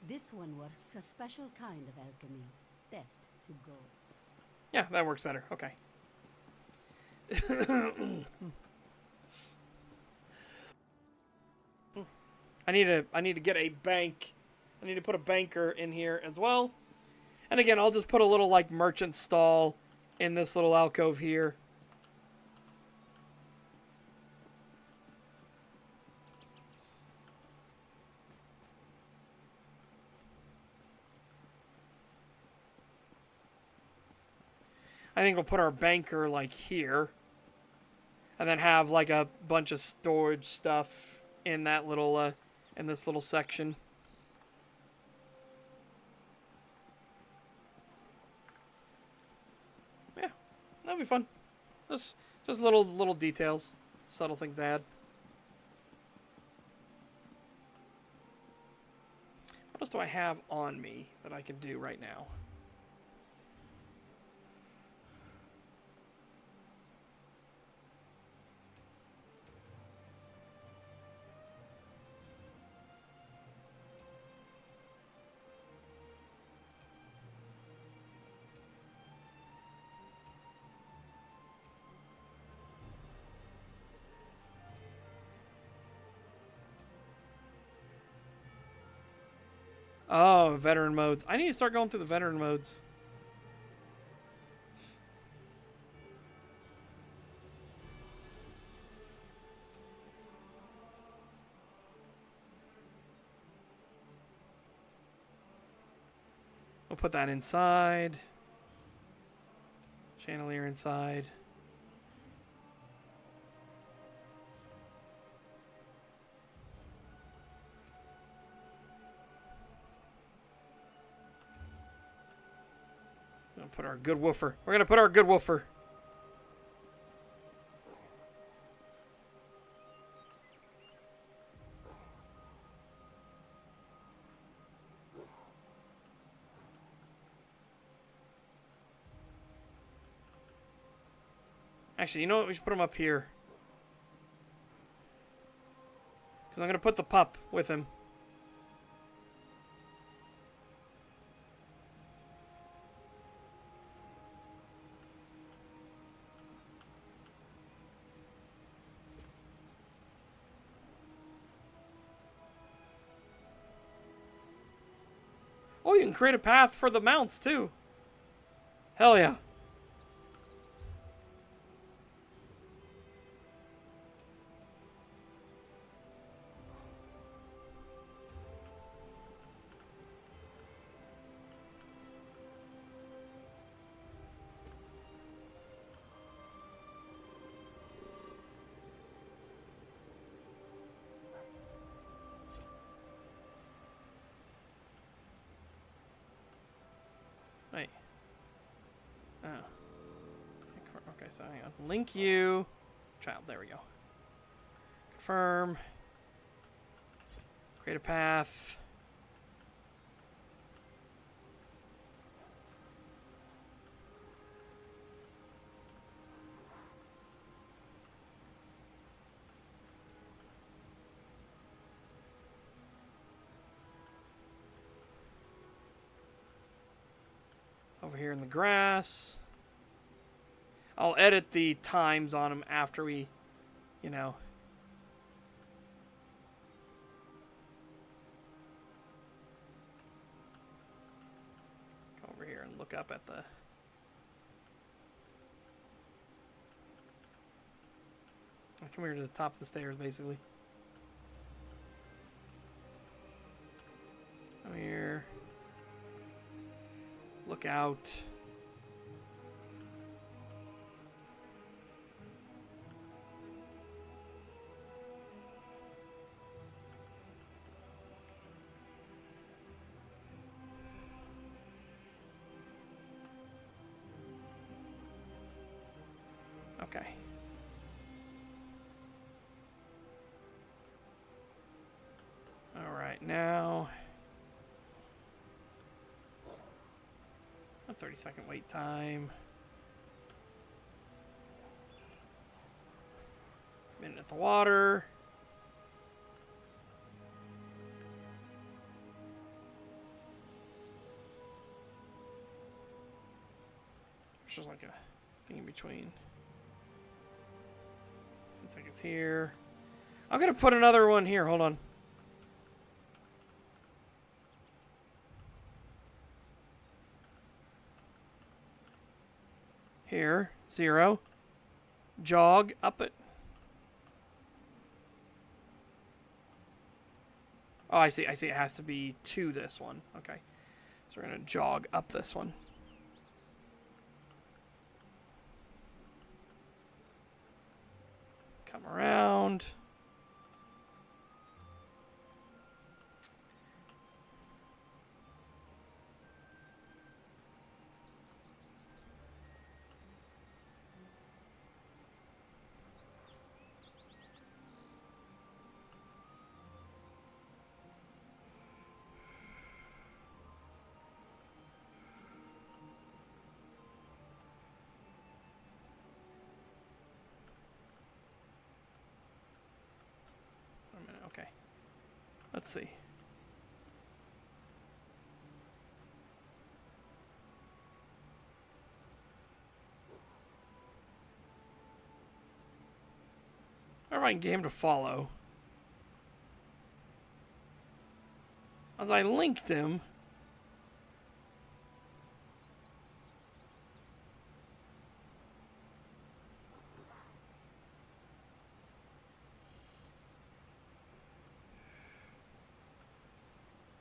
This one works a special kind of alchemy. Theft to go. Yeah, that works better. Okay. I need to get a bank. I need to put a banker in here as well. And again, I'll just put a little like merchant stall in this little alcove here. I think we'll put our banker like here. And then have like a bunch of storage stuff in that little in this little section. Yeah, that'll be fun. Just little details, subtle things to add. What else do I have on me that I can do right now? Oh, veteran modes. I need to start going through the veteran modes. We'll put that inside. Chandelier inside. Put our good woofer. We're gonna put our good woofer. Actually, you know what? We should put him up here. Because I'm gonna put the pup with him. Oh, you can create a path for the mounts, too. Hell yeah. so hang on. Link you. Child, there we go. Confirm. Create a path. Over here in the grass. I'll edit the times on them after we, you know. Go over here and look up at the... I'll come here to the top of the stairs, basically. Come here. Look out. Okay. All right, now a 30-second wait time. Minute at the water. There's just like a thing in between. 10 seconds here. I'm gonna put another one here. Hold on. Here, 0. Jog up it. Oh, I see. I see. It has to be to this one. Okay. So we're going to jog up this one. Come around. Okay. Let's see. Alright, game to follow. As I linked him.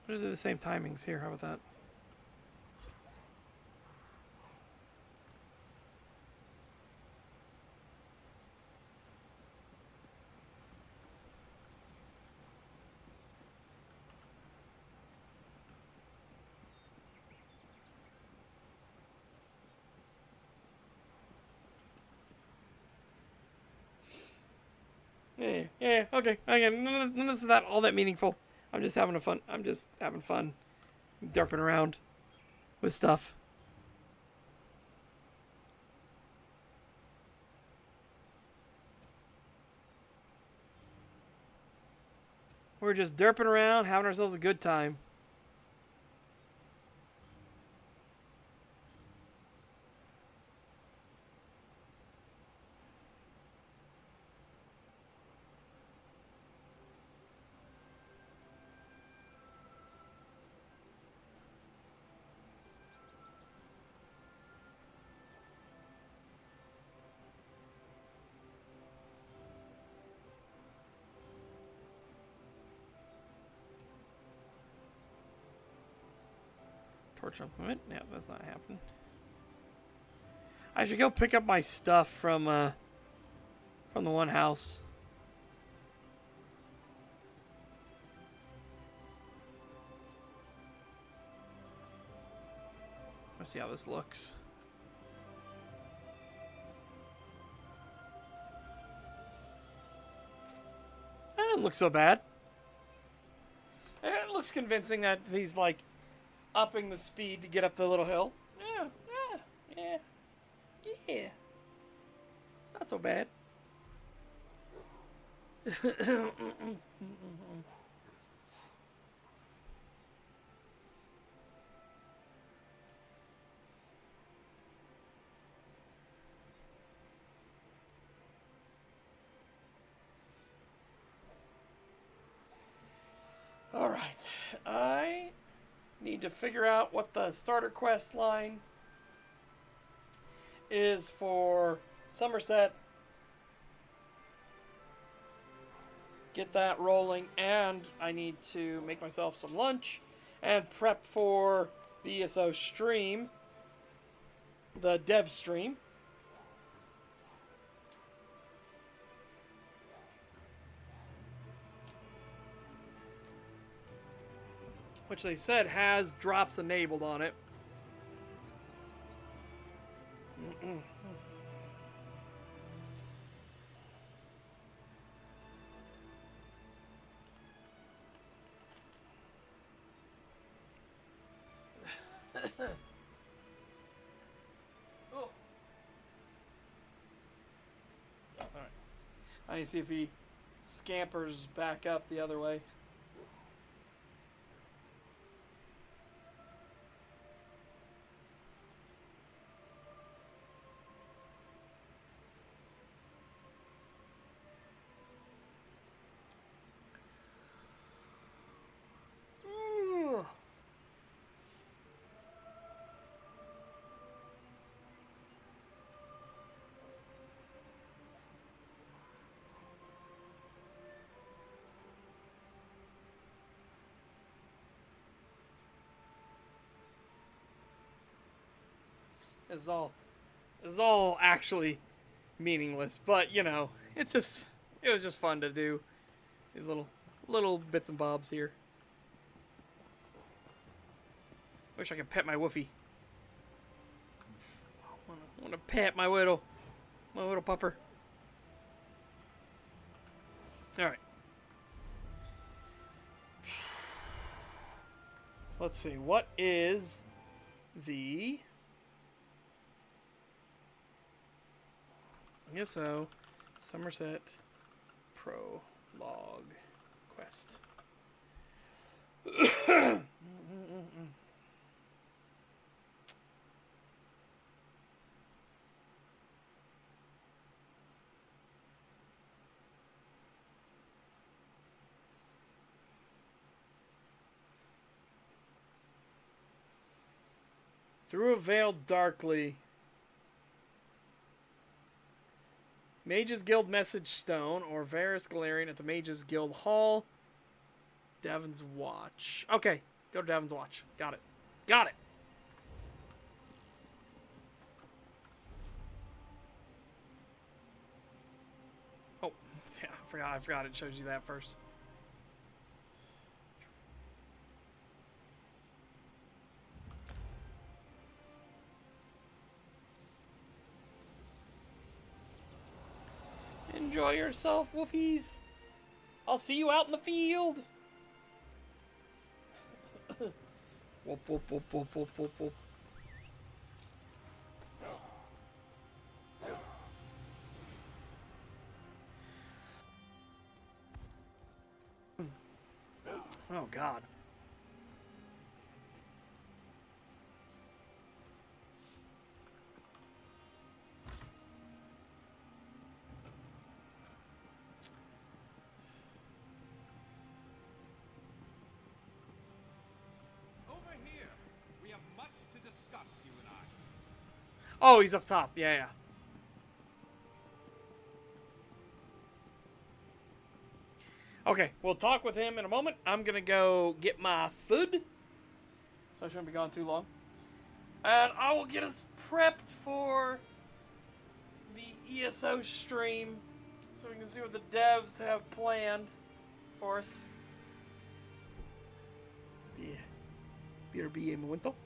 Those are the same timings here. How about that? Yeah, okay. Again, none of that all that meaningful. I'm just having fun. I'm just having fun, derping around with stuff. We're just derping around, having ourselves a good time. Torch implement. Yeah, that's not happening. I should go pick up my stuff from the one house. Let's see how this looks. doesn't look so bad. It looks convincing that he's like upping the speed to get up the little hill. Yeah, yeah, yeah, yeah. It's not so bad. Alright, I need to figure out what the starter quest line is for Somerset. Get that rolling, and I need to make myself some lunch and prep for the ESO stream, the dev stream. Which they said has drops enabled on it. Oh. Alright. I need to see if he scampers back up the other way. Is all actually meaningless, but you know, it was just fun to do these little bits and bobs here. Wish I could pet my woofie. I want to pet my little pupper. All right. So let's see. What is the ESO Somerset Prologue quest? Through a veil darkly. Mages Guild Message Stone or Varus Galarian at the Mages Guild Hall. Davin's Watch. Okay, go to Davin's Watch. Got it. Got it. Oh, yeah, I forgot it shows you that first. Enjoy yourself, woofies. I'll see you out in the field. Whoop, whoop, whoop, whoop, whoop, whoop, whoop. Oh, God. Oh, he's up top. Yeah, yeah. Okay, we'll talk with him in a moment. I'm going to go get my food. So I shouldn't be gone too long. And I will get us prepped for the ESO stream. So we can see what the devs have planned for us. Yeah. BRB un momento.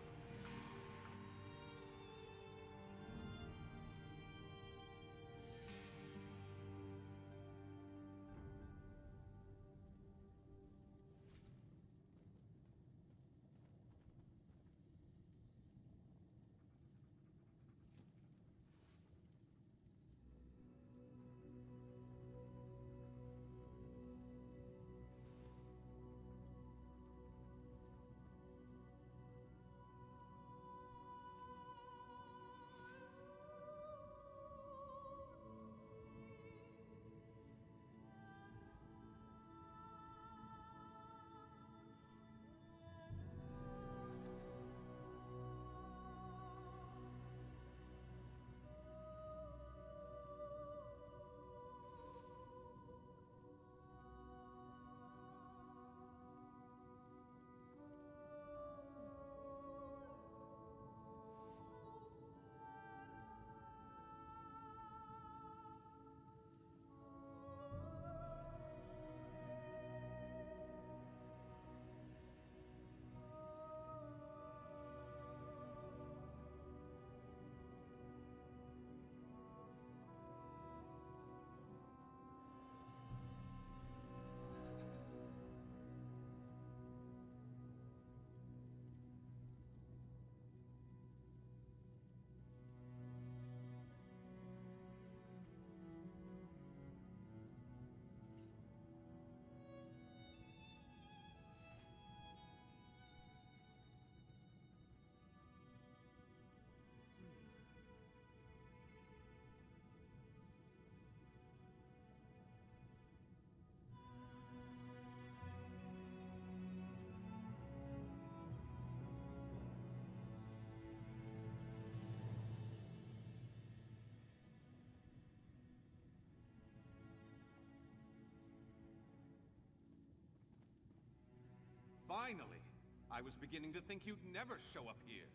Finally! I was beginning to think you'd never show up here.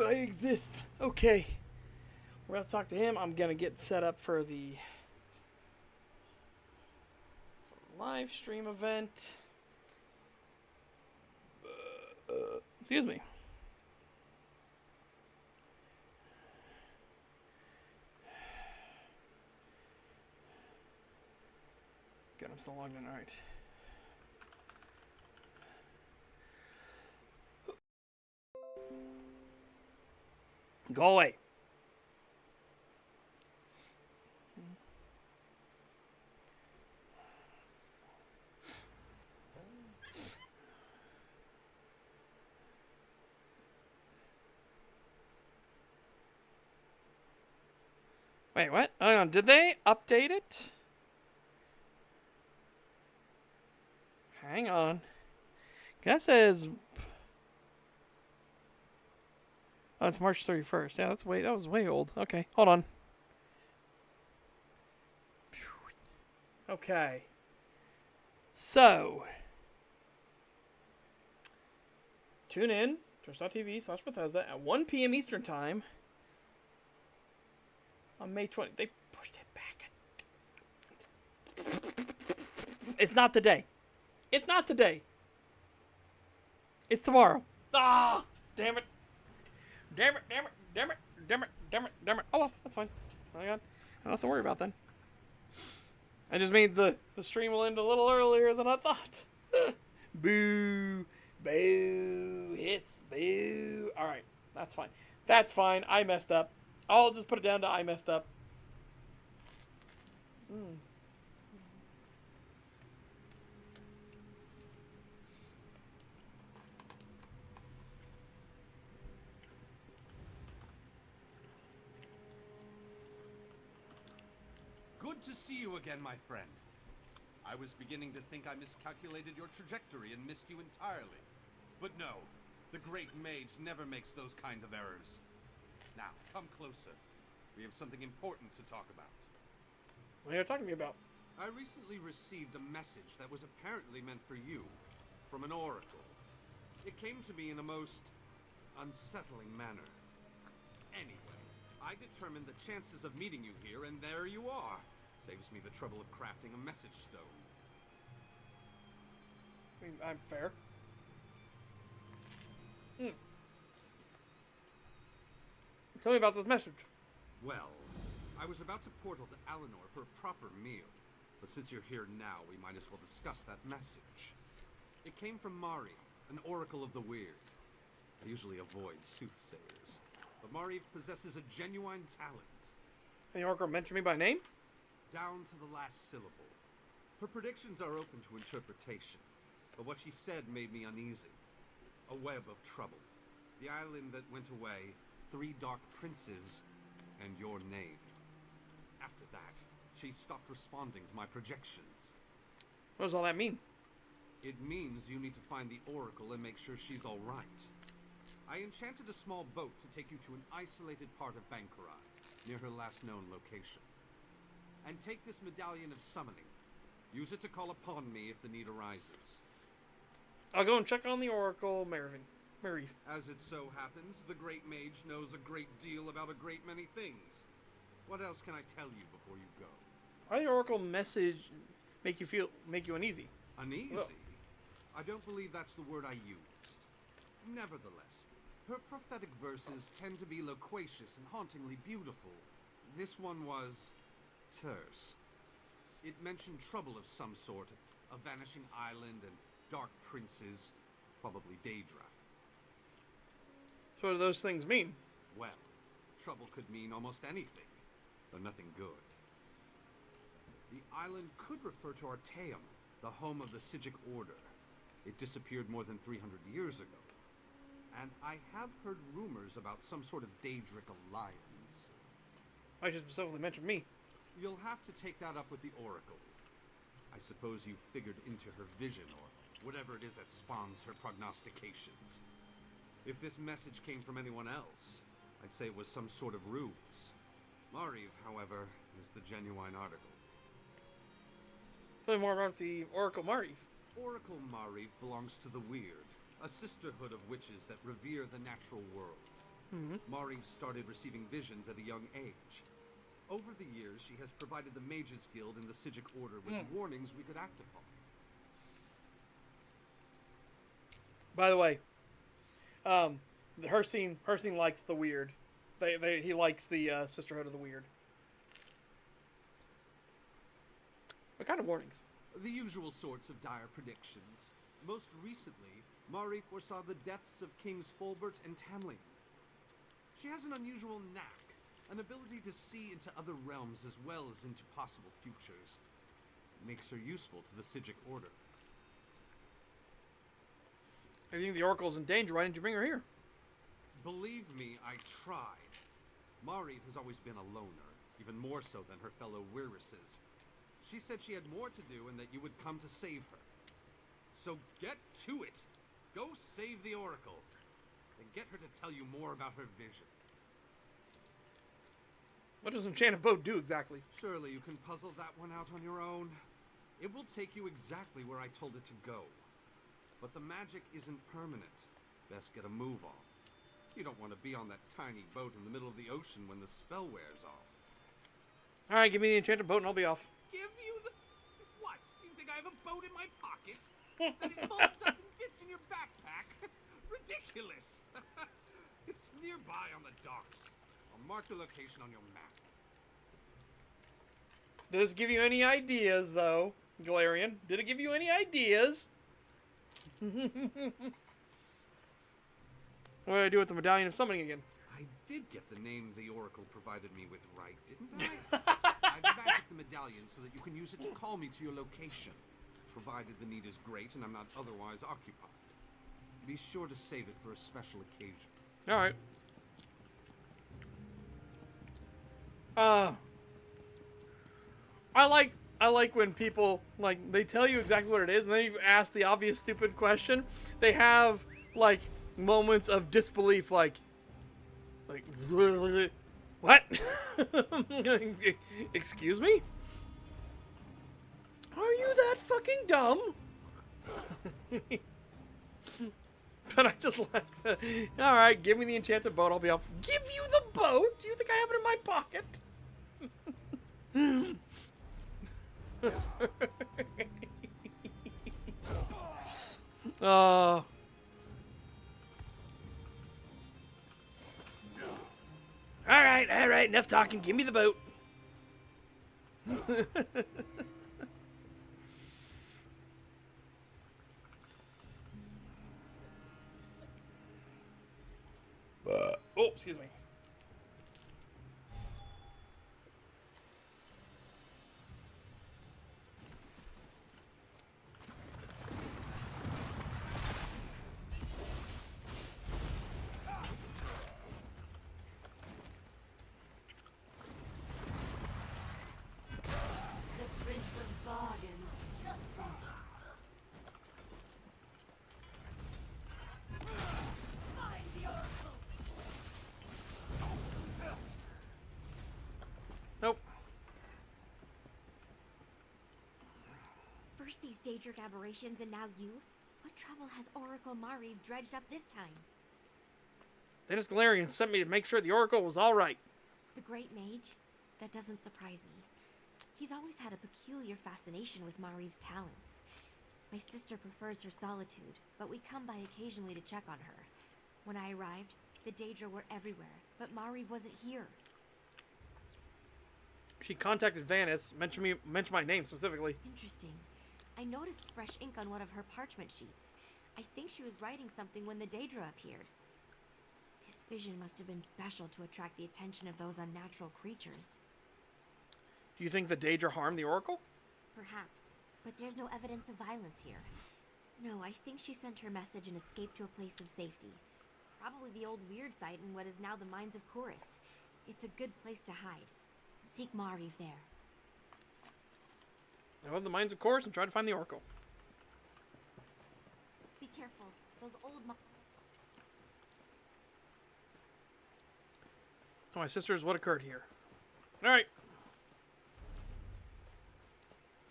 I exist. Okay. We're going to talk to him. I'm going to get set up for the live stream event. Excuse me. Good, I'm still logged in. All right. Go away. Wait, what? Hang on, did they update it? Hang on. That says... Oh, it's March 31st. Yeah, that was way old. Okay, hold on. Okay. So... Tune in, twitch.tv/Bethesda at 1 p.m. Eastern Time on May 20th. They pushed it back. It's not today. It's not today. It's tomorrow. Ah! Damn it. Damn it, damn it, damn it, damn it, damn it, damn it. Oh well, that's fine. Oh my god. Nothing to worry about then. I just means the stream will end a little earlier than I thought. Boo. Boo. Hiss. Boo. Alright. That's fine. That's fine. I messed up. I'll just put it down to I messed up. Good to see you again, my friend. I was beginning to think I miscalculated your trajectory and missed you entirely. But no, the great mage never makes those kind of errors. Now, come closer. We have something important to talk about. What are you talking to me about? I recently received a message that was apparently meant for you, from an oracle. It came to me in a most unsettling manner. Anyway, I determined the chances of meeting you here, and there you are. Saves me the trouble of crafting a message stone. I mean, I'm fair. Tell me about this message. Well, I was about to portal to Alinor for a proper meal, but since you're here now, we might as well discuss that message. It came from Mari, an oracle of the weird. I usually avoid soothsayers, but Mari possesses a genuine talent. And the oracle mentioned me by name? Down to the last syllable. Her predictions are open to interpretation, but what she said made me uneasy. A web of trouble. The island that went away, 3 dark princes, and your name. After that, she stopped responding to my projections. What does all that mean? It means you need to find the oracle and make sure she's all right. I enchanted a small boat to take you to an isolated part of Bankarai, near her last known location. And take this medallion of summoning. Use it to call upon me if the need arises. I'll go and check on the oracle, Marie. As it so happens, the great mage knows a great deal about a great many things. What else can I tell you before you go? Why did the oracle message make you uneasy? Uneasy? Well, I don't believe that's the word I used. Nevertheless, her prophetic verses tend to be loquacious and hauntingly beautiful. This one was terse. It mentioned trouble of some sort, a vanishing island and dark princes, probably Daedra. So what do those things mean? Well, trouble could mean almost anything, though nothing good. The island could refer to Artaeum, the home of the Sigic Order. It disappeared more than 300 years ago. And I have heard rumors about some sort of Daedric alliance. Why should specifically mention me? You'll have to take that up with the Oracle. I suppose you figured into her vision, or whatever it is that spawns her prognostications. If this message came from anyone else, I'd say it was some sort of ruse. Mariv, however, is the genuine article. Tell me more about the Oracle Marie. Oracle Mariv belongs to the Weird, a sisterhood of witches that revere the natural world. Mariv started receiving visions at a young age. Over the years, she has provided the Mages Guild and the Sijic Order with warnings we could act upon. By the way, Hersing likes the weird. He likes the Sisterhood of the Weird. What kind of warnings? The usual sorts of dire predictions. Most recently, Mari foresaw the deaths of Kings Fulbert and Tamriel. She has an unusual knack, an ability to see into other realms as well as into possible futures. It makes her useful to the Sijic Order. If you think the Oracle's in danger, why didn't you bring her here? Believe me, I tried. Mariv has always been a loner, even more so than her fellow Wirises. She said she had more to do and that you would come to save her. So get to it! Go save the Oracle, and get her to tell you more about her vision. What does Enchanted Boat do exactly? Surely you can puzzle that one out on your own. It will take you exactly where I told it to go. But the magic isn't permanent. Best get a move on. You don't want to be on that tiny boat in the middle of the ocean when the spell wears off. Alright, give me the Enchanted Boat and I'll be off. Give you the... What? Do you think I have a boat in my pocket? That it folds up and fits in your backpack? Ridiculous! It's nearby on the docks. I'll mark the location on your map. Did this give you any ideas, though, Galarian? Did it give you any ideas? What did I do with the Medallion of Summoning again? I did get the name the Oracle provided me with right, didn't I? I've magicked the medallion so that you can use it to call me to your location, provided the need is great and I'm not otherwise occupied. Be sure to save it for a special occasion. Alright. I like when people, like, they tell you exactly what it is, and then you ask the obvious stupid question. They have, like, moments of disbelief, like, what? Excuse me? Are you that fucking dumb? But I just like that. Alright, give me the enchanted boat, I'll be off. Give you the boat? Do you think I have it in my pocket? Alright, enough talking. Give me the boat. Oh, excuse me. Nope. First these Daedric aberrations and now you? What trouble has Oracle Mariv dredged up this time? Dennis Galarian sent me to make sure the Oracle was alright. The Great Mage? That doesn't surprise me. He's always had a peculiar fascination with Mariv's talents. My sister prefers her solitude, but we come by occasionally to check on her. When I arrived, the Daedra were everywhere, but Mariv wasn't here. She contacted Vanis, mentioned my name specifically. Interesting. I noticed fresh ink on one of her parchment sheets. I think she was writing something when the Daedra appeared. This vision must have been special to attract the attention of those unnatural creatures. Do you think the Daedra harmed the Oracle? Perhaps, but there's no evidence of violence here. No, I think she sent her message and escaped to a place of safety. Probably the old weird site in what is now the Mines of Chorus. It's a good place to hide. Seek Mariv there. I love the Mines of Chorus and try to find the Oracle. Be careful. Those old Oh, my sisters, what occurred here? Alright.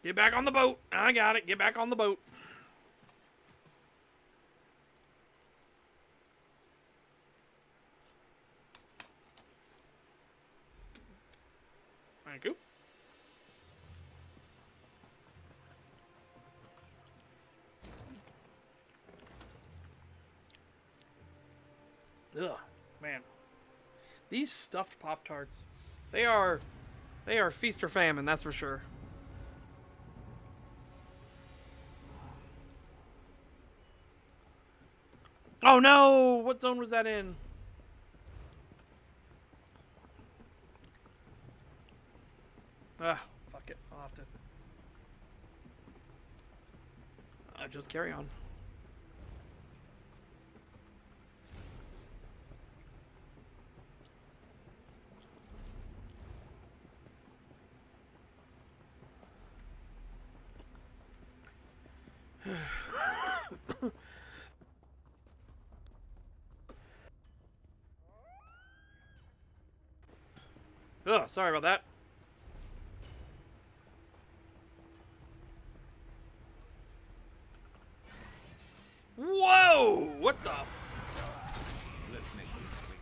Get back on the boat. I got it. Get back on the boat. Ugh, man. These stuffed Pop-Tarts, they are feast or famine, that's for sure. Oh no! What zone was that in? Ah, fuck it. I'll have to just carry on. Oh, sorry about that. Whoa! What the? Let's make this quick.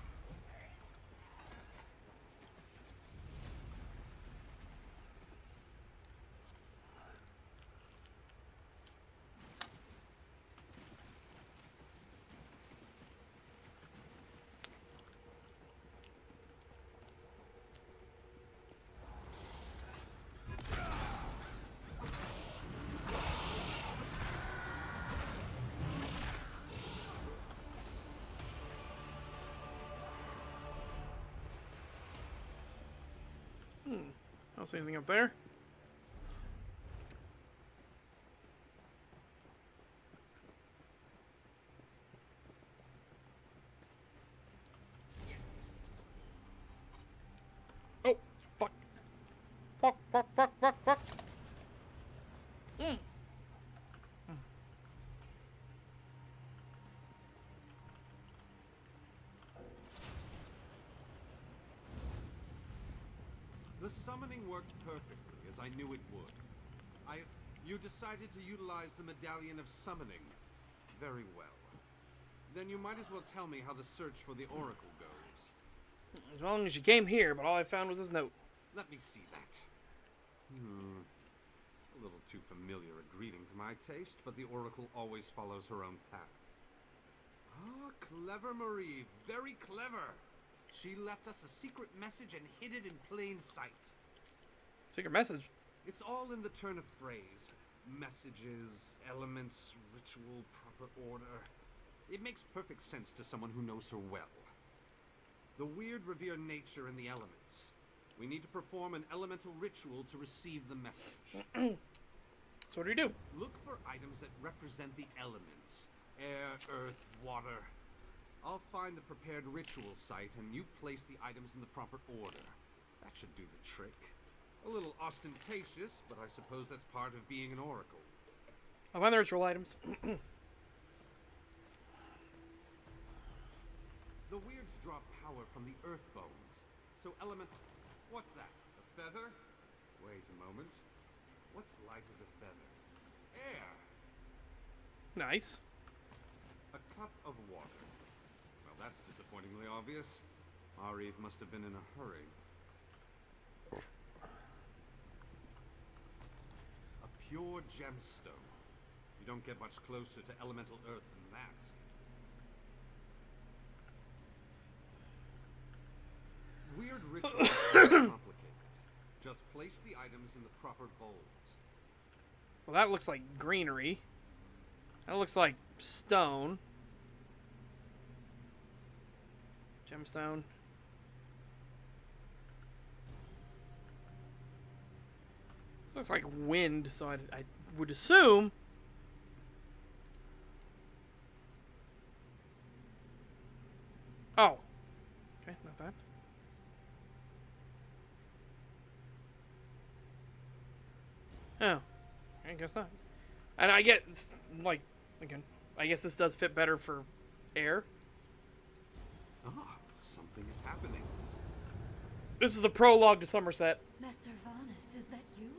I don't see anything up there. Oh, fuck. Fuck, fuck, fuck, fuck, fuck. The summoning worked perfectly, as I knew it would. You decided to utilize the Medallion of Summoning. Very well. Then you might as well tell me how the search for the Oracle goes. As long as you came here, but all I found was this note. Let me see that. A little too familiar a greeting for my taste, but the Oracle always follows her own path. Ah, clever Marie. Very clever. She left us a secret message and hid it in plain sight. Secret message? It's all in the turn of phrase. Messages, elements, ritual, proper order. It makes perfect sense to someone who knows her well. The weird revere nature in the elements. We need to perform an elemental ritual to receive the message. So what do? Look for items that represent the elements. Air, earth, water. I'll find the prepared ritual site, and you place the items in the proper order. That should do the trick. A little ostentatious, but I suppose that's part of being an oracle. I'll find the ritual items. The weirds draw power from the earth bones. So What's that? A feather? Wait a moment. What's light as a feather? Air! Nice. A cup of water. Well, that's disappointingly obvious. Areve must have been in a hurry. A pure gemstone. You don't get much closer to elemental earth than that. Weird rituals are complicated. Just place the items in the proper bowls. Well, that looks like greenery. That looks like stone. Gemstone. This looks like wind, so I would assume. Oh. Okay, not that. Oh. I guess not. And I get, like, again, I guess this does fit better for air. Ah, something is happening. This is the prologue to Somerset. Master Varnus, is that you?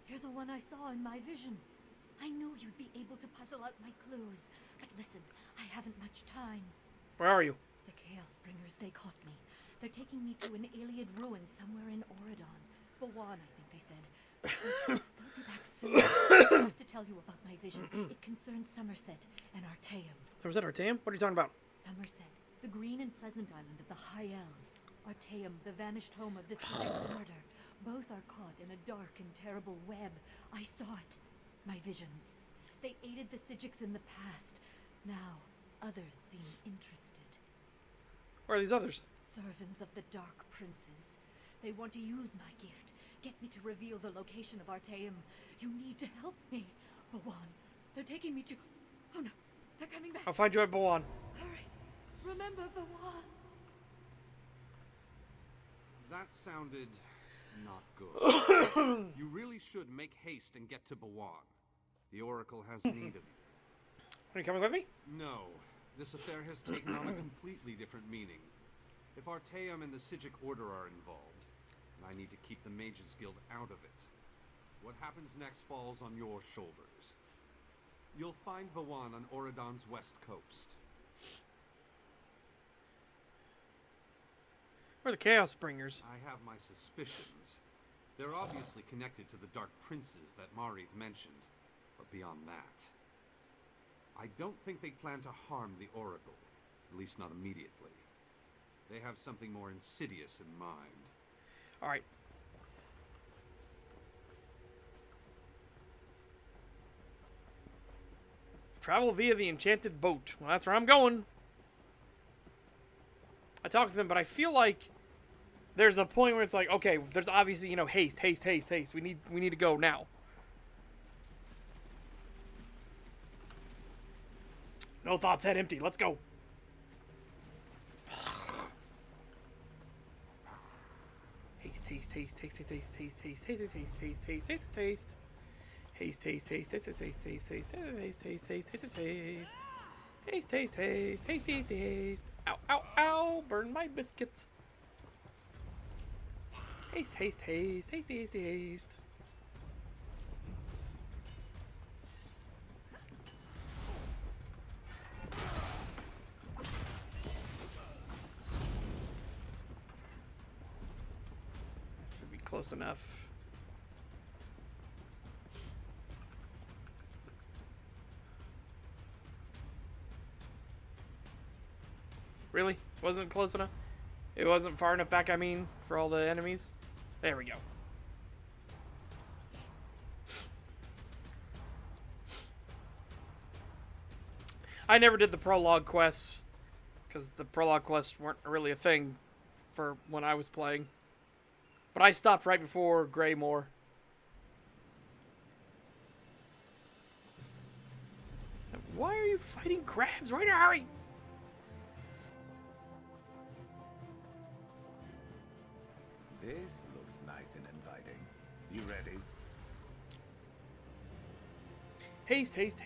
You're the one I saw in my vision. I knew you'd be able to puzzle out my clues. But listen, I haven't much time. Where are you? The Chaos Bringers, they caught me. They're taking me to an Iliad ruin somewhere in Oridon. Bawan, I think they said. They'll be back soon. You have to tell tell you about my vision. It concerns Somerset and Artaeum. Somerset, Artaeum? What are you talking about? Somerset, the green and pleasant island of the High Elves. Artaeum, the vanished home of the Sigil murder. Both are caught in a dark and terrible web. I saw it. My visions. They aided the Sigics in the past. Now, others seem interested. Where are these others? Servants of the Dark Princes. They want to use my gift. Get me to reveal the location of Artaeum. You need to help me. Bawan, they're taking me to... Oh no, they're coming back. I'll find you at Bawan. Hurry. Remember Bawan. That sounded not good. You really should make haste and get to Bawan. The Oracle has need of you. Are you coming with me? No. This affair has taken on a completely different meaning. If Artaeum and the Sigic Order are involved, and I need to keep the Mages Guild out of it, what happens next falls on your shoulders. You'll find Bawan on Oridon's west coast. We're the Chaos Bringers. I have my suspicions. They're obviously connected to the Dark Princes that Mariv mentioned, but beyond that, I don't think they plan to harm the Oracle, at least not immediately. They have something more insidious in mind. All right. Travel via the enchanted boat. Well, that's where I'm going. I talked to them, but I feel like there's a point where it's like, okay, there's obviously, you know, haste. We need to go now. No thoughts, head empty. Let's go. Haste. Ow. Burn my biscuits. Haste. Should be close enough. Really? Wasn't close enough? It wasn't far enough back, I mean, for all the enemies? There we go. I never did the prologue quests, because the prologue quests weren't really a thing for when I was playing. But I stopped right before Greymoor. Why are you fighting crabs? Right in a hurry! This looks nice and inviting. You ready? Haste. Haste.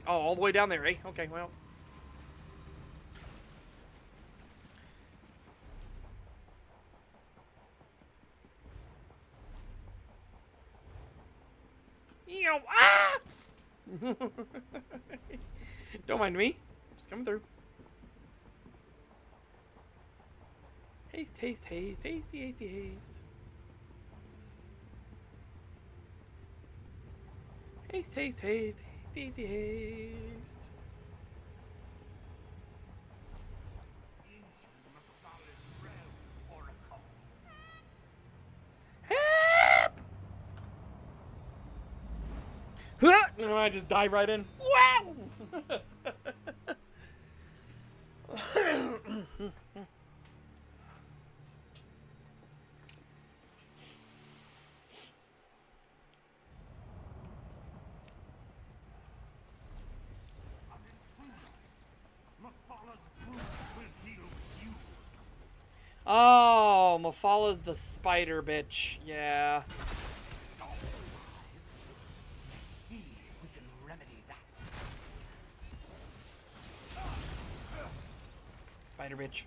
Oh, all the way down there, eh? Okay, well. Ah! Don't mind me. Just coming through. Haste. Haste. No, I just dive right in. Wow! Oh, Mafala's the spider bitch. Yeah. Let's see if we can remedy that. Spider bitch.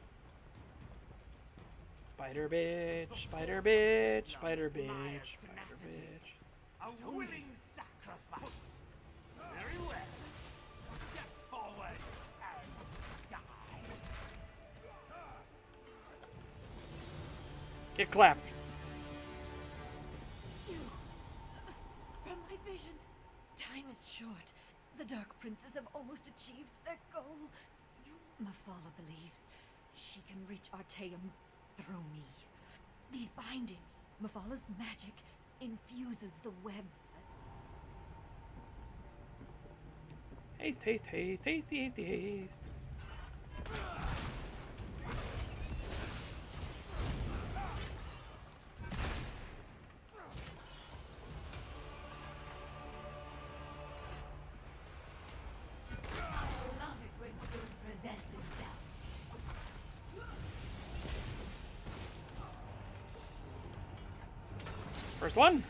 Spider bitch. Spider bitch. Spider bitch. Spider bitch. A willing sacrifice. Very well. Step forward and die. Get clapped. short. The Dark Princes have almost achieved their goal. Mafala believes she can reach Artaeum through me. These bindings, Mafala's magic, infuses the webs that... Haste, haste, haste, hasty, hasty, haste. First one.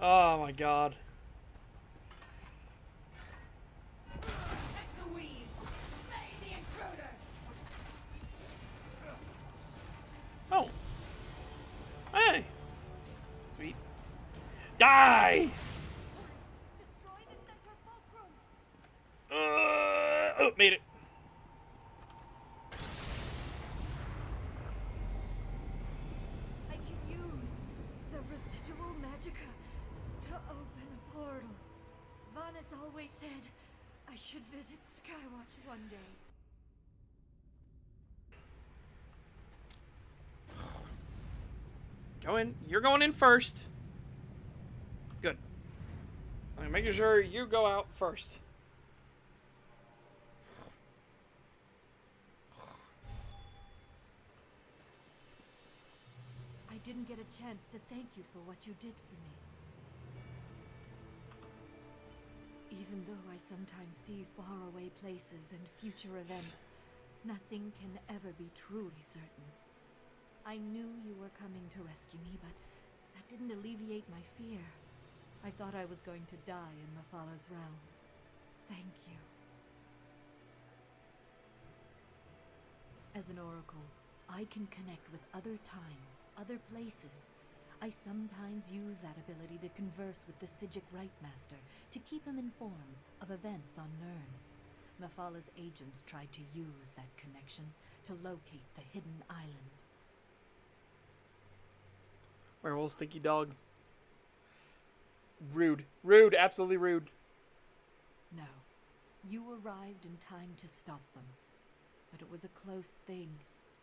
Oh my god. Oh. Hey. Sweet. Die! Destroy the center fulcrum! Oh, made it. I can use the residual magicka to open a portal. Vanus always said I should visit Skywatch one day. Go in. You're going in first. Good. I'm making sure you go out first. I didn't get a chance to thank you for what you did for me. Even though I sometimes see faraway places and future events, nothing can ever be truly certain. I knew you were coming to rescue me, but that didn't alleviate my fear. I thought I was going to die in Mafala's realm. Thank you. As an oracle, I can connect with other times, other places. I sometimes use that ability to converse with the Psijic Rightmaster, to keep him informed of events on Nirn. Mafala's agents tried to use that connection to locate the hidden island. Werewolf, stinky dog. Rude. Rude. Absolutely rude. No. You arrived in time to stop them. But it was a close thing.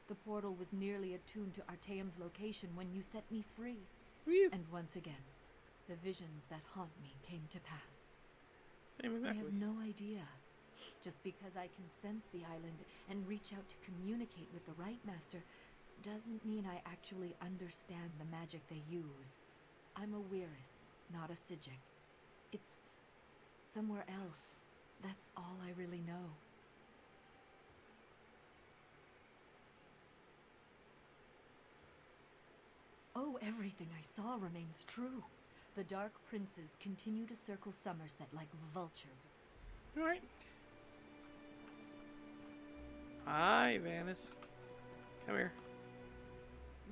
The portal was nearly attuned to Artaeum's location when you set me free. Whew. And once again, the visions that haunt me came to pass. Same exactly. I have no idea. Just because I can sense the island and reach out to communicate with the Rightmaster doesn't mean I actually understand the magic they use. I'm a Weiris, not a Psijic. It's somewhere else. That's all I really know. Oh, everything I saw remains true. The Dark Princes continue to circle Somerset like vultures. Alright. Hi, Vanus. Come here.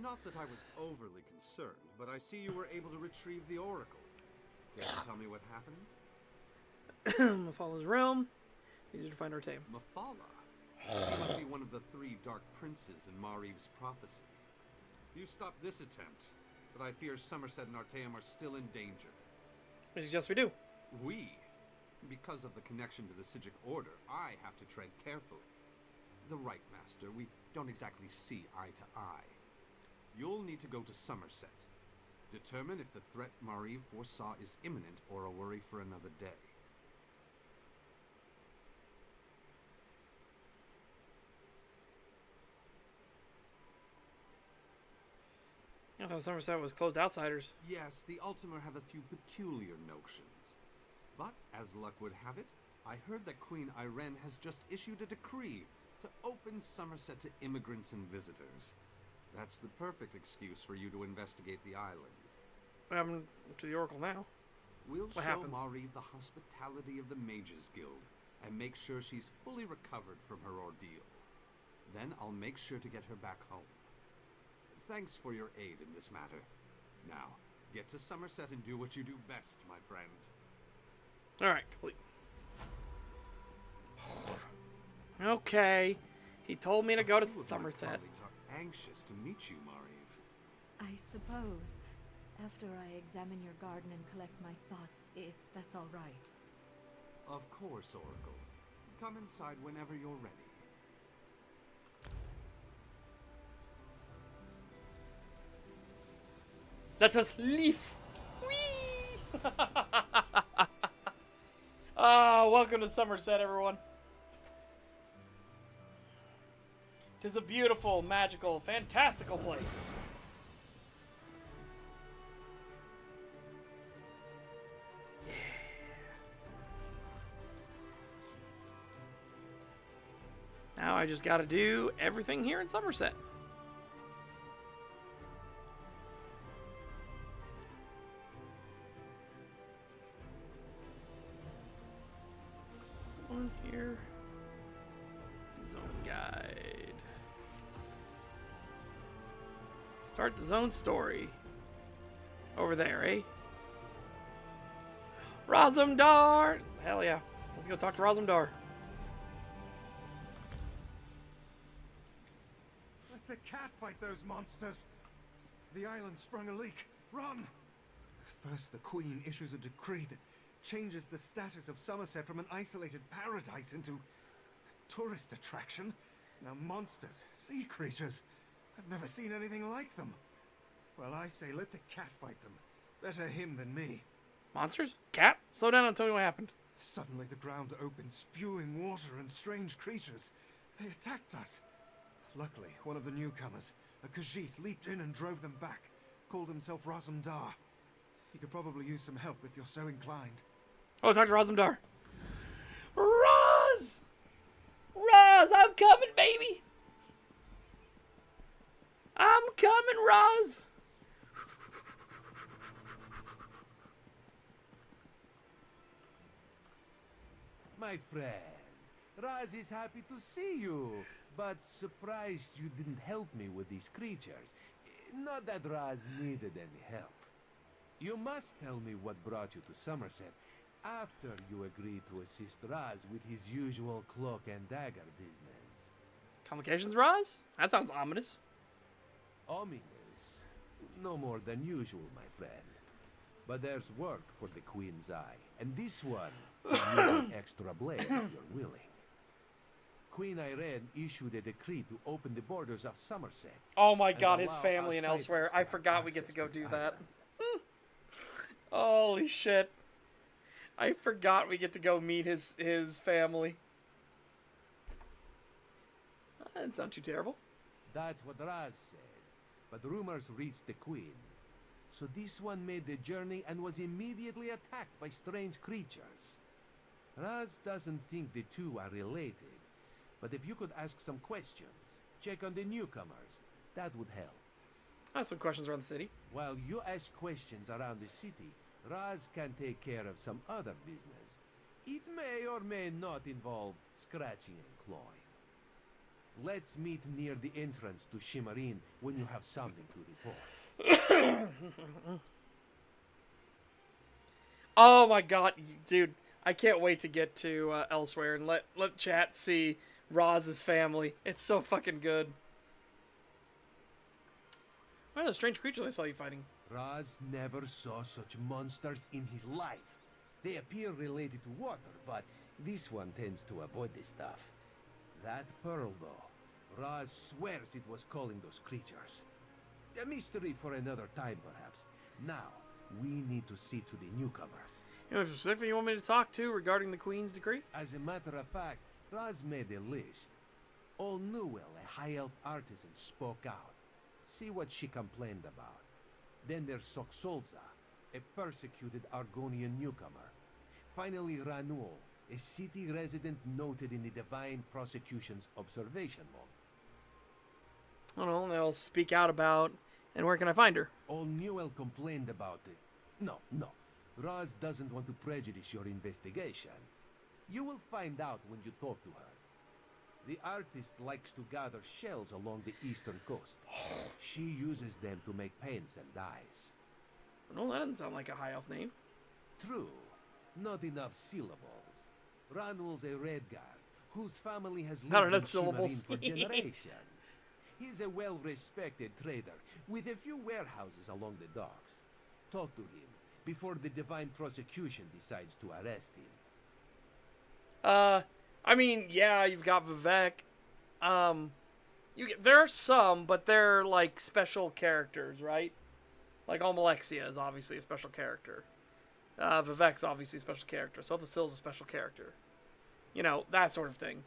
Not that I was overly concerned, but I see you were able to retrieve the Oracle. Care to tell me what happened? Mafala's realm. Easy to find Artaeum. Mafala? She must be one of the 3 Dark Princes in Mariv's prophecy. You stopped this attempt, but I fear Somerset and Artaeum are still in danger. I suggest we do. We? Because of the connection to the Psijic Order, I have to tread carefully. The Rightmaster, we don't exactly see eye to eye. You'll need to go to Somerset. Determine if the threat Mariv foresaw is imminent or a worry for another day. I thought Somerset was closed to outsiders. Yes, the Ultima have a few peculiar notions. But, as luck would have it, I heard that Queen Irene has just issued a decree to open Somerset to immigrants and visitors. That's the perfect excuse for you to investigate the island. What happened to the Oracle now? We'll What show happens? Mariv the hospitality of the Mages Guild and make sure she's fully recovered from her ordeal. Then I'll make sure to get her back home. Thanks for your aid in this matter. Now, get to Somerset and do what you do best, my friend. Alright, complete. Okay. He told me to go to A few of my Somerset. colleagues are anxious to meet you, Mariv. I suppose, after I examine your garden and collect my thoughts, if that's all right. Of course, Oracle. Come inside whenever you're ready. Let us leave. Whee! Ah, welcome to Somerset, everyone. Tis a beautiful, magical, fantastical place. Yeah. Now I just gotta do everything here in Somerset. On here. Zone guide. Start the zone story. Over there, eh? Razumdar! Hell yeah. Let's go talk to Razumdar. Let the cat fight those monsters. The island sprung a leak. Run! First, the Queen issues a decree that changes the status of Somerset from an isolated paradise into a tourist attraction. Now monsters, sea creatures, I've never seen anything like them. Well, I say let the cat fight them. Better him than me. Monsters? Cat? Slow down and tell me what happened. Suddenly the ground opened, spewing water and strange creatures. They attacked us. Luckily, one of the newcomers, a Khajiit, leaped in and drove them back. Called himself Razumdar. He could probably use some help if you're so inclined. Oh, talk to Razumdar. Raz! Raz, I'm coming, baby! I'm coming, Raz! My friend, Raz is happy to see you, but surprised you didn't help me with these creatures. Not that Raz needed any help. You must tell me what brought you to Somerset after you agreed to assist Raz with his usual cloak and dagger business. Complications, Raz? That sounds ominous. Ominous? No more than usual, my friend. But there's work for the Queen's eye, and this one will use an extra blade if you're willing. Queen Irene issued a decree to open the borders of Somerset. Oh my god, his allow family and outsiders elsewhere. to I have forgot we get to access go the do that. island. Holy shit. I forgot we get to go meet his family. That didn't sound too terrible. That's what Raz said, but rumors reached the Queen. So this one made the journey and was immediately attacked by strange creatures. Raz doesn't think the two are related, but if you could ask some questions, check on the newcomers, that would help. I have some questions around the city. While you ask questions around the city, Raz can take care of some other business. It may or may not involve scratching and clawing. Let's meet near the entrance to Shimmarine when you have something to report. Oh my god, dude. I can't wait to get to elsewhere and let chat see Raz's family. It's so fucking good. What are those strange creatures I saw you fighting? Raz never saw such monsters in his life. They appear related to water, but this one tends to avoid this stuff. That pearl, though, Raz swears it was calling those creatures. A mystery for another time, perhaps. Now, we need to see to the newcomers. You know, specifically you want me to talk to regarding the Queen's decree? As a matter of fact, Raz made a list. Old Newell, a high elf artisan, spoke out. See what she complained about. Then there's Soxolza, a persecuted Argonian newcomer. Finally, Ranul, a city resident noted in the Divine Prosecution's observation log. I don't know, they'll speak out about, and where can I find her? Old Newell complained about it. No. Roz doesn't want to prejudice your investigation. You will find out when you talk to her. The artist likes to gather shells along the eastern coast. She uses them to make paints and dyes. No, that doesn't sound like a high elf name. True. Not enough syllables. Ranul's a Redguard, whose family has Not lived in enough syllables. Shimarin for generations. He's a well-respected trader, with a few warehouses along the docks. Talk to him before the Divine Prosecution decides to arrest him. I mean, yeah, you've got Vivek. There are some, but they're like special characters, right? Like Almalexia is obviously a special character. Vivek's obviously a special character. So the Sill's a special character. You know, that sort of thing.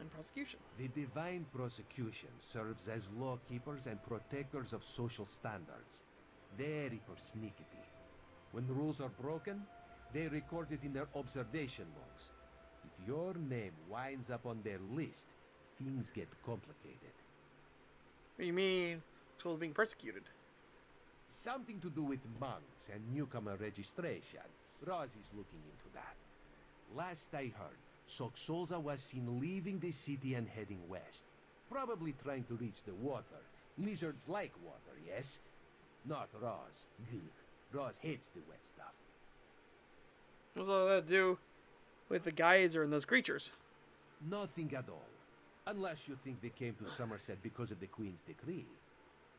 And prosecution. The Divine Prosecution serves as lawkeepers and protectors of social standards. Very persnickety. When rules are broken, they record it in their observation logs. If your name winds up on their list, things get complicated. What do you mean? Tools being persecuted? Something to do with monks and newcomer registration. Roz is looking into that. Last I heard, Soxolza was seen leaving the city and heading west. Probably trying to reach the water. Lizards like water, yes? Not Roz. Roz hates the wet stuff. What's all that to do with the geyser and those creatures? Nothing at all. Unless you think they came to Somerset because of the Queen's decree.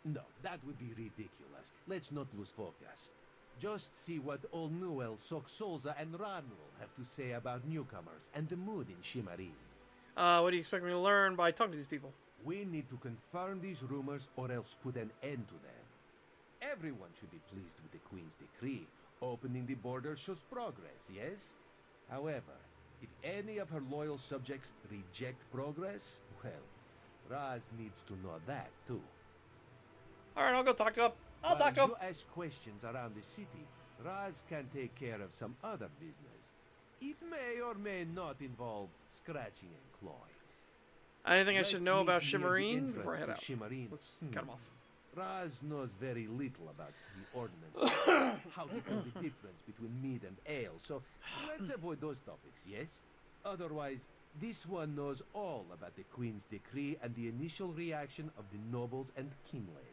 No, that would be ridiculous. Let's not lose focus. Just see what Old Newell, Soxolza, and Ranul have to say about newcomers and the mood in Shimarin. What do you expect me to learn by talking to these people? We need to confirm these rumors or else put an end to them. Everyone should be pleased with the Queen's decree. Opening the border shows progress, yes? However, if any of her loyal subjects reject progress, well, Raz needs to know that too. Alright, I'll go talk to him. I'll talk to him. You ask questions around the city, Raz can take care of some other business. It may or may not involve scratching and clawing. Anything I should know about Let's meet near the Shimarine entrance before I head to out? Shimarine. Let's cut him off. Raz knows very little about city ordinance, how to tell the difference between mead and ale, so let's avoid those topics, yes? Otherwise, this one knows all about the Queen's decree and the initial reaction of the nobles and king lady.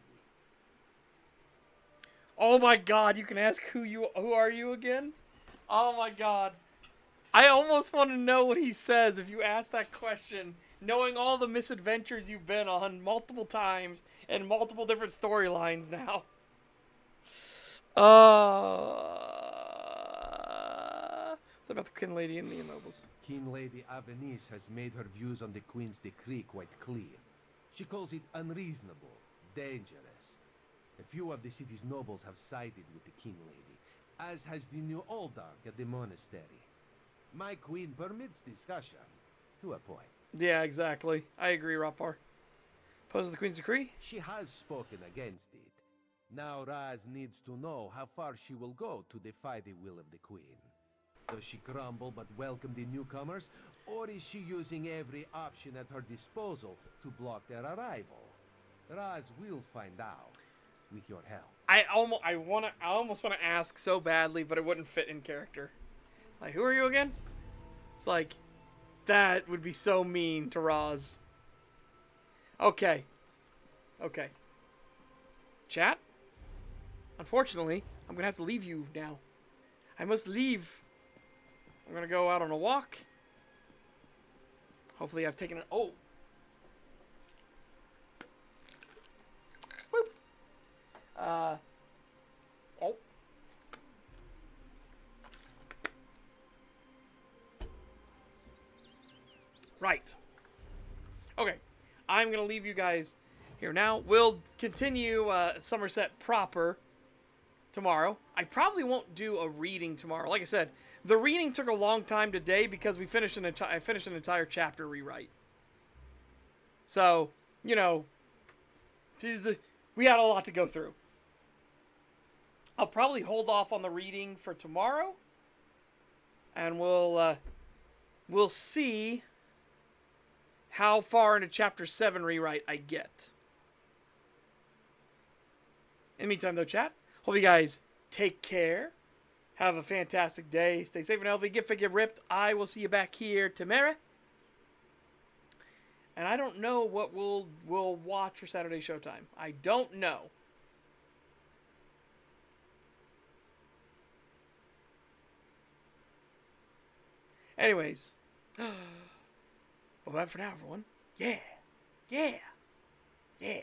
Oh my god, you can ask who are you again? Oh my god. I almost want to know what he says if you ask that question, knowing all the misadventures you've been on multiple times and multiple different storylines now. What about the King Lady and the nobles? King Lady Avenice has made her views on the Queen's decree quite clear. She calls it unreasonable, dangerous. A few of the city's nobles have sided with the King Lady, as has the new Oldark at the monastery. My queen permits discussion, to a point. Yeah, exactly. I agree, Rapar. Opposes the Queen's decree? She has spoken against it. Now Raz needs to know how far she will go to defy the will of the Queen. Does she grumble but welcome the newcomers, or is she using every option at her disposal to block their arrival? Raz will find out, with your help. I almost want to ask so badly, but it wouldn't fit in character. Like, who are you again? It's like, that would be so mean to Roz. Okay. Okay. Chat? Unfortunately, I'm going to have to leave you now. I must leave. I'm going to go out on a walk. Hopefully I've taken it. Oh. Whoop. Oh. Right. Okay. I'm going to leave you guys here now. We'll continue Somerset proper tomorrow. I probably won't do a reading tomorrow. Like I said, the reading took a long time today because we finished I finished an entire chapter rewrite. So, you know, we had a lot to go through. I'll probably hold off on the reading for tomorrow, and we'll see how far into Chapter 7 rewrite I get. In the meantime, though, chat, hope you guys take care. Have a fantastic day. Stay safe and healthy. Get figure ripped. I will see you back here tomorrow. And I don't know what we'll watch for Saturday Showtime. I don't know. Anyways. Bye-bye for now, everyone. Yeah. Yeah. Yeah.